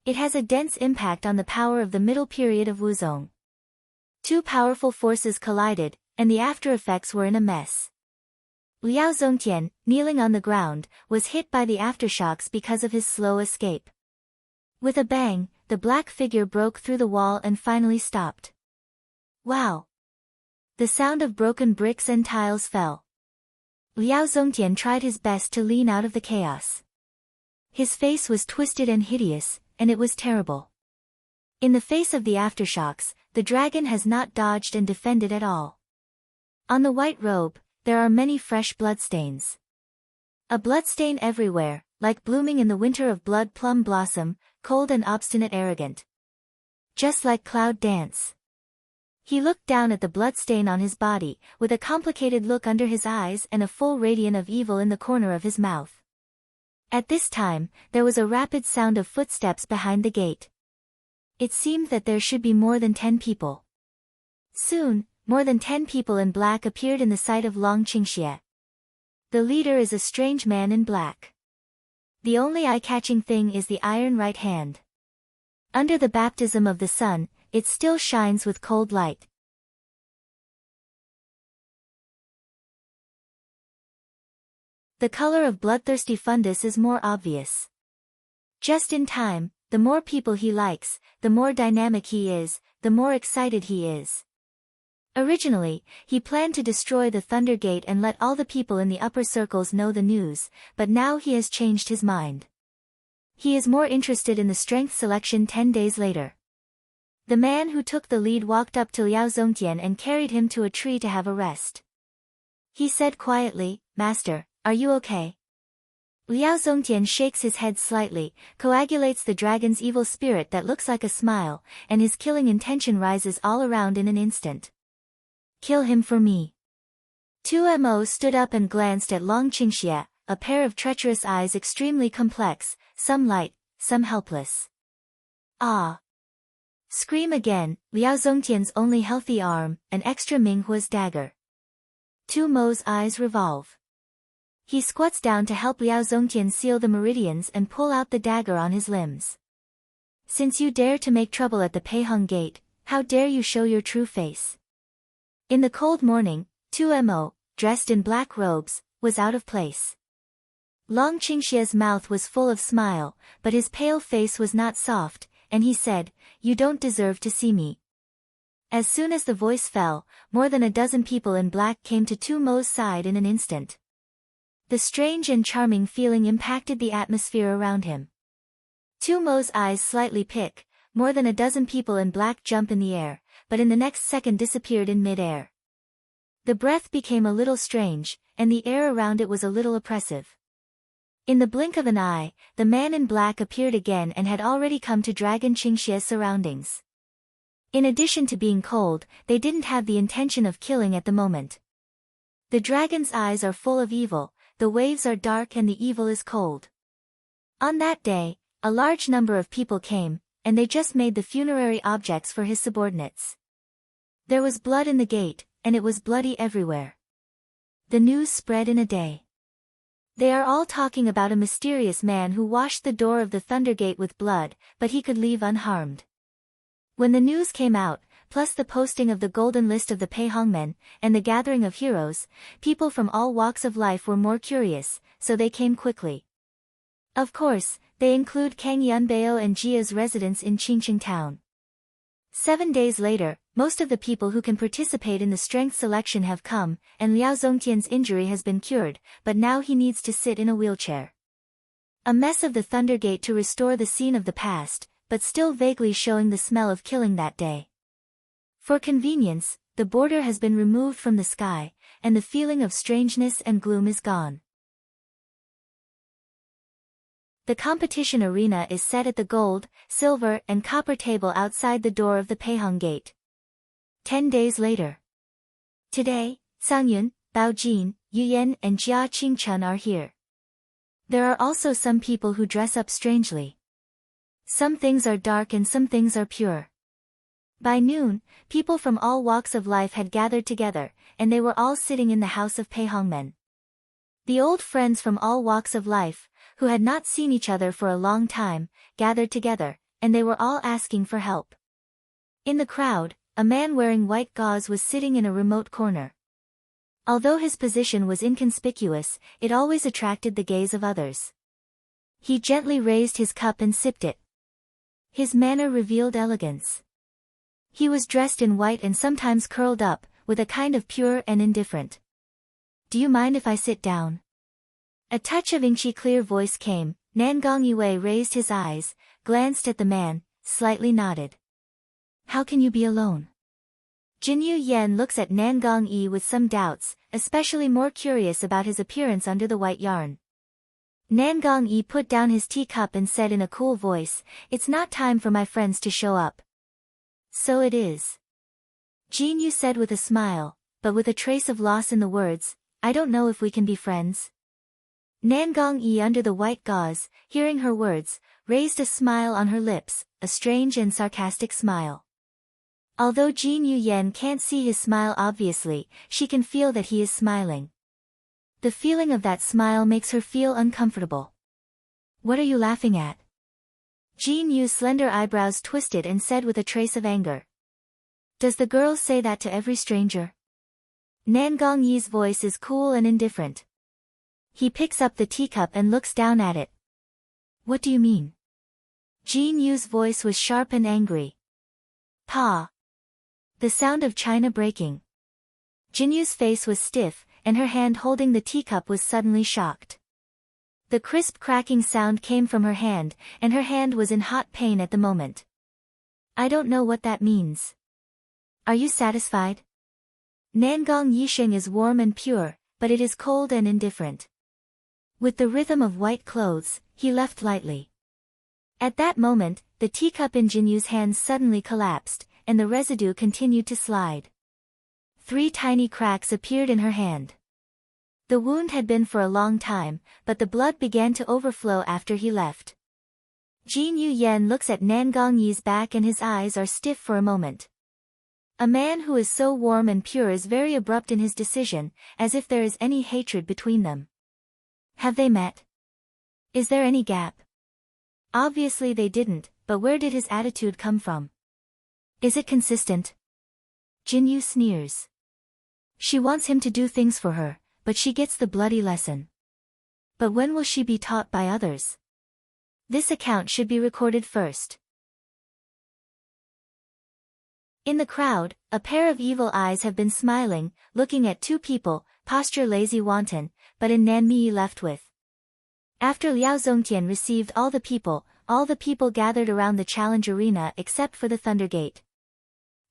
It has a dense impact on the power of the middle period of Wuzong. Two powerful forces collided, and the after-effects were in a mess. Liao Zongtian, kneeling on the ground, was hit by the aftershocks because of his slow escape. With a bang, the black figure broke through the wall and finally stopped. Wow! The sound of broken bricks and tiles fell. Liao Zongtian tried his best to lean out of the chaos. His face was twisted and hideous, and it was terrible. In the face of the aftershocks, the dragon has not dodged and defended at all. On the white robe, there are many fresh bloodstains. A bloodstain everywhere, like blooming in the winter of blood plum blossom, cold and obstinate arrogant. Just like Cloud Dance. He looked down at the bloodstain on his body, with a complicated look under his eyes and a full radiance of evil in the corner of his mouth. At this time, there was a rapid sound of footsteps behind the gate. It seemed that there should be more than 10 people. Soon, more than 10 people in black appeared in the sight of Long Qingxie. The leader is a strange man in black. The only eye-catching thing is the iron right hand. Under the baptism of the sun, it still shines with cold light. The color of bloodthirsty fundus is more obvious. Just in time, the more people he likes, the more dynamic he is, the more excited he is. Originally, he planned to destroy the Thunder Gate and let all the people in the upper circles know the news, but now he has changed his mind. He is more interested in the strength selection 10 days later. The man who took the lead walked up to Liao Zongtian and carried him to a tree to have a rest. He said quietly, "Master, are you okay?" Liao Zongtian shakes his head slightly, coagulates the dragon's evil spirit that looks like a smile, and his killing intention rises all around in an instant. "Kill him for me." Tu Mo stood up and glanced at Long Qingxie, a pair of treacherous eyes extremely complex, some light, some helpless. "Ah!" Scream again, Liao Zongtian's only healthy arm, an extra Minghua's dagger. Tu Mo's eyes revolve. He squats down to help Liao Zongtian seal the meridians and pull out the dagger on his limbs. "Since you dare to make trouble at the Peiheng Gate, how dare you show your true face?" In the cold morning, Tu Mo, dressed in black robes, was out of place. Long Qingxie's mouth was full of smile, but his pale face was not soft, and he said, "You don't deserve to see me." As soon as the voice fell, more than a dozen people in black came to Tu Mo's side in an instant. The strange and charming feeling impacted the atmosphere around him. Tu Mo's eyes slightly pick, more than a dozen people in black jump in the air, but in the next second disappeared in mid-air. The breath became a little strange, and the air around it was a little oppressive. In the blink of an eye, the man in black appeared again and had already come to Dragon Qingxie's surroundings. In addition to being cold, they didn't have the intention of killing at the moment. The dragon's eyes are full of evil, the waves are dark and the evil is cold. On that day, a large number of people came, and they just made the funerary objects for his subordinates. There was blood in the gate, and it was bloody everywhere. The news spread in a day. They are all talking about a mysterious man who washed the door of the Thunder Gate with blood, but he could leave unharmed. When the news came out, plus the posting of the golden list of the Peihongmen, and the gathering of heroes, people from all walks of life were more curious, so they came quickly. Of course, they include Kang Yunbao and Jia's residence in Qingqing town. 7 days later, most of the people who can participate in the strength selection have come, and Liao Zongtian's injury has been cured, but now he needs to sit in a wheelchair. A mess of the Thunder Gate to restore the scene of the past, but still vaguely showing the smell of killing that day. For convenience, the border has been removed from the sky, and the feeling of strangeness and gloom is gone. The competition arena is set at the gold, silver, and copper table outside the door of the Peiheng Gate. 10 days later. Today, Sangyun, Bao Jin, Yu Yan and Jia Qingchun are here. There are also some people who dress up strangely. Some things are dark and some things are pure. By noon, people from all walks of life had gathered together, and they were all sitting in the house of Peihongmen. The old friends from all walks of life, who had not seen each other for a long time, gathered together, and they were all asking for help. In the crowd, a man wearing white gauze was sitting in a remote corner. Although his position was inconspicuous, it always attracted the gaze of others. He gently raised his cup and sipped it. His manner revealed elegance. He was dressed in white and sometimes curled up, with a kind of pure and indifferent. "Do you mind if I sit down?" A touch of inky clear voice came. Nangong Yue raised his eyes, glanced at the man, slightly nodded. "How can you be alone?" Jinyu Yen looks at Nangong Yi with some doubts, especially more curious about his appearance under the white yarn. Nangong Yi put down his teacup and said in a cool voice, "It's not time for my friends to show up." "So it is." Jinyu said with a smile, but with a trace of loss in the words, "I don't know if we can be friends." Nangong Yi under the white gauze, hearing her words, raised a smile on her lips, a strange and sarcastic smile. Although Jinyu Yen can't see his smile obviously, she can feel that he is smiling. The feeling of that smile makes her feel uncomfortable. "What are you laughing at?" Jinyu's slender eyebrows twisted and said with a trace of anger. "Does the girl say that to every stranger?" Nangong Yi's voice is cool and indifferent. He picks up the teacup and looks down at it. What do you mean? Jin Yu's voice was sharp and angry. Pa! The sound of china breaking. Jin Yu's face was stiff, and her hand holding the teacup was suddenly shocked. The crisp cracking sound came from her hand, and her hand was in hot pain at the moment. I don't know what that means. Are you satisfied? Nangong Yisheng is warm and pure, but it is cold and indifferent. With the rhythm of white clothes, he left lightly. At that moment, the teacup in Jinyu's hands suddenly collapsed, and the residue continued to slide. 3 tiny cracks appeared in her hand. The wound had been for a long time, but the blood began to overflow after he left. Jin Yu Yen looks at Nangong Yi's back and his eyes are stiff for a moment. A man who is so warm and pure is very abrupt in his decision, as if there is any hatred between them. Have they met? Is there any gap? Obviously they didn't, but where did his attitude come from? Is it consistent? Jin Yu sneers. She wants him to do things for her, but she gets the bloody lesson. But when will she be taught by others? This account should be recorded first. In the crowd, a pair of evil eyes have been smiling, looking at 2 people, posture lazy wanton, but in Nan Mi left with. After Liao Zongtian received all the people gathered around the challenge arena except for the Thunder Gate.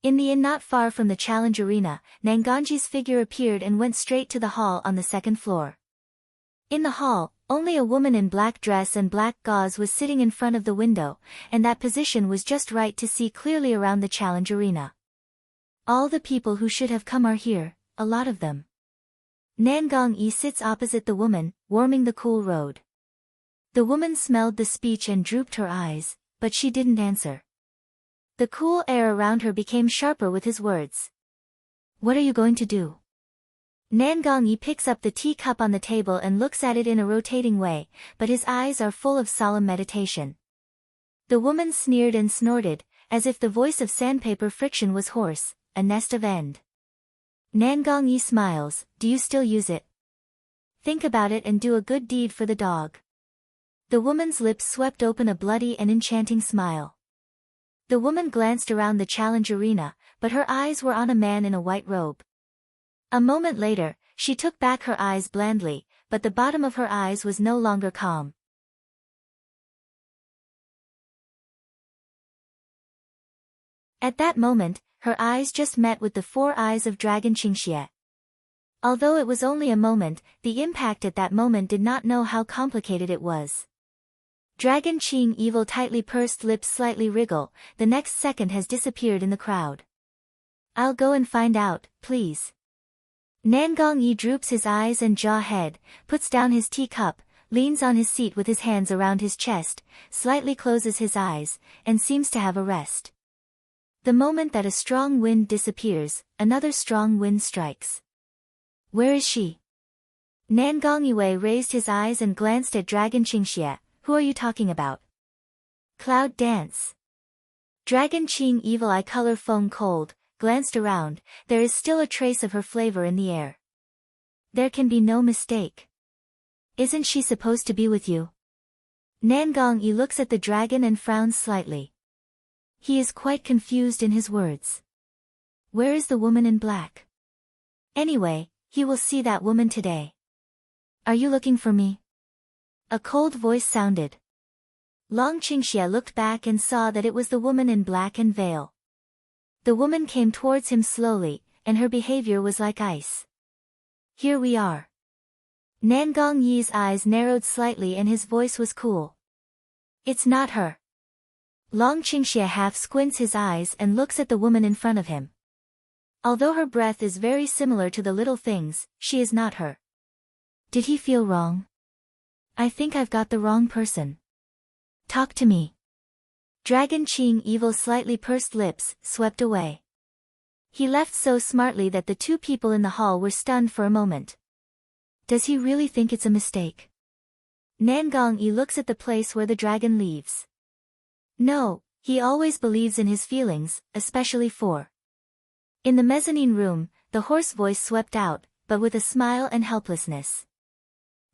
In the inn not far from the challenge arena, Nangongji's figure appeared and went straight to the hall on the 2nd floor. In the hall, only a woman in black dress and black gauze was sitting in front of the window, and that position was just right to see clearly around the challenge arena. All the people who should have come are here, a lot of them. Nangong Yi sits opposite the woman, warming the cool road. The woman smelled the speech and drooped her eyes, but she didn't answer. The cool air around her became sharper with his words. What are you going to do? Nangong Yi picks up the teacup on the table and looks at it in a rotating way, but his eyes are full of solemn meditation. The woman sneered and snorted, as if the voice of sandpaper friction was hoarse, a nest of end. Nangong Yi smiles, do you still use it? Think about it and do a good deed for the dog. The woman's lips swept open a bloody and enchanting smile. The woman glanced around the challenge arena, but her eyes were on a man in a white robe. A moment later, she took back her eyes blandly, but the bottom of her eyes was no longer calm. At that moment, her eyes just met with the 4 eyes of Dragon Qingxie. Although it was only a moment, the impact at that moment did not know how complicated it was. Dragon Qing evil tightly pursed lips slightly wriggle, the next second has disappeared in the crowd. I'll go and find out, please. Nangong Yi droops his eyes and jaw head, puts down his teacup, leans on his seat with his hands around his chest, slightly closes his eyes, and seems to have a rest. The moment that a strong wind disappears, another strong wind strikes. Where is she? Nangong Yue raised his eyes and glanced at Dragon Qingxie. Who are you talking about? Cloud dance. Dragon Qing evil eye color foam cold, glanced around, there is still a trace of her flavor in the air. There can be no mistake. Isn't she supposed to be with you? Nangong Yi looks at the dragon and frowns slightly. He is quite confused in his words. Where is the woman in black? Anyway, he will see that woman today. Are you looking for me? A cold voice sounded. Long Qingxie looked back and saw that it was the woman in black and veil. The woman came towards him slowly, and her behavior was like ice. Here we are. Nangong Yi's eyes narrowed slightly and his voice was cool. It's not her. Long Qingxie half squints his eyes and looks at the woman in front of him. Although her breath is very similar to the little things, she is not her. Did he feel wrong? I think I've got the wrong person. Talk to me. Dragon Qing evil slightly pursed lips, swept away. He left so smartly that the 2 people in the hall were stunned for a moment. Does he really think it's a mistake? Nangong Yi looks at the place where the dragon leaves. No, he always believes in his feelings, especially for. In the mezzanine room, the hoarse voice swept out, but with a smile and helplessness.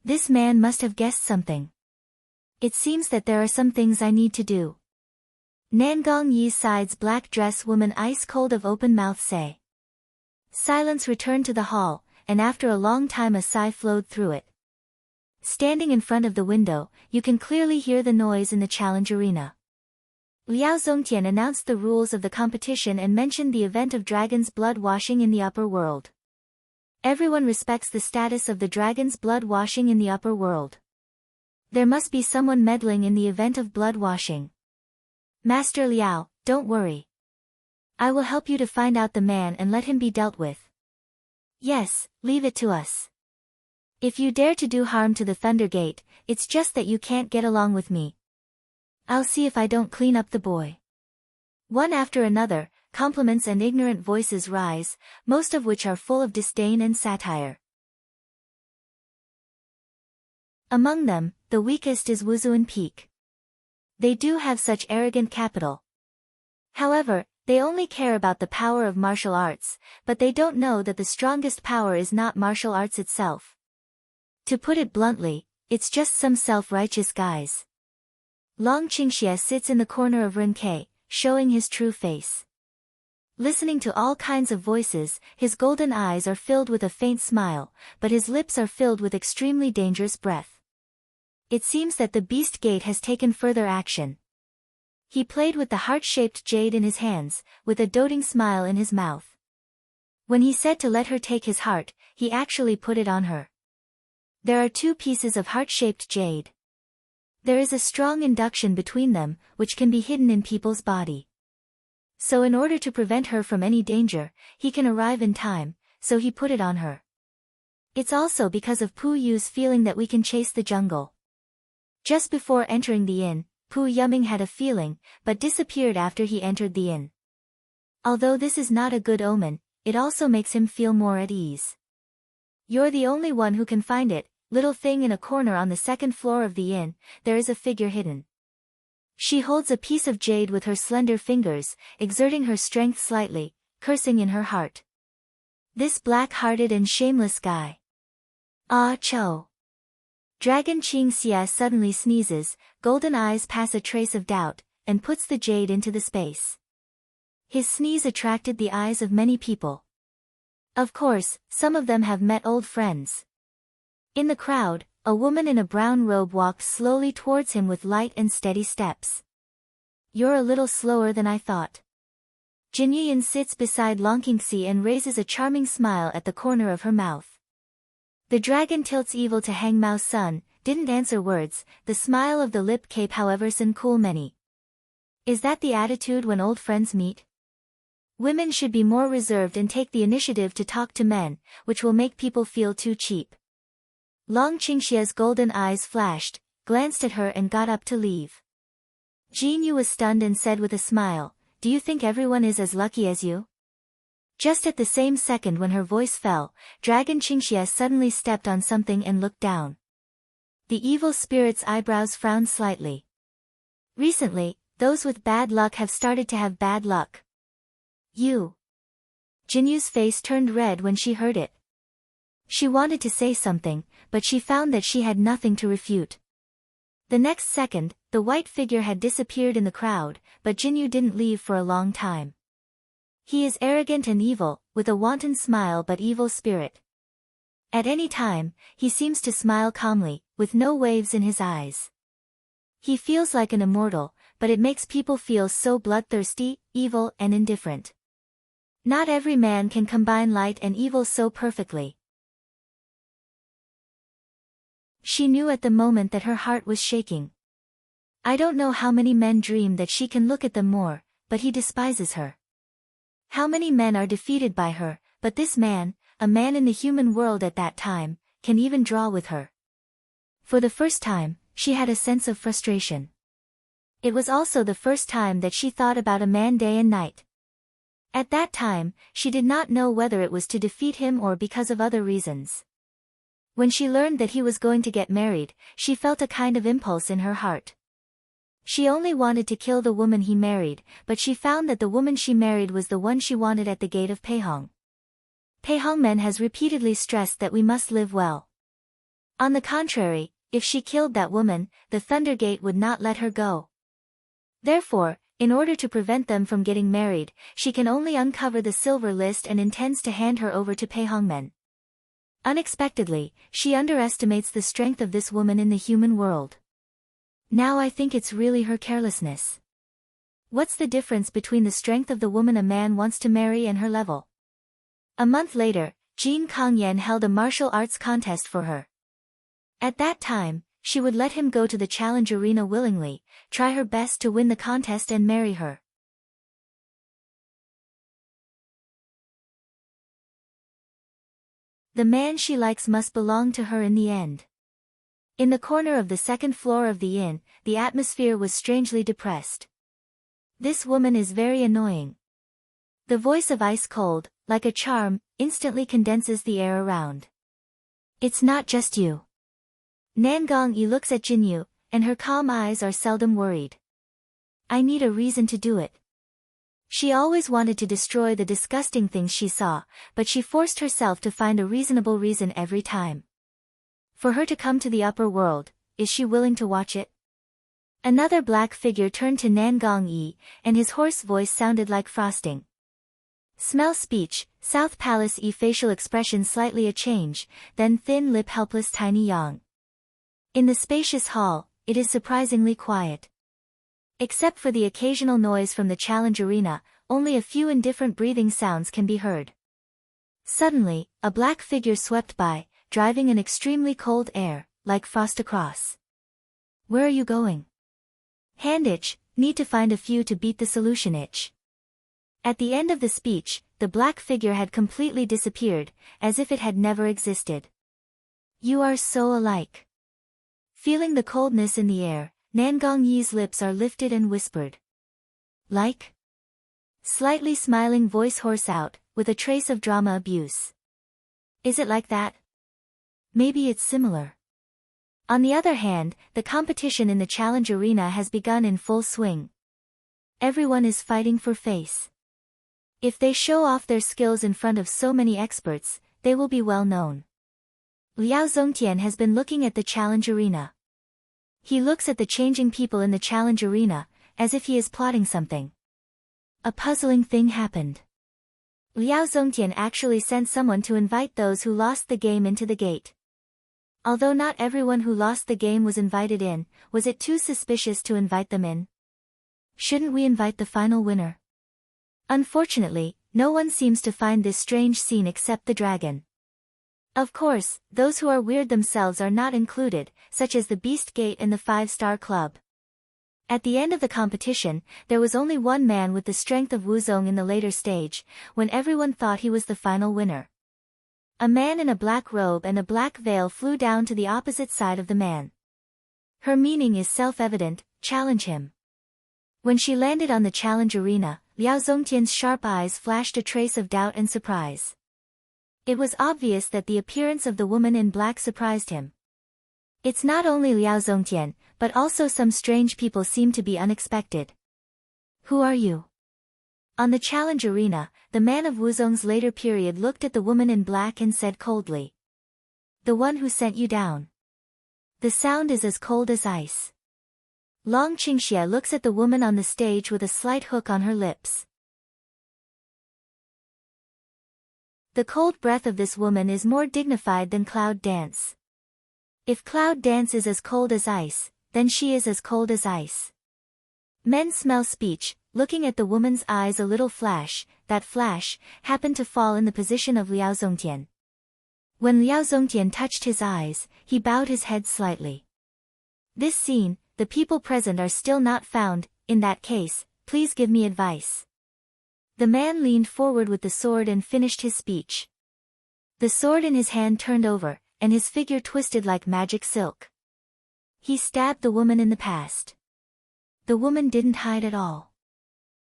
This man must have guessed something. It seems that there are some things I need to do. Nangong Yi's side's black dress woman ice cold of open mouth say. Silence returned to the hall, and after a long time a sigh flowed through it. Standing in front of the window, you can clearly hear the noise in the challenge arena. Liao Zongtian announced the rules of the competition and mentioned the event of dragon's blood washing in the upper world. Everyone respects the status of the dragon's blood washing in the upper world. There must be someone meddling in the event of blood washing. Master Liao, don't worry. I will help you to find out the man and let him be dealt with. Yes, leave it to us. If you dare to do harm to the Thunder Gate, it's just that you can't get along with me. I'll see if I don't clean up the boy. One after another, compliments and ignorant voices rise, most of which are full of disdain and satire. Among them, the weakest is Wuzuan Peak. They do have such arrogant capital. However, they only care about the power of martial arts, but they don't know that the strongest power is not martial arts itself. To put it bluntly, it's just some self-righteous guys. Long Qingxie sits in the corner of Renkei, showing his true face. Listening to all kinds of voices, his golden eyes are filled with a faint smile, but his lips are filled with extremely dangerous breath. It seems that the Beast Gate has taken further action. He played with the heart-shaped jade in his hands, with a doting smile in his mouth. When he said to let her take his heart, he actually put it on her. There are 2 pieces of heart-shaped jade. There is a strong induction between them, which can be hidden in people's body. So in order to prevent her from any danger, he can arrive in time, so he put it on her. It's also because of Pu Yu's feeling that we can chase the jungle. Just before entering the inn, Pu Yuming had a feeling, but disappeared after he entered the inn. Although this is not a good omen, it also makes him feel more at ease. You're the only one who can find it. Little thing in a corner on the 2nd floor of the inn, there is a figure hidden. She holds a piece of jade with her slender fingers, exerting her strength slightly, cursing in her heart. This black-hearted and shameless guy. Ah Cho. Dragon Qingxie suddenly sneezes, golden eyes pass a trace of doubt, and puts the jade into the space. His sneeze attracted the eyes of many people. Of course, some of them have met old friends. In the crowd, a woman in a brown robe walks slowly towards him with light and steady steps. You're a little slower than I thought. Jinyin sits beside Long Qingxie and raises a charming smile at the corner of her mouth. The dragon tilts evil to Hang Mao's son, didn't answer words, the smile of the lip cape however sin cool many. Is that the attitude when old friends meet? Women should be more reserved and take the initiative to talk to men, which will make people feel too cheap. Long Qingxie's golden eyes flashed, glanced at her and got up to leave. Jin Yu was stunned and said with a smile, "Do you think everyone is as lucky as you?" Just at the same second when her voice fell, Dragon Qingxie suddenly stepped on something and looked down. The evil spirit's eyebrows frowned slightly. Recently, those with bad luck have started to have bad luck. You. Jin Yu's face turned red when she heard it. She wanted to say something, but she found that she had nothing to refute. The next second, the white figure had disappeared in the crowd, but Jin Yu didn't leave for a long time. He is arrogant and evil, with a wanton smile but evil spirit. At any time, he seems to smile calmly, with no waves in his eyes. He feels like an immortal, but it makes people feel so bloodthirsty, evil and indifferent. Not every man can combine light and evil so perfectly. She knew at the moment that her heart was shaking. I don't know how many men dream that she can look at them more, but he despises her. How many men are defeated by her, but this man, a man in the human world at that time, can even draw with her. For the first time, she had a sense of frustration. It was also the first time that she thought about a man day and night. At that time, she did not know whether it was to defeat him or because of other reasons. When she learned that he was going to get married, she felt a kind of impulse in her heart. She only wanted to kill the woman he married, but she found that the woman she married was the one she wanted at the gate of Peihong. Peihong men has repeatedly stressed that we must live well. On the contrary, if she killed that woman, the Thundergate would not let her go. Therefore, in order to prevent them from getting married, she can only uncover the silver list and intends to hand her over to Peihongmen. Unexpectedly, she underestimates the strength of this woman in the human world. Now I think it's really her carelessness. What's the difference between the strength of the woman a man wants to marry and her level? A month later, Jean Kongyan held a martial arts contest for her. At that time, she would let him go to the challenge arena willingly, try her best to win the contest and marry her. The man she likes must belong to her in the end. In the corner of the second floor of the inn, the atmosphere was strangely depressed. This woman is very annoying. The voice of ice cold, like a charm, instantly condenses the air around. It's not just you. Nan Gongyi looks at Jinyu, and her calm eyes are seldom worried. I need a reason to do it. She always wanted to destroy the disgusting things she saw, but she forced herself to find a reasonable reason every time. For her to come to the upper world, is she willing to watch it? Another black figure turned to Nan Gongyi, and his hoarse voice sounded like frosting. Smell speech, South Palace facial expression slightly a change, then thin lip helpless tiny yang. In the spacious hall, it is surprisingly quiet. Except for the occasional noise from the challenge arena, only a few indifferent breathing sounds can be heard. Suddenly, a black figure swept by, driving an extremely cold air, like frost across. Where are you going? Hand itch, need to find a few to beat the solution itch. At the end of the speech, the black figure had completely disappeared, as if it had never existed. You are so alike. Feeling the coldness in the air, Nan Gongyi's lips are lifted and whispered. Like? Slightly smiling voice hoarse out, with a trace of drama abuse. Is it like that? Maybe it's similar. On the other hand, the competition in the challenge arena has begun in full swing. Everyone is fighting for face. If they show off their skills in front of so many experts, they will be well known. Liao Zongtian has been looking at the challenge arena. He looks at the changing people in the challenge arena, as if he is plotting something. A puzzling thing happened. Liao Zongtian actually sent someone to invite those who lost the game into the gate. Although not everyone who lost the game was invited in, was it too suspicious to invite them in? Shouldn't we invite the final winner? Unfortunately, no one seems to find this strange scene except the dragon. Of course, those who are weird themselves are not included, such as the Beast Gate and the 5-Star Club. At the end of the competition, there was only one man with the strength of Wuzong in the later stage, when everyone thought he was the final winner. A man in a black robe and a black veil flew down to the opposite side of the man. Her meaning is self-evident, challenge him. When she landed on the challenge arena, Liao Zongtian's sharp eyes flashed a trace of doubt and surprise. It was obvious that the appearance of the woman in black surprised him. It's not only Liao Zongtian, but also some strange people seem to be unexpected. Who are you? On the challenge arena, the man of Wuzong's later period looked at the woman in black and said coldly. The one who sent you down. The sound is as cold as ice. Long Qingxia looks at the woman on the stage with a slight hook on her lips. The cold breath of this woman is more dignified than Cloud Dance. If Cloud Dance is as cold as ice, then she is as cold as ice. Men smell speech, looking at the woman's eyes a little flash, that flash, happened to fall in the position of Liao Zongtian. When Liao Zongtian touched his eyes, he bowed his head slightly. This scene, the people present are still not found, in that case, please give me advice. The man leaned forward with the sword and finished his speech. The sword in his hand turned over, and his figure twisted like magic silk. He stabbed the woman in the past. The woman didn't hide at all.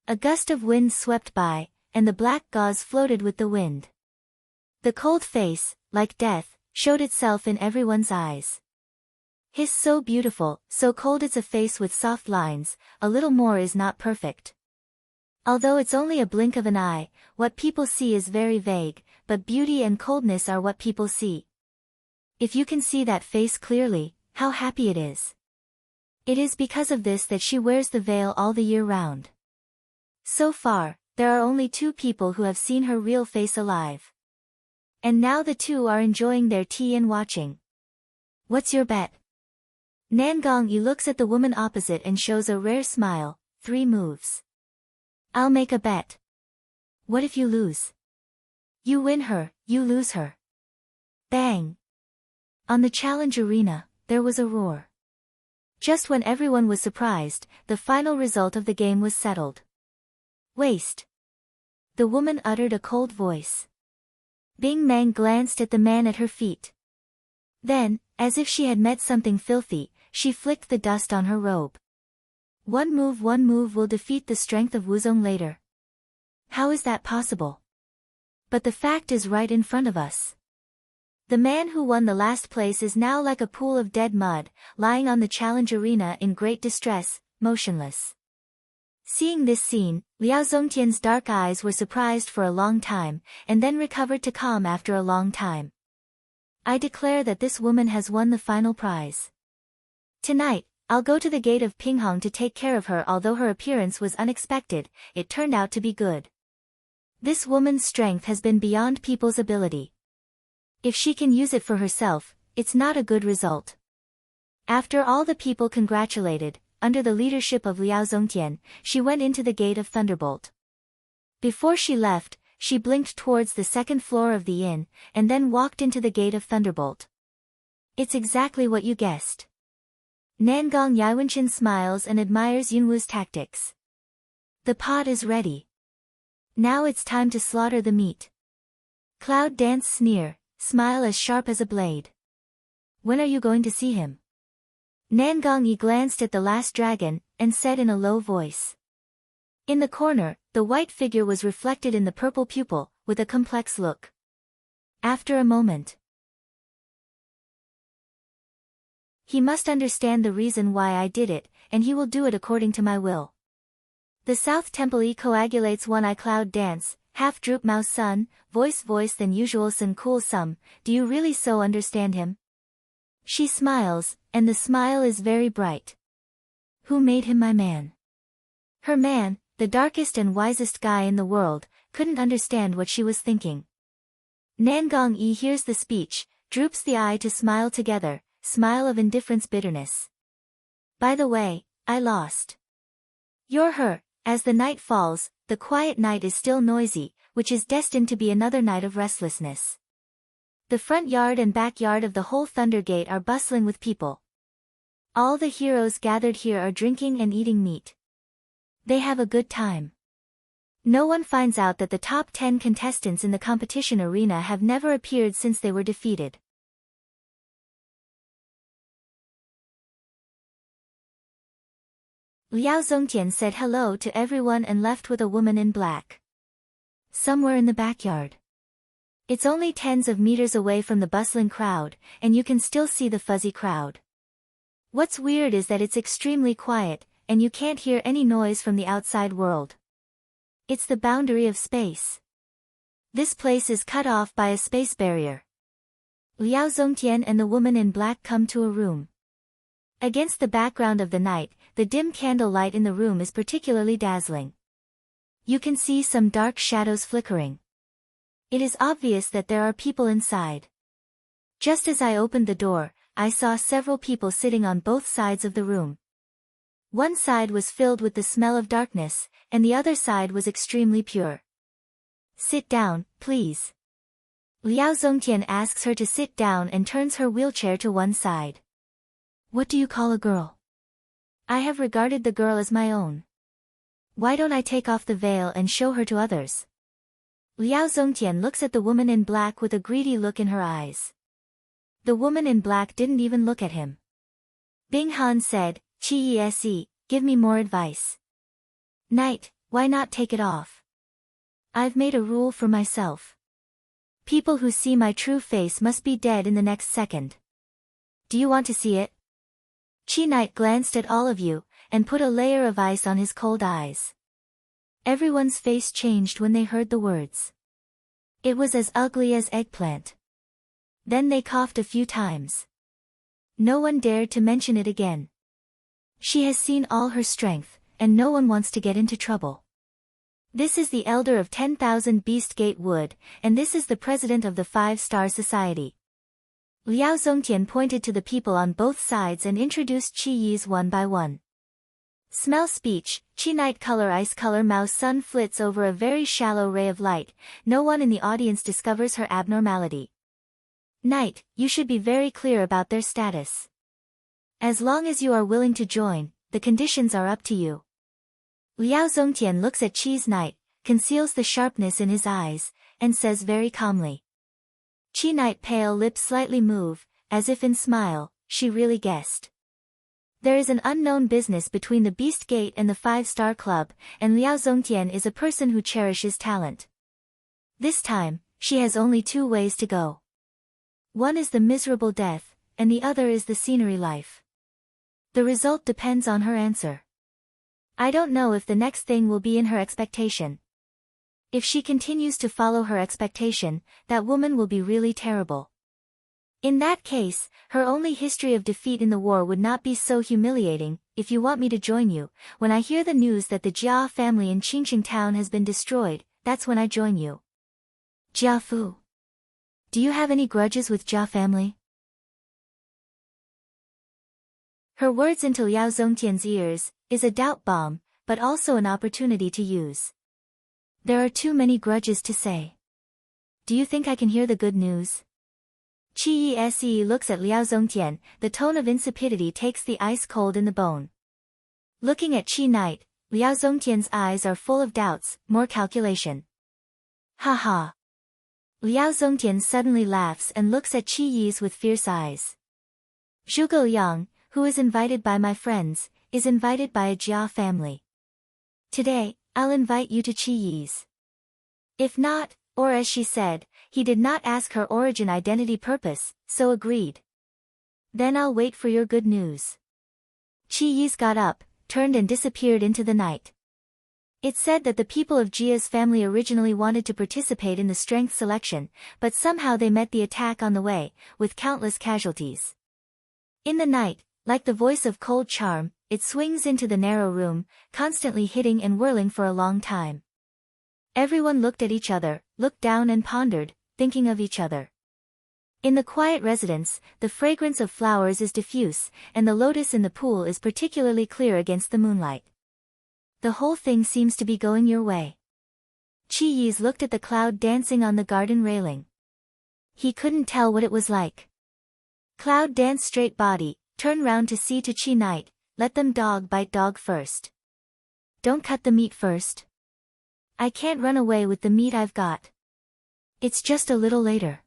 A gust of wind swept by, and the black gauze floated with the wind. The cold face, like death, showed itself in everyone's eyes. His so beautiful, so cold it's a face with soft lines, a little more is not perfect. Although it's only a blink of an eye, what people see is very vague, but beauty and coldness are what people see. If you can see that face clearly, how happy it is. It is because of this that she wears the veil all the year round. So far, there are only 2 people who have seen her real face alive. And now the 2 are enjoying their tea and watching. What's your bet? Nangongyi looks at the woman opposite and shows a rare smile. 3 moves. I'll make a bet. What if you lose? You win her, you lose her. Bang! On the challenge arena, there was a roar. Just when everyone was surprised, the final result of the game was settled. Waste. The woman uttered a cold voice. Bing Meng glanced at the man at her feet. Then, as if she had met something filthy, she flicked the dust on her robe. One move will defeat the strength of Wuzong later. How is that possible? But the fact is right in front of us. The man who won the last place is now like a pool of dead mud, lying on the challenge arena in great distress, motionless. Seeing this scene, Liao Zongtian's dark eyes were surprised for a long time, and then recovered to calm after a long time. I declare that this woman has won the final prize. Tonight, I'll go to the gate of Pinghong to take care of her. Although her appearance was unexpected, it turned out to be good. This woman's strength has been beyond people's ability. If she can use it for herself, it's not a good result. After all the people congratulated, under the leadership of Liao Zongtian, she went into the gate of Thunderbolt. Before she left, she blinked towards the 2nd floor of the inn, and then walked into the gate of Thunderbolt. It's exactly what you guessed. Nangong Yaiwenchen smiles and admires Yunwu's tactics. The pot is ready. Now it's time to slaughter the meat. Cloud Dance sneer, smile as sharp as a blade. When are you going to see him? Nangongyi glanced at the last dragon, and said in a low voice. In the corner, the white figure was reflected in the purple pupil, with a complex look. After a moment. He must understand the reason why I did it, and he will do it according to my will. The South Temple coagulates one eye. Cloud Dance, half droop mouse sun, voice than usual sun cool sum, do you really so understand him? She smiles, and the smile is very bright. Who made him my man? Her man, the darkest and wisest guy in the world, couldn't understand what she was thinking. Nangong Yi hears the speech, droops the eye to smile together, smile of indifference bitterness. By the way, I lost. You're her. As the night falls, the quiet night is still noisy, which is destined to be another night of restlessness. The front yard and backyard of the whole Thunder Gate are bustling with people. All the heroes gathered here are drinking and eating meat. They have a good time. No one finds out that the top 10 contestants in the competition arena have never appeared since they were defeated. Liao Zongtian said hello to everyone and left with a woman in black. Somewhere in the backyard. It's only tens of meters away from the bustling crowd, and you can still see the fuzzy crowd. What's weird is that it's extremely quiet, and you can't hear any noise from the outside world. It's the boundary of space. This place is cut off by a space barrier. Liao Zongtian and the woman in black come to a room. Against the background of the night, the dim candle light in the room is particularly dazzling. You can see some dark shadows flickering. It is obvious that there are people inside. Just as I opened the door, I saw several people sitting on both sides of the room. One side was filled with the smell of darkness, and the other side was extremely pure. Sit down, please. Liao Zongtian asks her to sit down and turns her wheelchair to one side. What do you call a girl? I have regarded the girl as my own. Why don't I take off the veil and show her to others? Liao Zongtian looks at the woman in black with a greedy look in her eyes. The woman in black didn't even look at him. Bing Han said, "Chi-ese, give me more advice." "Knight, why not take it off? I've made a rule for myself. People who see my true face must be dead in the next second. Do you want to see it?" Chi Knight glanced at all of you, and put a layer of ice on his cold eyes. Everyone's face changed when they heard the words. It was as ugly as eggplant. Then they coughed a few times. No one dared to mention it again. She has seen all her strength, and no one wants to get into trouble. This is the elder of 10,000 Beast Gate Wood, and this is the president of the 5-Star Society. Liao Zongtian pointed to the people on both sides and introduced Qi Yi's one by one. Smell speech, Qi night color ice color mouse sun flits over a very shallow ray of light, no one in the audience discovers her abnormality. Night, you should be very clear about their status. As long as you are willing to join, the conditions are up to you. Liao Zongtian looks at Qi's night, conceals the sharpness in his eyes, and says very calmly. Qi night pale lips slightly move, as if in smile, she really guessed. There is an unknown business between the Beast Gate and the 5-Star Club, and Liao Zongtian is a person who cherishes talent. This time, she has only 2 ways to go. One is the miserable death, and the other is the scenery life. The result depends on her answer. I don't know if the next thing will be in her expectation. If she continues to follow her expectation, that woman will be really terrible. In that case, her only history of defeat in the war would not be so humiliating. If you want me to join you, when I hear the news that the Jia family in Qingqing town has been destroyed, that's when I join you. Jia Fu. Do you have any grudges with Jia family? Her words into Liao Zongtian's ears is a doubt bomb, but also an opportunity to use. There are too many grudges to say. Do you think I can hear the good news? Qi Yi looks at Liao Zongtian, the tone of insipidity takes the ice cold in the bone. Looking at Qi Night, Liao Zongtian's eyes are full of doubts, more calculation. Ha ha. Liao Zongtian suddenly laughs and looks at Qi Yi's with fierce eyes. Zhuge Liang, who is invited by my friends, is invited by a Jia family. Today, I'll invite you to Qi Yi's. If not, or as she said, he did not ask her origin identity purpose, so agreed. Then I'll wait for your good news. Qi Yi's got up, turned and disappeared into the night. It's said that the people of Jia's family originally wanted to participate in the strength selection, but somehow they met the attack on the way, with countless casualties. In the night, like the voice of cold charm, it swings into the narrow room, constantly hitting and whirling for a long time. Everyone looked at each other, looked down and pondered, thinking of each other. In the quiet residence, the fragrance of flowers is diffuse, and the lotus in the pool is particularly clear against the moonlight. The whole thing seems to be going your way. Qi Yi's looked at the cloud dancing on the garden railing. He couldn't tell what it was like. Cloud dance straight body, turn round to see to Qi Night, let them dog bite dog first. Don't cut the meat first. I can't run away with the meat I've got. It's just a little later.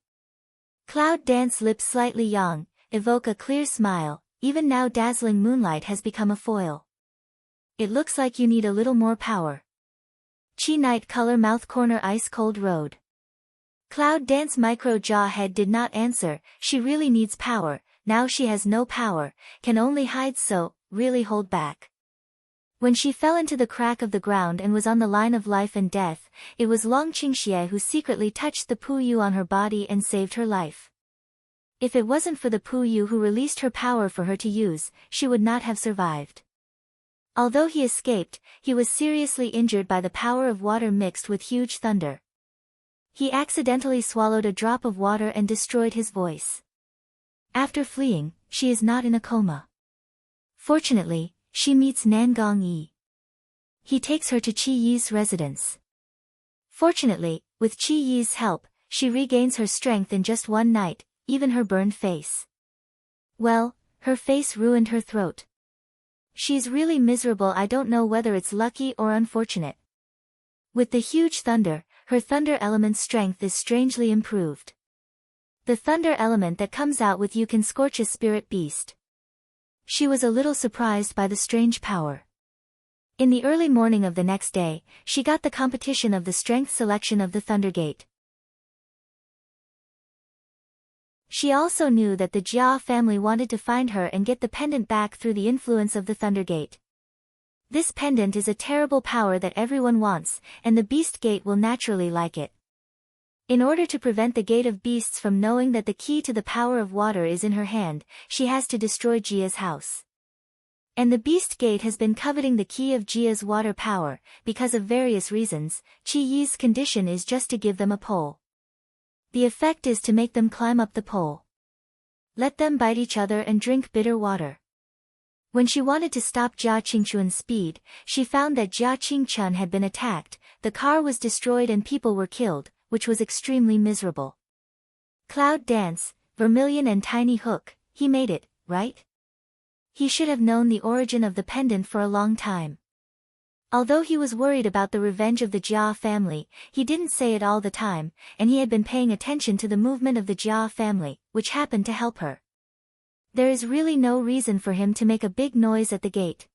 Cloud dance lips slightly young, evoke a clear smile, even now dazzling moonlight has become a foil. It looks like you need a little more power. Qi Night color mouth corner ice cold road. Cloud dance micro jaw head did not answer, she really needs power, now she has no power, can only hide so, really hold back. When she fell into the crack of the ground and was on the line of life and death, it was Long Qingxie who secretly touched the Puyu on her body and saved her life. If it wasn't for the Puyu who released her power for her to use, she would not have survived. Although he escaped, he was seriously injured by the power of water mixed with huge thunder. He accidentally swallowed a drop of water and destroyed his voice. After fleeing, she is not in a coma. Fortunately, she meets Nangong Yi. He takes her to Qi Yi's residence. Fortunately, with Qi Yi's help, she regains her strength in just one night, even her burned face. Well, her face ruined her throat. She's really miserable. I don't know whether it's lucky or unfortunate. With the huge thunder, her thunder element's strength is strangely improved. The thunder element that comes out with you can scorch a spirit beast. She was a little surprised by the strange power. In the early morning of the next day, she got the competition of the strength selection of the Thunder Gate. She also knew that the Jia family wanted to find her and get the pendant back through the influence of the Thunder Gate. This pendant is a terrible power that everyone wants, and the Beast Gate will naturally like it. In order to prevent the Gate of Beasts from knowing that the key to the power of water is in her hand, she has to destroy Jia's house. And the Beast Gate has been coveting the key of Jia's water power, because of various reasons. Qi Yi's condition is just to give them a pole. The effect is to make them climb up the pole. Let them bite each other and drink bitter water. When she wanted to stop Jia Qingchun's speed, she found that Jia Qingchun had been attacked, the car was destroyed and people were killed, which was extremely miserable. Cloud Dance, Vermilion and Tiny Hook, he made it, right? He should have known the origin of the pendant for a long time. Although he was worried about the revenge of the Jia family, he didn't say it all the time, and he had been paying attention to the movement of the Jia family, which happened to help her. There is really no reason for him to make a big noise at the gate.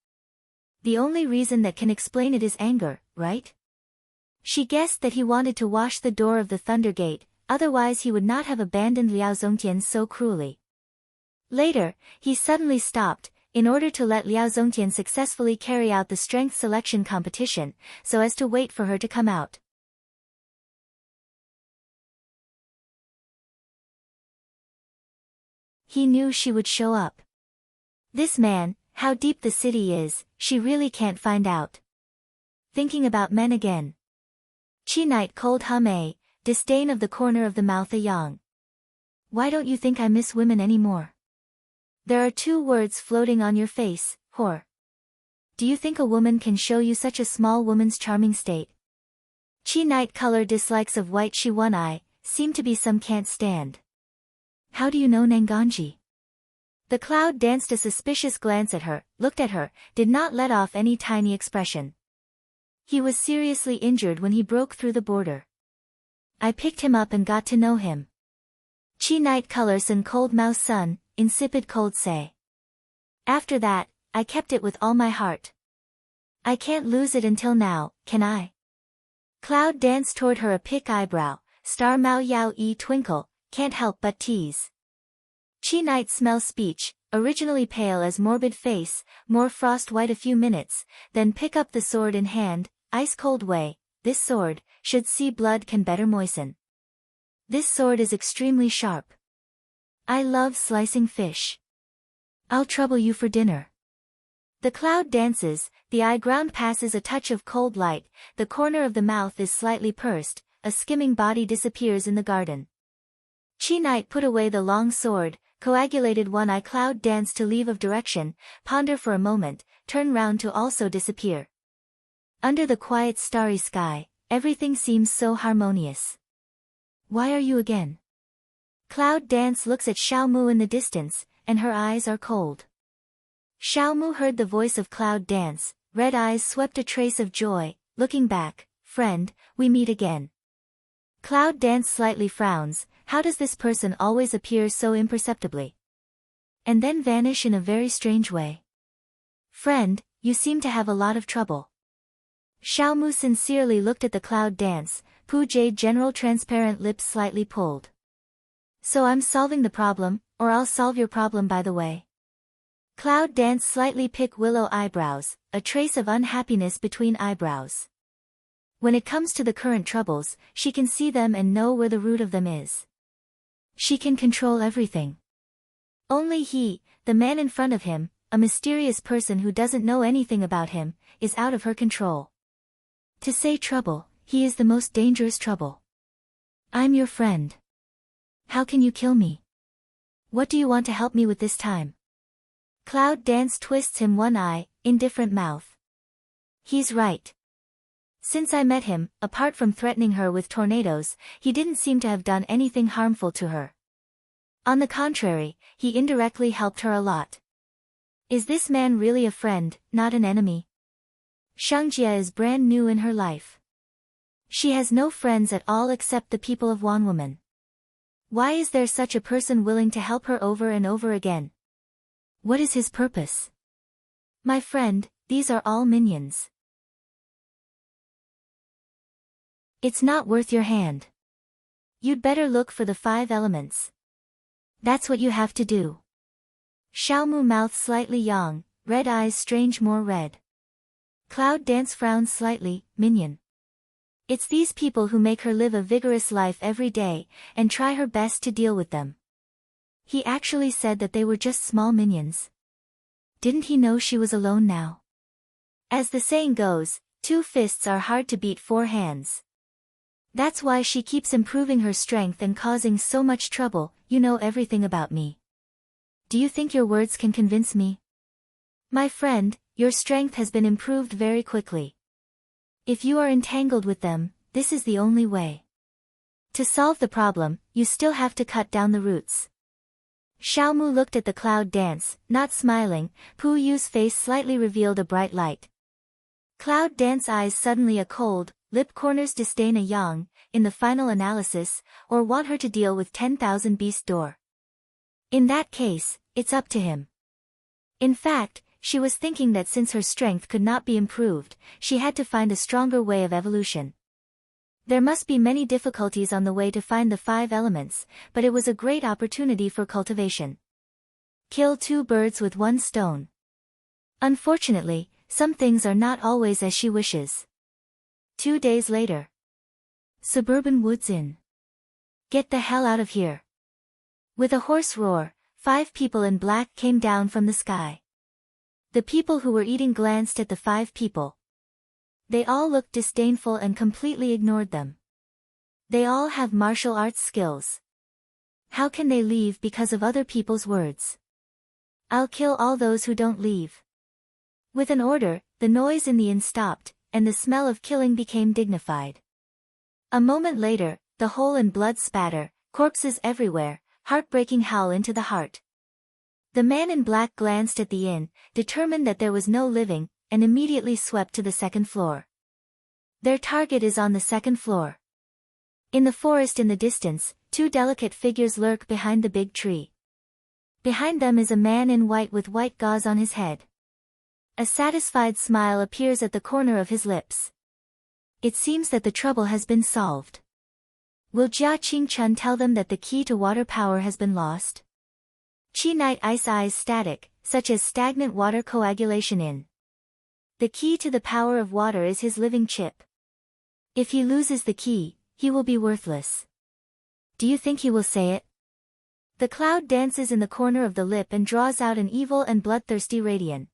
The only reason that can explain it is anger, right? She guessed that he wanted to wash the door of the Thunder Gate, otherwise he would not have abandoned Liao Zongtian so cruelly. Later, he suddenly stopped, in order to let Liao Zongtian successfully carry out the strength selection competition, so as to wait for her to come out. He knew she would show up. This man, how deep the city is, she really can't find out. Thinking about men again. Qi Night cold hum disdain of the corner of the mouth a yang. Why don't you think I miss women anymore? There are 2 words floating on your face, whore. Do you think a woman can show you such a small woman's charming state? Qi Night color dislikes of white she one eye, seem to be some can't stand. How do you know Nanganji? The Cloud danced a suspicious glance at her, looked at her, did not let off any tiny expression. He was seriously injured when he broke through the border. I picked him up and got to know him. Qi Night color sun cold mouse sun, insipid cold say. After that, I kept it with all my heart. I can't lose it until now, can I? Cloud danced toward her a pick eyebrow, star Mao Yao twinkle, can't help but tease. Qi Night smell speech, originally pale as morbid face, more frost white a few minutes, then pick up the sword in hand, ice cold way, this sword, should see blood can better moisten. This sword is extremely sharp. I love slicing fish. I'll trouble you for dinner. The Cloud dances, the eye ground passes a touch of cold light, the corner of the mouth is slightly pursed, a skimming body disappears in the garden. Qi Night put away the long sword, coagulated one eye Cloud dance to leave of direction, ponder for a moment, turn round to also disappear. Under the quiet starry sky, everything seems so harmonious. Why are you again? Cloud dance looks at Xiao Mu in the distance, and her eyes are cold. Xiao Mu heard the voice of Cloud dance, red eyes swept a trace of joy, looking back, friend, we meet again. Cloud dance slightly frowns, how does this person always appear so imperceptibly? And then vanish in a very strange way. Friend, you seem to have a lot of trouble. Xiao Mu sincerely looked at the Cloud dance, Pu Jade general transparent lips slightly pulled. So I'm solving the problem, or I'll solve your problem by the way. Cloud dance slightly pick willow eyebrows, a trace of unhappiness between eyebrows. When it comes to the current troubles, she can see them and know where the root of them is. She can control everything. Only he, the man in front of him, a mysterious person who doesn't know anything about him, is out of her control. To say trouble, he is the most dangerous trouble. I'm your friend. How can you kill me? What do you want to help me with this time? Cloud dance twists him one eye, indifferent mouth. He's right. Since I met him, apart from threatening her with tornadoes, he didn't seem to have done anything harmful to her. On the contrary, he indirectly helped her a lot. Is this man really a friend, not an enemy? Shangjia is brand new in her life. She has no friends at all except the people of Wanwoman. Why is there such a person willing to help her over and over again? What is his purpose? My friend, these are all minions. It's not worth your hand. You'd better look for the 5 elements. That's what you have to do. Xiaomu mouth slightly yang, red eyes strange more red. Cloud dance frowns slightly, minion. It's these people who make her live a vigorous life every day, and try her best to deal with them. He actually said that they were just small minions. Didn't he know she was alone now? As the saying goes, 2 fists are hard to beat 4 hands. That's why she keeps improving her strength and causing so much trouble. You know everything about me. Do you think your words can convince me? My friend, your strength has been improved very quickly. If you are entangled with them, this is the only way. To solve the problem, you still have to cut down the roots. Xiaomu looked at the cloud dance, not smiling. Pu Yu's face slightly revealed a bright light. Cloud dance eyes suddenly a cold, lip corners disdain a yang, in the final analysis, or want her to deal with 10,000 beast door. In that case, it's up to him. In fact, she was thinking that since her strength could not be improved, she had to find a stronger way of evolution. There must be many difficulties on the way to find the 5 elements, but it was a great opportunity for cultivation. Kill 2 birds with 1 stone. Unfortunately, some things are not always as she wishes. 2 days later. Suburban Woods Inn. Get the hell out of here. With a hoarse roar, 5 people in black came down from the sky. The people who were eating glanced at the 5 people. They all looked disdainful and completely ignored them. They all have martial arts skills. How can they leave because of other people's words? I'll kill all those who don't leave. With an order, the noise in the inn stopped, and the smell of killing became dignified. A moment later, the hole in blood spatter, corpses everywhere, heartbreaking howl into the heart. The man in black glanced at the inn, determined that there was no living, and immediately swept to the 2nd floor. Their target is on the 2nd floor. In the forest in the distance, 2 delicate figures lurk behind the big tree. Behind them is a man in white with white gauze on his head. A satisfied smile appears at the corner of his lips. It seems that the trouble has been solved. Will Jia Qingchun tell them that the key to water power has been lost? Chi Night Ice eyes static, such as stagnant water coagulation in. The key to the power of water is his living chip. If he loses the key, he will be worthless. Do you think he will say it? The cloud dances in the corner of the lip and draws out an evil and bloodthirsty radiance.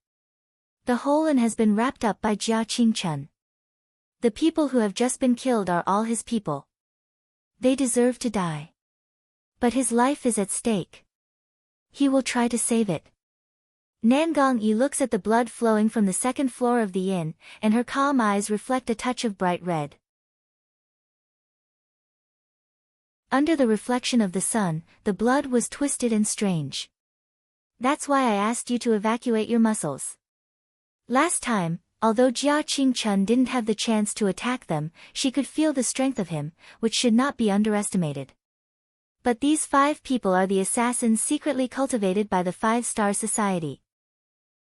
The whole inn has been wrapped up by Jia Qingchun. The people who have just been killed are all his people. They deserve to die. But his life is at stake. He will try to save it. Nangong Yi looks at the blood flowing from the 2nd floor of the inn, and her calm eyes reflect a touch of bright red. Under the reflection of the sun, the blood was twisted and strange. That's why I asked you to evacuate your muscles. Last time, although Jia Qingchun didn't have the chance to attack them, she could feel the strength of him, which should not be underestimated. But these 5 people are the assassins secretly cultivated by the 5-star society.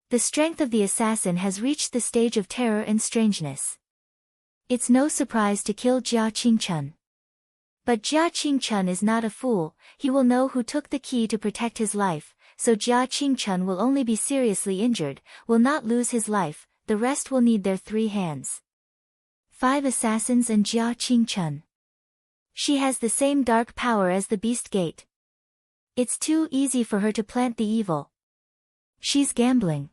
The strength of the assassin has reached the stage of terror and strangeness. It's no surprise to kill Jia Qingchun. But Jia Qingchun is not a fool, he will know who took the key to protect his life, so Jia Qingchun will only be seriously injured, will not lose his life, the rest will need their 3 hands. 5 assassins and Jia Qingchun. She has the same dark power as the Beast Gate. It's too easy for her to plant the evil. She's gambling.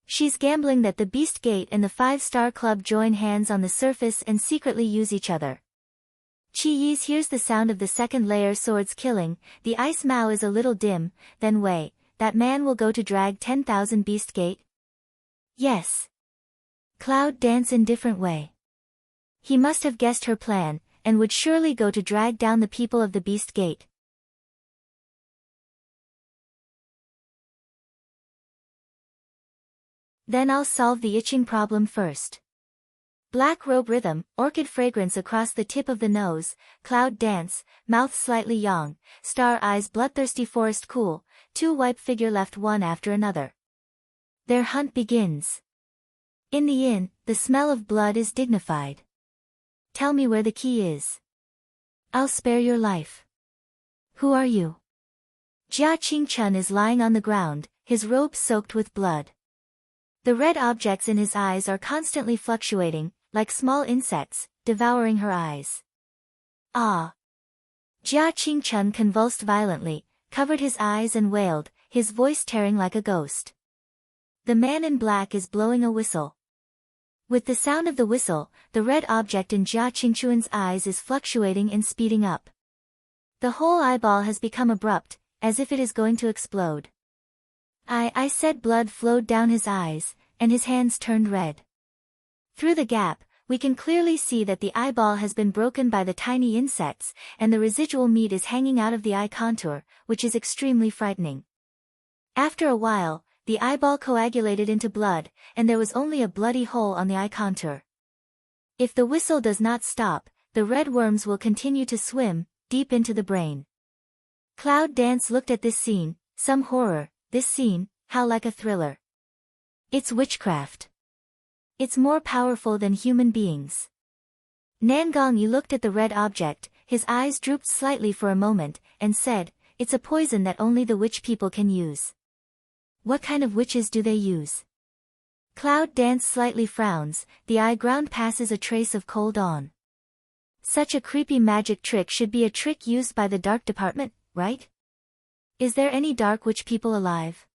She's gambling that the Beast Gate and the 5-star club join hands on the surface and secretly use each other. Chi Yis hears the sound of the 2nd layer swords killing, the ice Mao is a little dim, then wait, that man will go to drag 10,000 Beast Gate? Yes. Cloud dance in different way. He must have guessed her plan, and would surely go to drag down the people of the Beast Gate. Then I'll solve the itching problem first. Black robe rhythm, orchid fragrance across the tip of the nose, cloud dance, mouth slightly yang, star eyes bloodthirsty forest cool, 2 white figure left one after another. Their hunt begins. In the inn, the smell of blood is dignified. Tell me where the key is. I'll spare your life. Who are you? Jia Qingchun is lying on the ground, his robe soaked with blood. The red objects in his eyes are constantly fluctuating, like small insects, devouring her eyes. Ah! Jia Qingchun convulsed violently, covered his eyes and wailed, his voice tearing like a ghost. The man in black is blowing a whistle. With the sound of the whistle, the red object in Jia Qingchun's eyes is fluctuating and speeding up. The whole eyeball has become abrupt, as if it is going to explode. I said blood flowed down his eyes, and his hands turned red. Through the gap, we can clearly see that the eyeball has been broken by the tiny insects, and the residual meat is hanging out of the eye contour, which is extremely frightening. After a while, the eyeball coagulated into blood, and there was only a bloody hole on the eye contour. If the whistle does not stop, the red worms will continue to swim, deep into the brain. Cloud Dance looked at this scene, some horror, this scene, how like a thriller. It's witchcraft. It's more powerful than human beings. Nangong Yi looked at the red object, his eyes drooped slightly for a moment, and said, "It's a poison that only the witch people can use." "What kind of witches do they use?" Cloud Dance slightly frowns, the eye ground passes a trace of cold on. Such a creepy magic trick should be a trick used by the dark department, right? Is there any dark witch people alive?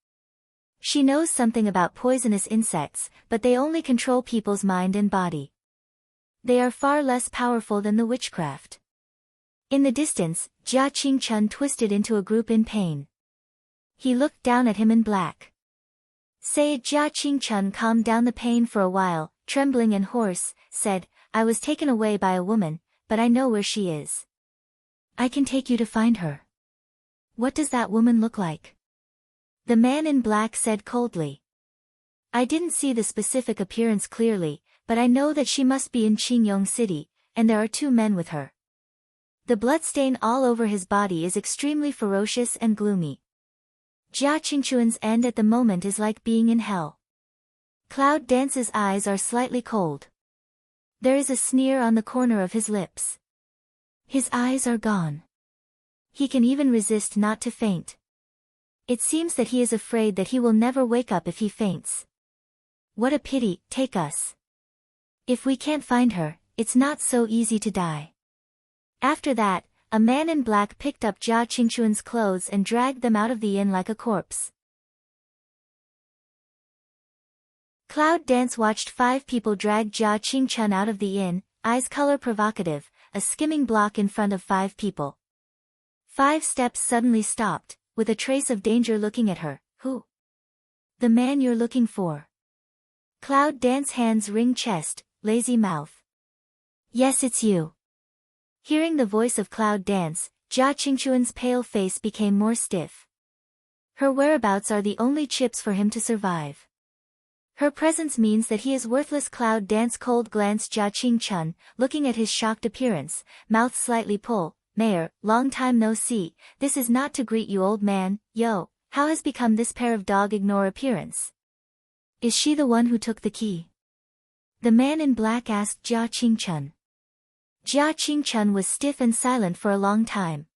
She knows something about poisonous insects, but they only control people's mind and body. They are far less powerful than the witchcraft. In the distance, Jia Qingchun twisted into a group in pain. He looked down at him in black. Say Jia Qingchun calmed down the pain for a while, trembling and hoarse, said, "I was taken away by a woman, but I know where she is. I can take you to find her." "What does that woman look like?" The man in black said coldly. "I didn't see the specific appearance clearly, but I know that she must be in Qingyong City, and there are 2 men with her. The bloodstain all over his body is extremely ferocious and gloomy. Jia Qingchun's end at the moment is like being in hell." Cloud Dance's eyes are slightly cold. There is a sneer on the corner of his lips. His eyes are gone. He can even resist not to faint. It seems that he is afraid that he will never wake up if he faints. "What a pity, take us. If we can't find her, it's not so easy to die." After that, a man in black picked up Jia Qingchun's clothes and dragged them out of the inn like a corpse. Cloud Dance watched 5 people drag Jia Qingchun out of the inn, eyes color provocative, a skimming block in front of 5 people. 5 steps suddenly stopped, with a trace of danger looking at her. "Who?" "The man you're looking for." Cloud Dance hands ring chest, lazy mouth. "Yes, it's you." Hearing the voice of Cloud Dance, Jia Qingchun's pale face became more stiff. Her whereabouts are the only chips for him to survive. Her presence means that he is worthless. Cloud Dance cold glanced Jia Qingchun, looking at his shocked appearance, mouth slightly pull. "Mayor, long time no see, this is not to greet you old man, yo, how has become this pair of dog ignore appearance? Is she the one who took the key?" The man in black asked Jia Qingchun. Jia Qingchun was stiff and silent for a long time.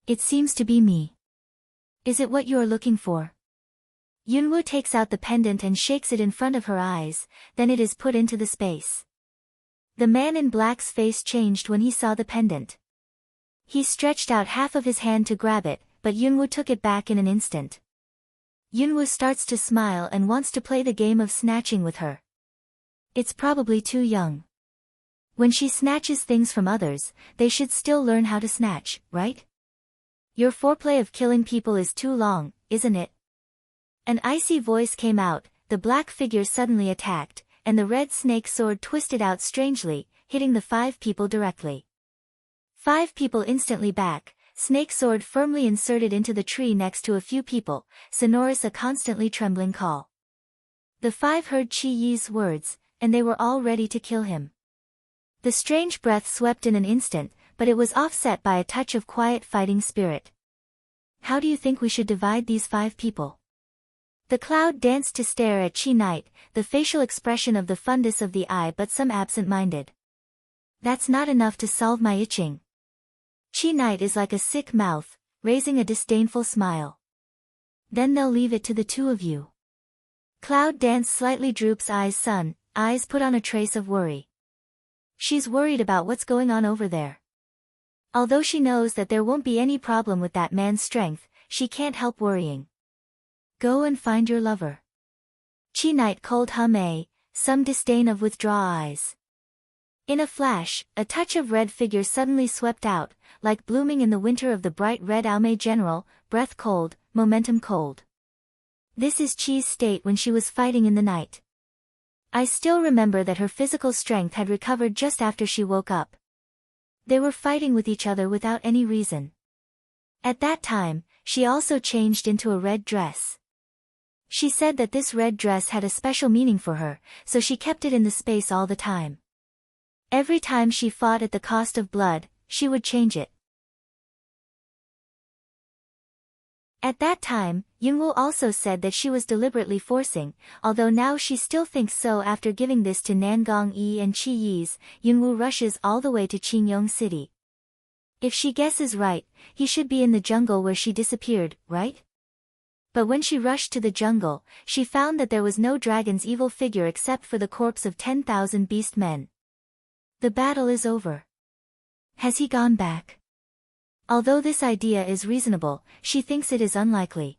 "It seems to be me. Is it what you are looking for?" Yunwu takes out the pendant and shakes it in front of her eyes, then it is put into the space. The man in black's face changed when he saw the pendant. He stretched out half of his hand to grab it, but Yunwu took it back in an instant. Yunwu starts to smile and wants to play the game of snatching with her. It's probably too young. When she snatches things from others, they should still learn how to snatch, right? Your foreplay of killing people is too long, isn't it? An icy voice came out, the black figure suddenly attacked, and the red snake sword twisted out strangely, hitting the 5 people directly. 5 people instantly back, snake sword firmly inserted into the tree next to a few people, sonorous a constantly trembling call. The 5 heard Qi Yi's words, and they were all ready to kill him. The strange breath swept in an instant, but it was offset by a touch of quiet fighting spirit. "How do you think we should divide these 5 people?" The cloud danced to stare at Qi Knight, the facial expression of the fundus of the eye but some absent-minded. "That's not enough to solve my itching." Qi Knight is like a sick mouth, raising a disdainful smile. "Then they'll leave it to the 2 of you." Cloud Dance slightly droops eyes put on a trace of worry. She's worried about what's going on over there. Although she knows that there won't be any problem with that man's strength, she can't help worrying. Go and find your lover. Chi Night cold hum some disdain of withdraw eyes. In a flash, a touch of red figure suddenly swept out, like blooming in the winter of the bright red Aume general, breath cold, momentum cold. This is Chi's state when she was fighting in the night. I still remember that her physical strength had recovered just after she woke up. They were fighting with each other without any reason. At that time, she also changed into a red dress. She said that this red dress had a special meaning for her, so she kept it in the space all the time. Every time she fought at the cost of blood, she would change it. At that time, Yunwoo also said that she was deliberately forcing, although now she still thinks so. After giving this to Nangong Yi and Chi Yi's, Yunwoo rushes all the way to Qingyong City. If she guesses right, he should be in the jungle where she disappeared, right? But when she rushed to the jungle, she found that there was no dragon's evil figure except for the corpse of 10,000 beast men. The battle is over. Has he gone back? Although this idea is reasonable, she thinks it is unlikely.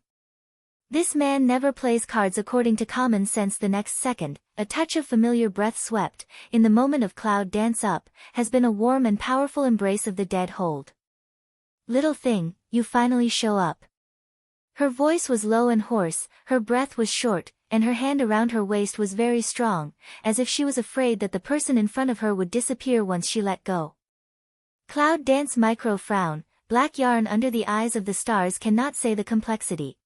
This man never plays cards according to common sense. The next second, a touch of familiar breath swept, in the moment of Cloud dance up, has been a warm and powerful embrace of the dead hold. Little thing, you finally show up. Her voice was low and hoarse, her breath was short, and her hand around her waist was very strong, as if she was afraid that the person in front of her would disappear once she let go. Cloud dance micro frown, black yarn under the eyes of the stars cannot say the complexity.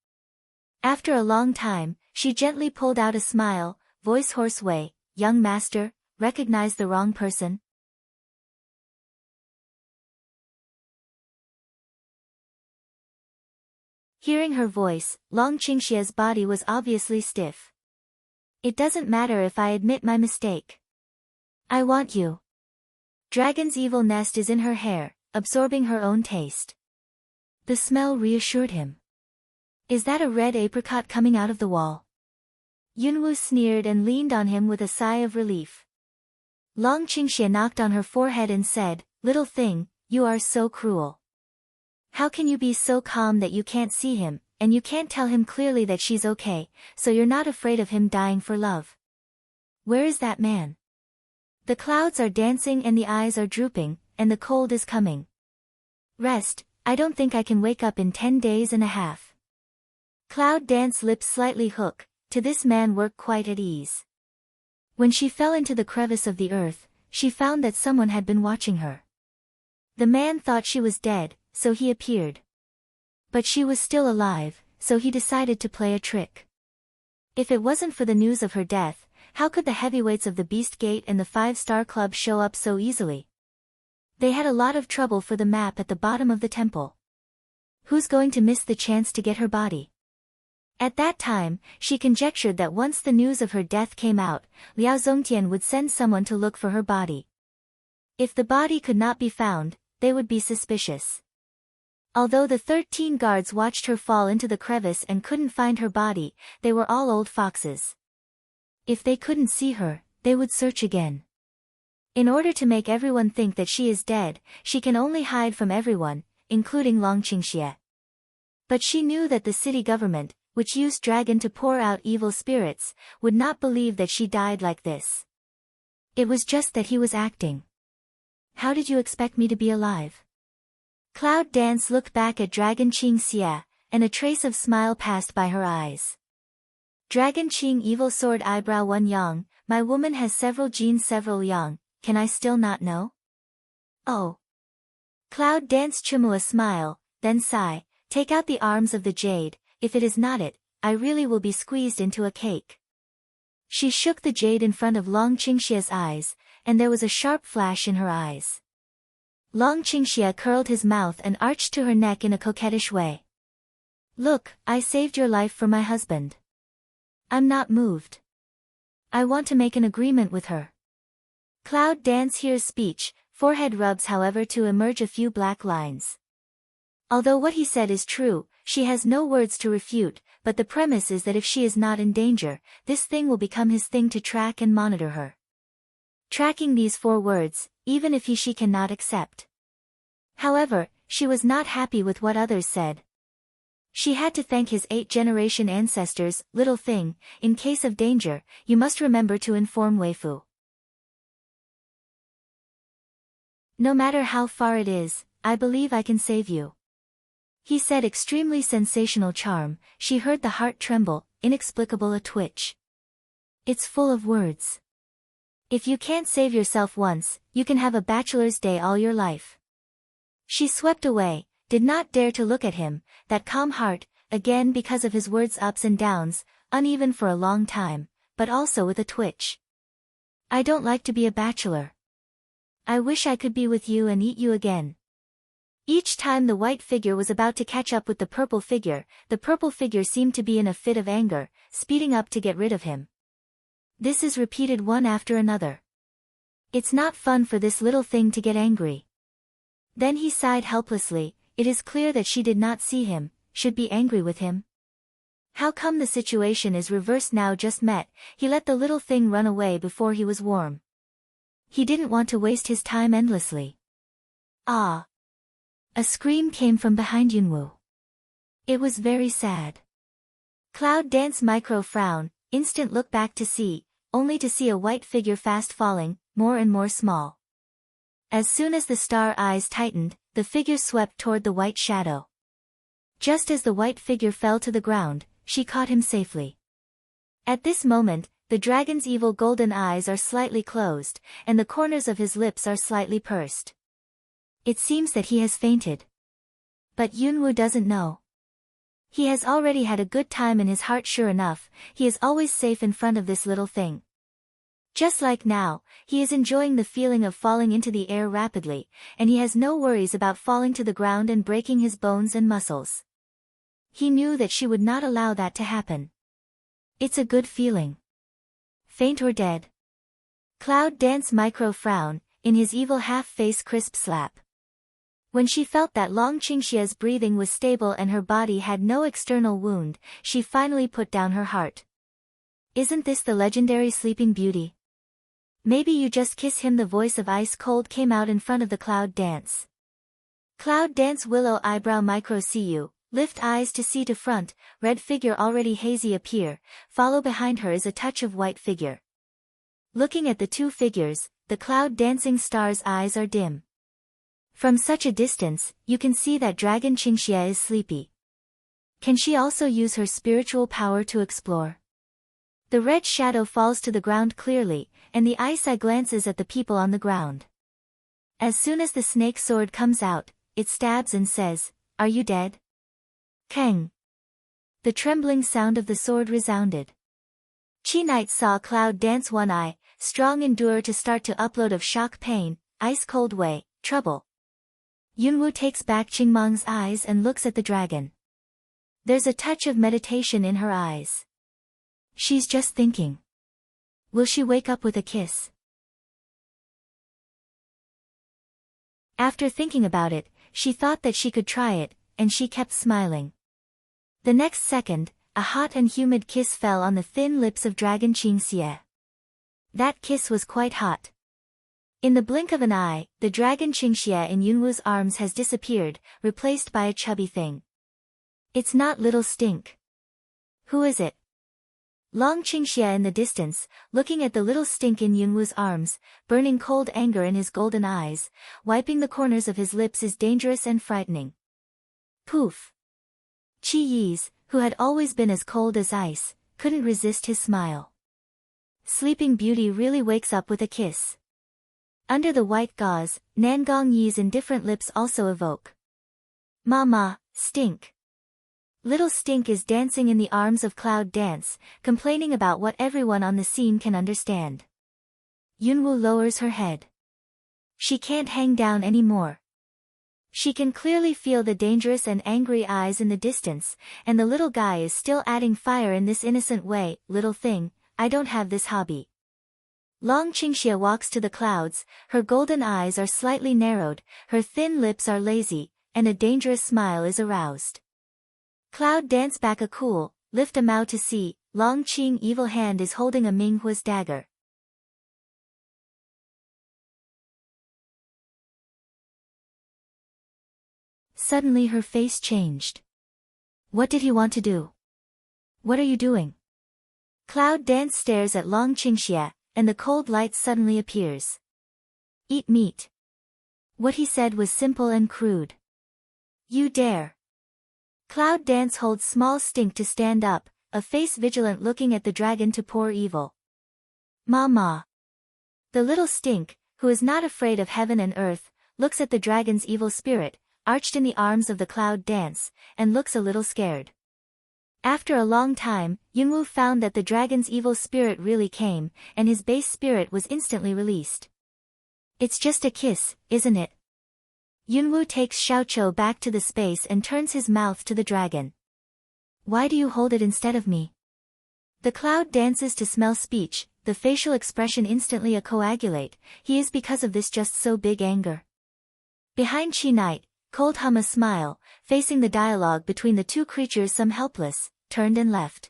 After a long time, she gently pulled out a smile, voice hoarse way, young master, recognize the wrong person? Hearing her voice, Long Qingxia's body was obviously stiff. It doesn't matter if I admit my mistake. I want you. Dragon's evil nest is in her hair, absorbing her own taste. The smell reassured him. Is that a red apricot coming out of the wall? Yunwoo sneered and leaned on him with a sigh of relief. Long Qingxia knocked on her forehead and said, little thing, you are so cruel. How can you be so calm that you can't see him, and you can't tell him clearly that she's okay, so you're not afraid of him dying for love? Where is that man? The clouds are dancing and the eyes are drooping, and the cold is coming. Rest, I don't think I can wake up in 10 days and a half. Cloud dance lips slightly hook, to this man work quite at ease. When she fell into the crevice of the earth, she found that someone had been watching her. The man thought she was dead, so he appeared. But she was still alive, so he decided to play a trick. If it wasn't for the news of her death, how could the heavyweights of the Beast Gate and the 5-Star Club show up so easily? They had a lot of trouble for the map at the bottom of the temple. Who's going to miss the chance to get her body? At that time, she conjectured that once the news of her death came out, Liao Zongtian would send someone to look for her body. If the body could not be found, they would be suspicious. Although the 13 guards watched her fall into the crevice and couldn't find her body, they were all old foxes. If they couldn't see her, they would search again. In order to make everyone think that she is dead, she can only hide from everyone, including Long Qingxia. But she knew that the city government, which used dragon to pour out evil spirits, would not believe that she died like this. It was just that he was acting. How did you expect me to be alive? Cloud dance looked back at Dragon Qingxia, and a trace of smile passed by her eyes. Dragon Qing evil sword eyebrow 1 yang, my woman has several genes several yang, can I still not know? Oh. Cloud dance Chumua smile, then sigh, take out the arms of the jade, if it is not it, I really will be squeezed into a cake. She shook the jade in front of Long Qingxia's eyes, and there was a sharp flash in her eyes. Long Qingxia curled his mouth and arched to her neck in a coquettish way. Look, I saved your life for my husband. I'm not moved. I want to make an agreement with her. Cloud dance hears speech, forehead rubs however to emerge a few black lines. Although what he said is true, she has no words to refute, but the premise is that if she is not in danger, this thing will become his thing to track and monitor her. tracking these 4 words, even if she cannot accept. However, she was not happy with what others said. She had to thank his 8th-generation ancestors. Little thing, in case of danger, you must remember to inform Weifu. No matter how far it is, I believe I can save you. He said, extremely sensational charm. She heard the heart tremble, inexplicable a twitch. It's full of words. If you can't save yourself once, you can have a bachelor's day all your life. She swept away, did not dare to look at him, that calm heart, again because of his words' ups and downs, uneven for a long time, but also with a twitch. I don't like to be a bachelor. I wish I could be with you and eat you again. Each time the white figure was about to catch up with the purple figure seemed to be in a fit of anger, speeding up to get rid of him. This is repeated one after another. It's not fun for this little thing to get angry. Then he sighed helplessly. It is clear that she did not see him, should be angry with him. How come the situation is reversed now? Just met, he let the little thing run away before he was warm. He didn't want to waste his time endlessly. Ah! A scream came from behind Yunwoo. It was very sad. Cloud Dance micro frown, instant look back to see, only to see a white figure fast falling, more and more small. As soon as the star eyes tightened, the figure swept toward the white shadow. Just as the white figure fell to the ground, she caught him safely. At this moment, the dragon's evil golden eyes are slightly closed, and the corners of his lips are slightly pursed. It seems that he has fainted. But Yunwoo doesn't know. He has already had a good time in his heart. Sure enough, he is always safe in front of this little thing. Just like now, he is enjoying the feeling of falling into the air rapidly, and he has no worries about falling to the ground and breaking his bones and muscles. He knew that she would not allow that to happen. It's a good feeling. Faint or dead? Cloud Dance micro frown, in his evil half-face crisp slap. When she felt that Long Qingxia's breathing was stable and her body had no external wound, she finally put down her heart. Isn't this the legendary Sleeping Beauty? Maybe you just kiss him. The voice of Ice Cold came out in front of the Cloud Dance. Cloud Dance willow eyebrow micro see you, lift eyes to see to front, red figure already hazy appear, follow behind her is a touch of white figure. Looking at the two figures, the Cloud Dancing star's eyes are dim. From such a distance, you can see that Dragon Qingxia is sleepy. Can she also use her spiritual power to explore? The red shadow falls to the ground clearly, and the ice eye glances at the people on the ground. As soon as the snake sword comes out, it stabs and says, "Are you dead?" Kang. The trembling sound of the sword resounded. Chi Knight saw Cloud Dance one eye, strong endure to start to upload of shock pain, ice cold way, trouble. Yunwoo takes back Qingmang's eyes and looks at the dragon. There's a touch of meditation in her eyes. She's just thinking. Will she wake up with a kiss? After thinking about it, she thought that she could try it, and she kept smiling. The next second, a hot and humid kiss fell on the thin lips of Dragon Qingxia. That kiss was quite hot. In the blink of an eye, the Dragon Qingxia in Yunwoo's arms has disappeared, replaced by a chubby thing. It's not Little Stink. Who is it? Long Qingxia in the distance, looking at the little stink in Yunwoo's arms, burning cold anger in his golden eyes, wiping the corners of his lips is dangerous and frightening. Poof! Qi Yi's, who had always been as cold as ice, couldn't resist his smile. Sleeping Beauty really wakes up with a kiss. Under the white gauze, Nangong Yi's indifferent lips also evoke. Mama, Stink. Little Stink is dancing in the arms of Cloud Dance, complaining about what everyone on the scene can understand. Yunwoo lowers her head. She can't hang down anymore. She can clearly feel the dangerous and angry eyes in the distance, and the little guy is still adding fire in this innocent way. Little thing, I don't have this hobby. Long Qingxia walks to the clouds, her golden eyes are slightly narrowed, her thin lips are lazy, and a dangerous smile is aroused. Cloud Dance back a cool, lift a mouth to see, Long Qing evil hand is holding a Minghua's dagger. Suddenly her face changed. What did he want to do? What are you doing? Cloud Dance stares at Long Qingxia, and the cold light suddenly appears. Eat meat. What he said was simple and crude. You dare. Cloud Dance holds small stink to stand up, a face vigilant looking at the dragon to pour evil. Ma. The little stink, who is not afraid of heaven and earth, looks at the dragon's evil spirit, arched in the arms of the Cloud Dance, and looks a little scared. After a long time, Yunwu found that the dragon's evil spirit really came, and his base spirit was instantly released. It's just a kiss, isn't it? Yunwu takes Xiaoqiu back to the space and turns his mouth to the dragon. Why do you hold it instead of me? The Cloud dances to smell speech, the facial expression instantly a coagulate, he is because of this just so big anger. Behind Chi Knight, Cold hum a smile, facing the dialogue between the two creatures some helpless, turned and left.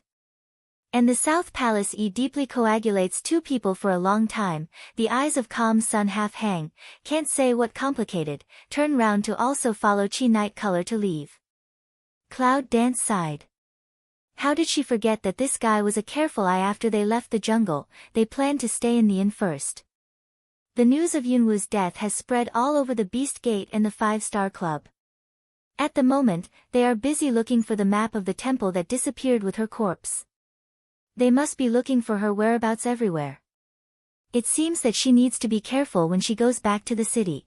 And the South Palace deeply coagulates two people for a long time, the eyes of calm sun half hang, can't say what complicated, turn round to also follow Chi Knight color to leave. Cloud Dance sighed. How did she forget that this guy was a careful eye after they left the jungle, they planned to stay in the inn first. The news of Yunwu's death has spread all over the Beast Gate and the 5-Star Club. At the moment, they are busy looking for the map of the temple that disappeared with her corpse. They must be looking for her whereabouts everywhere. It seems that she needs to be careful when she goes back to the city.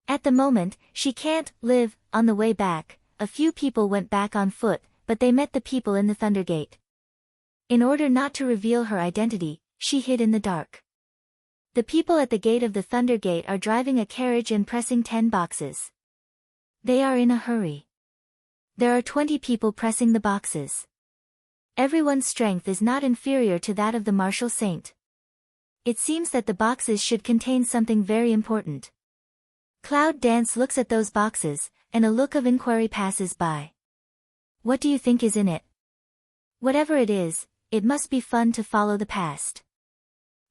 At the moment, she can't live. On the way back, a few people went back on foot, but they met the people in the Thunder Gate. In order not to reveal her identity, she hid in the dark. The people at the gate of the Thunder Gate are driving a carriage and pressing 10 boxes. They are in a hurry. There are 20 people pressing the boxes. Everyone's strength is not inferior to that of the martial saint. It seems that the boxes should contain something very important. Cloud Dance looks at those boxes, and a look of inquiry passes by. What do you think is in it? Whatever it is, it must be fun to follow the past.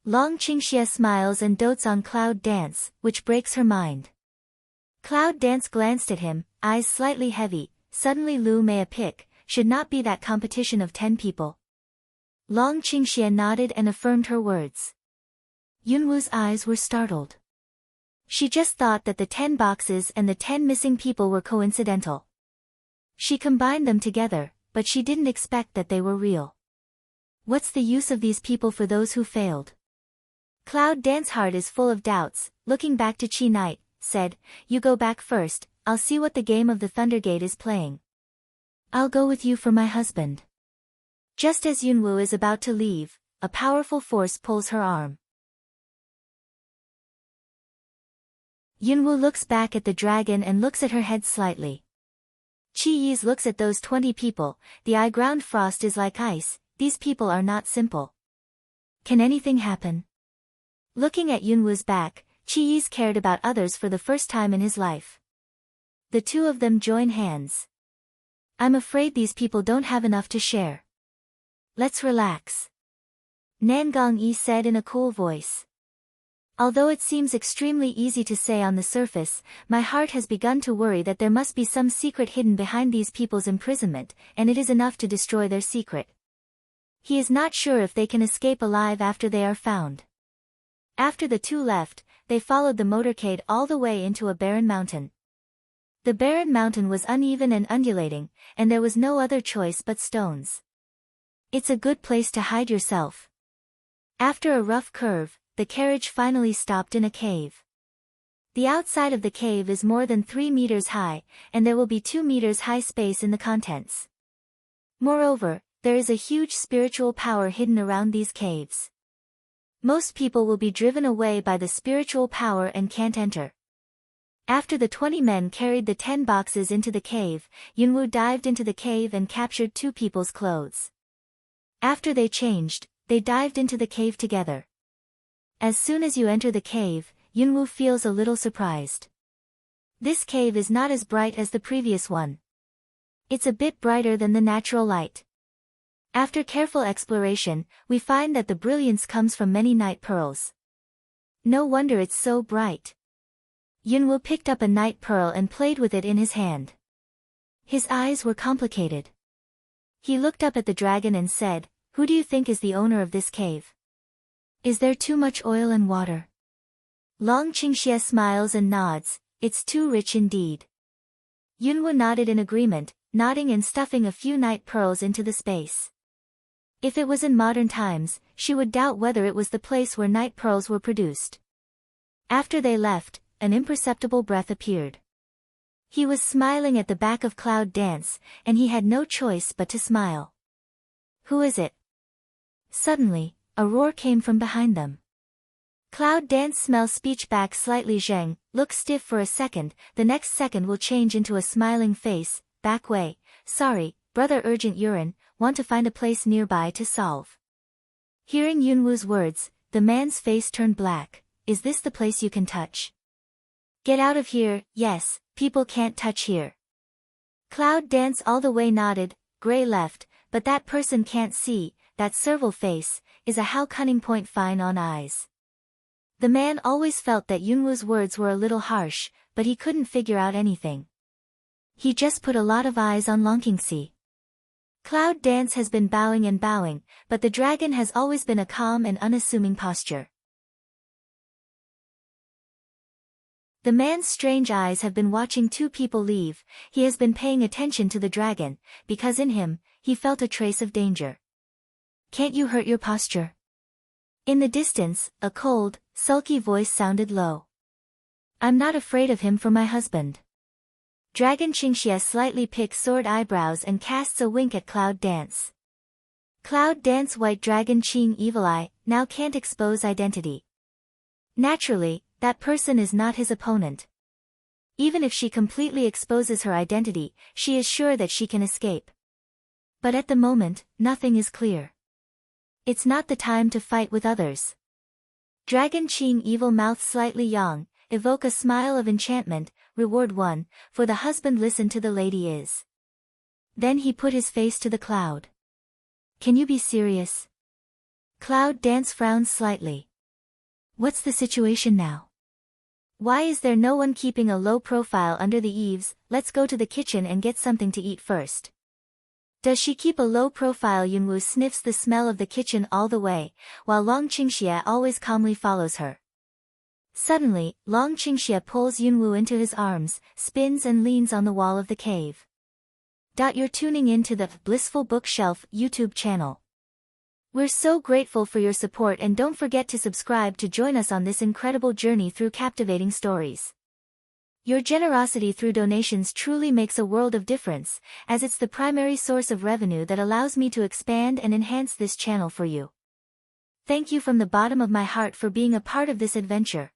Long Qingxia smiles and dotes on Cloud Dance, which breaks her mind. Cloud Dance glanced at him, eyes slightly heavy. Suddenly Lu Mei a pick, should not be that competition of 10 people. Long Qingxia nodded and affirmed her words. Yunwu's eyes were startled. She just thought that the 10 boxes and the 10 missing people were coincidental. She combined them together, but she didn't expect that they were real. What's the use of these people for those who failed? Cloud Dance heart is full of doubts, looking back to Chi Knight, said, You go back first, I'll see what the game of the Thundergate is playing. I'll go with you for my husband. Just as Yunwu is about to leave, a powerful force pulls her arm. Yunwu looks back at the dragon and looks at her head slightly. Chi Yi's looks at those 20 people, the eye ground frost is like ice, these people are not simple. Can anything happen? Looking at Yunwu's back, Chi Yi's cared about others for the first time in his life. The two of them join hands. I'm afraid these people don't have enough to share. Let's relax. Nangong Yi said in a cool voice. Although it seems extremely easy to say on the surface, my heart has begun to worry that there must be some secret hidden behind these people's imprisonment, and it is enough to destroy their secret. He is not sure if they can escape alive after they are found. After the two left, they followed the motorcade all the way into a barren mountain. The barren mountain was uneven and undulating, and there was no other choice but stones. It's a good place to hide yourself. After a rough curve, the carriage finally stopped in a cave. The outside of the cave is more than 3 meters high, and there will be 2 meters high space in the contents. Moreover, there is a huge spiritual power hidden around these caves. Most people will be driven away by the spiritual power and can't enter. After the 20 men carried the 10 boxes into the cave, Yunwu dived into the cave and captured 2 people's clothes. After they changed, they dived into the cave together. As soon as you enter the cave, Yunwu feels a little surprised. This cave is not as bright as the previous one. It's a bit brighter than the natural light. After careful exploration, we find that the brilliance comes from many night pearls. No wonder it's so bright. Yunwoo picked up a night pearl and played with it in his hand. His eyes were complicated. He looked up at the dragon and said, "Who do you think is the owner of this cave? Is there too much oil and water?" Long Qingxie smiles and nods, "It's too rich indeed." Yunwoo nodded in agreement, nodding and stuffing a few night pearls into the space. If it was in modern times, she would doubt whether it was the place where night pearls were produced. After they left, an imperceptible breath appeared. He was smiling at the back of Cloud Dance, and he had no choice but to smile. "Who is it?" Suddenly, a roar came from behind them. Cloud Dance smells speech back slightly. "Zheng, look stiff for a second, the next second will change into a smiling face, back way, sorry, brother urgent urine, want to find a place nearby to solve." Hearing Yunwoo's words, the man's face turned black. "Is this the place you can touch?" "Get out of here, yes, people can't touch here." Cloud Dance all the way nodded, "Gray left, but that person can't see, that serval face, is a how cunning point fine on eyes." The man always felt that Yunwoo's words were a little harsh, but he couldn't figure out anything. He just put a lot of eyes on Long Qingxie. Cloud Dance has been bowing and bowing, but the dragon has always been a calm and unassuming posture. The man's strange eyes have been watching two people leave. He has been paying attention to the dragon, because in him, he felt a trace of danger. "Can't you hurt your posture?" In the distance, a cold, sulky voice sounded low. "I'm not afraid of him for my husband." Dragon Qingxie slightly picks sword eyebrows and casts a wink at Cloud Dance. Cloud Dance White Dragon Qing Evil Eye, now can't expose identity. Naturally, that person is not his opponent. Even if she completely exposes her identity, she is sure that she can escape. But at the moment, nothing is clear. It's not the time to fight with others. Dragon Qing Evil Mouth slightly yawn, evoke a smile of enchantment, reward 1, for the husband listen to the lady is. Then he put his face to the cloud. "Can you be serious?" Cloud Dance frowns slightly. "What's the situation now? Why is there no one keeping a low profile under the eaves? Let's go to the kitchen and get something to eat first." Does she keep a low profile? Yunwoo sniffs the smell of the kitchen all the way, while Long Qingxie always calmly follows her. Suddenly, Long Qingxie pulls Yunwoo into his arms, spins and leans on the wall of the cave. You're tuning in to the Blissful Bookshelf YouTube channel. We're so grateful for your support, and don't forget to subscribe to join us on this incredible journey through captivating stories. Your generosity through donations truly makes a world of difference, as it's the primary source of revenue that allows me to expand and enhance this channel for you. Thank you from the bottom of my heart for being a part of this adventure.